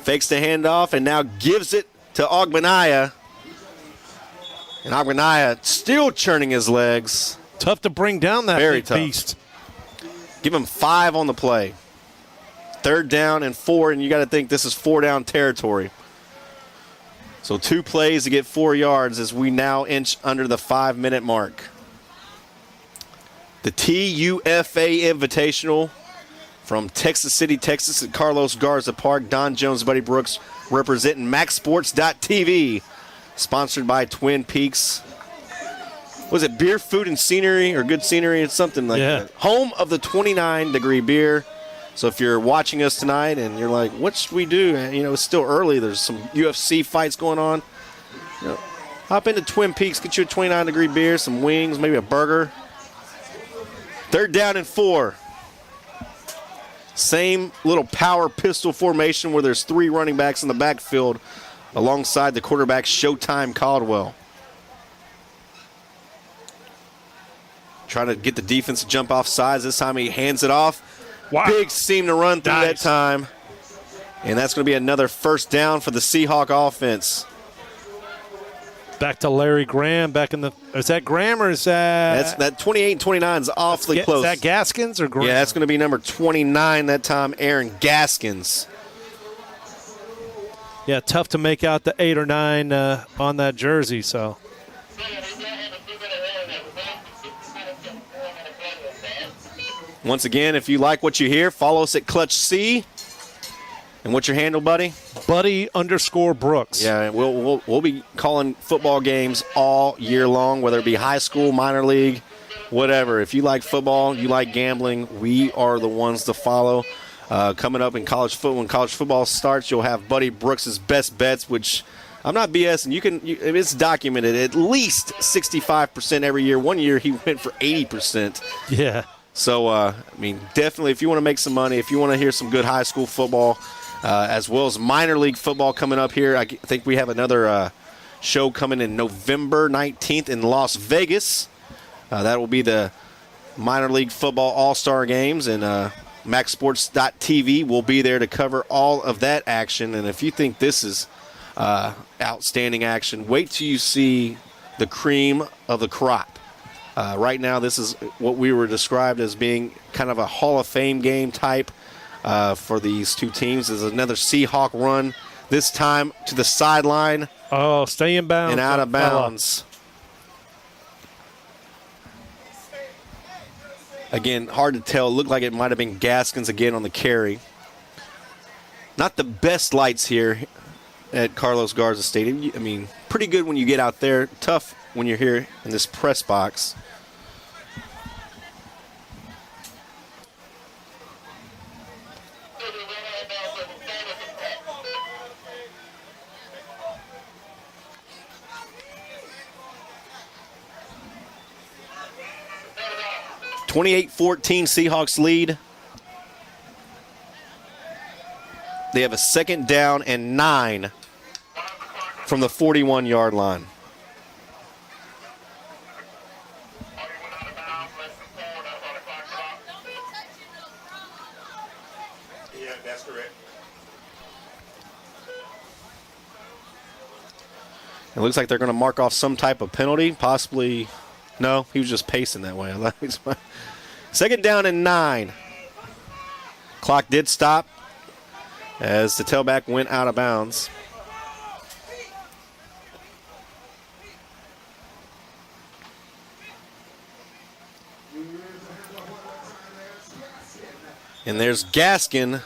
Fakes the handoff and now gives it to Ogbenaya. And Ogbenaya still churning his legs. Tough to bring down that Very big tough. beast. Give him 5 on the play. 3rd down and 4, and you got to think this is 4-down territory. So 2 plays to get 4 yards as we now inch under the 5-minute mark. The TUFA Invitational from Texas City, Texas at Carlos Garza Park. Don Jones, Buddy Brooks representing MaxSports.tv. Sponsored by Twin Peaks. Was it Beer, Food, and Scenery or Good Scenery? It's something like that. Home of the 29-degree beer. So if you're watching us tonight and you're like, what should we do? You know, it's still early. There's some UFC fights going on. You know, hop into Twin Peaks, get you a 29-degree beer, some wings, maybe a burger. 3rd down and 4. Same little power pistol formation where there's 3 running backs in the backfield alongside the quarterback Showtime Caldwell. Trying to get the defense to jump off sides. This time he hands it off. Wow. Big seam to run through that time. And that's going to be another 1st down for the Seahawk offense. Back to Larry Graham. Is that Graham or is that? That 28 and 29 is awfully close. Is that Gaskins or Graham? Yeah, that's going to be number 29 that time, Aaron Gaskins. Yeah, tough to make out the 8 or 9 on that jersey. So. Once again, if you like what you hear, follow us at Clutch C. And what's your handle, buddy? Buddy_Brooks. Yeah, we'll be calling football games all year long, whether it be high school, minor league, whatever. If you like football, you like gambling, we are the ones to follow. Coming up in college football, when college football starts, you'll have Buddy Brooks' best bets, which I'm not BSing. It's documented at least 65% every year. One year he went for 80%. Yeah. So, definitely if you want to make some money, if you want to hear some good high school football, as well as minor league football coming up here. I think we have another show coming in November 19th in Las Vegas. That will be the minor league football all-star games, and MaxSports.tv will be there to cover all of that action. And if you think this is outstanding action, wait till you see the cream of the crop. Right now, this is what we were described as being kind of a Hall of Fame game type. For these two teams. There's another Seahawk run, this time to the sideline. Oh, stay in bounds. And out of bounds. Again, hard to tell. It looked like it might have been Gaskins again on the carry. Not the best lights here at Carlos Garza Stadium. Pretty good when you get out there. Tough when you're here in this press box. (28-14) Seahawks lead. They have a 2nd down and 9 from the 41-yard line. Yeah, that's correct. It looks like they're going to mark off some type of penalty, possibly. No, he was just pacing that way. 2nd down and 9. Clock did stop as the tailback went out of bounds. And there's Gaskin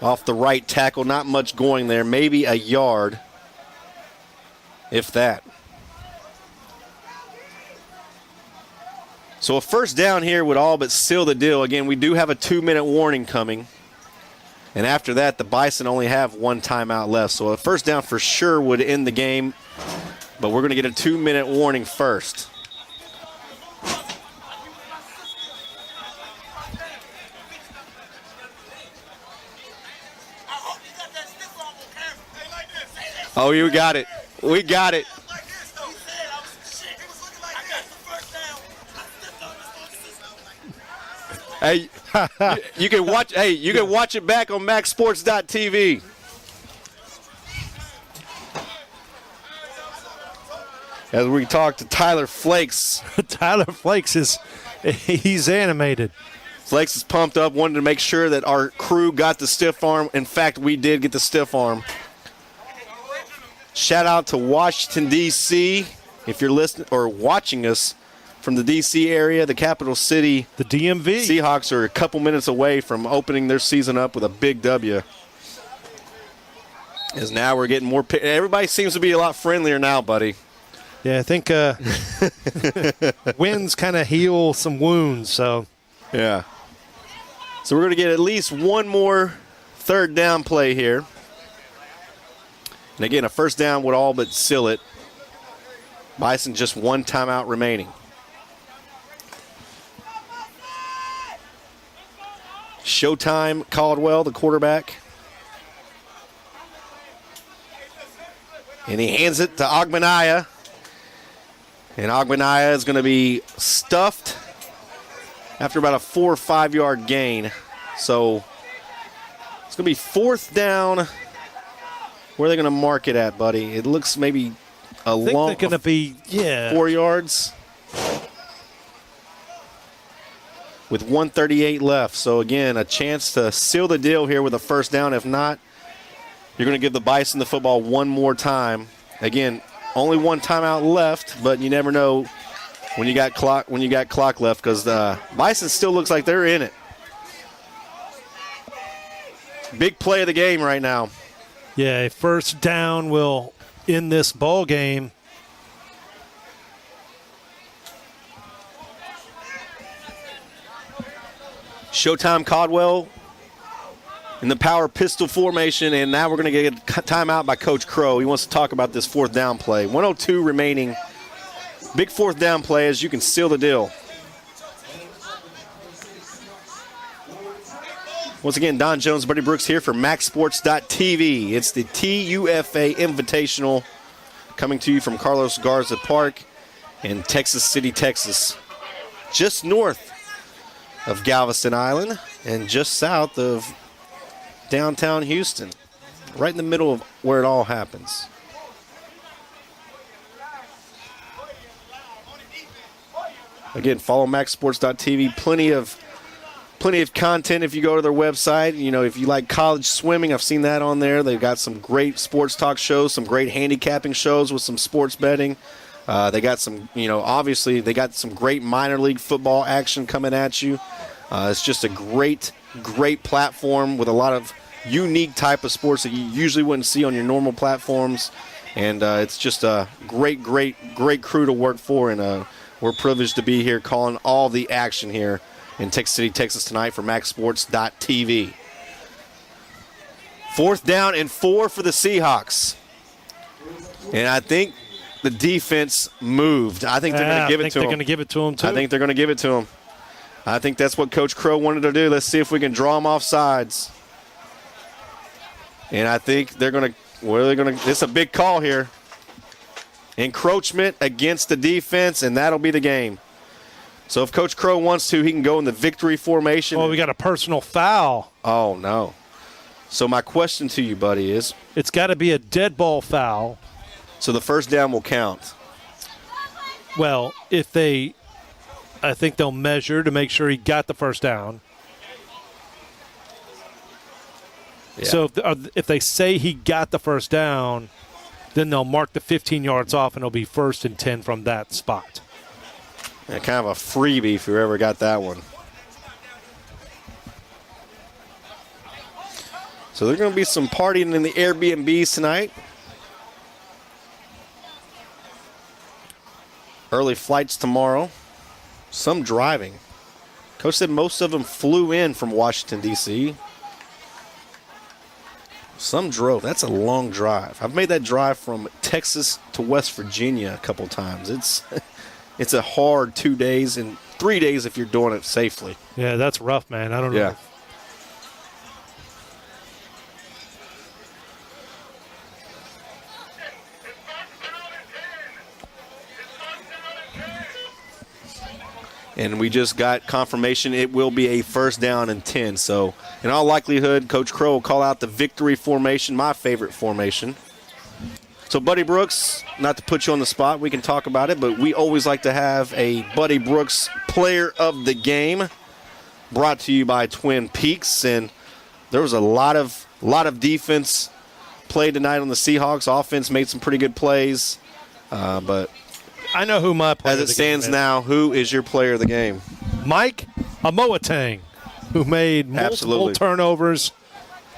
off the right tackle. Not much going there. Maybe a yard, if that. So a 1st down here would all but seal the deal. Again, we do have a 2-minute warning coming. And after that, the Bison only have 1 timeout left. So a 1st down for sure would end the game. But we're going to get a 2-minute warning first. Oh, you got it. We got it. Hey, you can watch. Hey, you can watch it back on MaxSports.tv. As we talk to Tyler Flakes. Tyler Flakes he's animated. Flakes is pumped up, wanted to make sure that our crew got the stiff arm. In fact, we did get the stiff arm. Shout out to Washington, D.C. If you're listening or watching us from the D.C. area, the capital city. The DMV. Seahawks are a couple minutes away from opening their season up with a big W. As now we're getting more. Everybody seems to be a lot friendlier now, buddy. Yeah, I think wins kind of heal some wounds. So yeah. So we're going to get at least one more 3rd down play here. And again, a 1st down would all but seal it. Bison just 1 timeout remaining. Showtime Caldwell, the quarterback. And he hands it to Ogmanaya. And Ogmanaya is going to be stuffed after about a 4 or 5 yard gain. So it's going to be 4th down. Where are they going to mark it at, buddy? It looks maybe a I think long they're going to be, 4 yards with 1:38 left. So, again, a chance to seal the deal here with a first down. If not, you're going to give the Bison the football one more time. Again, only one timeout left, but you never know when you got clock left, because the Bison still looks like they're in it. Big play of the game right now. Yeah, a first down will end this ball game. Showtime Caldwell in the power pistol formation, and now we're going to get a timeout by Coach Crow. He wants to talk about this fourth down play. 1:02 remaining. Big fourth down play as you can seal the deal. Once again, Don Jones, Buddy Brooks here for MaxSports.tv. It's the TUFA Invitational coming to you from Carlos Garza Park in Texas City, Texas. Just north of Galveston Island and just south of downtown Houston. Right in the middle of where it all happens. Again, follow MaxSports.tv. Plenty of content if you go to their website. You know, if you like college swimming, I've seen that on there. They've got some great sports talk shows, some great handicapping shows with some sports betting. They got some, obviously they got some great minor league football action coming at you. It's just a great platform with a lot of unique type of sports that you usually wouldn't see on your normal platforms. And it's just a great crew to work for. And we're privileged to be here calling all the action here in Texas City, Texas tonight for MaxSports.tv. 4th down and 4 for the Seahawks. And I think the defense moved. I think they're going to give it to them. I think they're going to give it to them, too. I think they're going to give it to them. I think that's what Coach Crow wanted to do. Let's see if we can draw them off sides. And I think they're going to, it's a big call here. Encroachment against the defense, and that'll be the game. So if Coach Crow wants to, he can go in the victory formation. Oh, we got a personal foul. Oh, no. So my question to you, buddy, is? It's got to be a dead ball foul. So the first down will count. Well, I think they'll measure to make sure he got the first down. Yeah. So if they say he got the first down, then they'll mark the 15 yards off, and it'll be 1st and 10 from that spot. Yeah, kind of a freebie if you ever got that one. So there's going to be some partying in the Airbnbs tonight. Early flights tomorrow. Some driving. Coach said most of them flew in from Washington, D.C. Some drove. That's a long drive. I've made that drive from Texas to West Virginia a couple times. It's a hard 2 days and 3 days if you're doing it safely. Yeah, that's rough, man. I don't know. Yeah. And we just got confirmation it will be a 1st down and 10. So, in all likelihood, Coach Crow will call out the victory formation, my favorite formation. So, Buddy Brooks, not to put you on the spot, we can talk about it, but we always like to have a Buddy Brooks player of the game brought to you by Twin Peaks. And there was a lot of defense played tonight on the Seahawks. Offense made some pretty good plays, but I know who my player as it stands now, who is your player of the game? Mike Amoateng, who made multiple turnovers,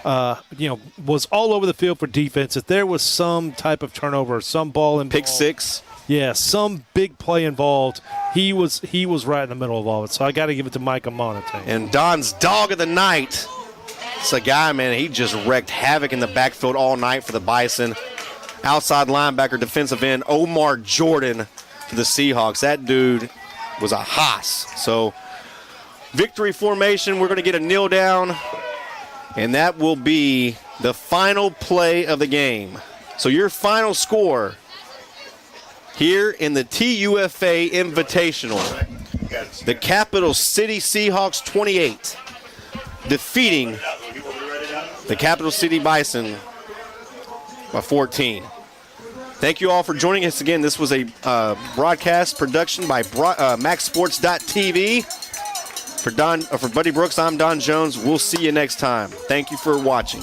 was all over the field for defense. If there was some type of turnover, some ball involved, pick six, yeah, some big play involved, he was right in the middle of all of it. So I got to give it to Mike Amoateng. And Don's dog of the night, it's a guy, man, he just wreaked havoc in the backfield all night for the Bison. Outside linebacker, defensive end, Omar Jordan for the Seahawks. That dude was a hoss. So, victory formation, we're going to get a kneel down, and that will be the final play of the game. So, your final score here in the TUFA Invitational, the Capital City Seahawks 28, defeating the Capital City Bison by 14. Thank you all for joining us again. This was a broadcast production by MaxSports.tv. For Buddy Brooks, I'm Don Jones. We'll see you next time. Thank you for watching.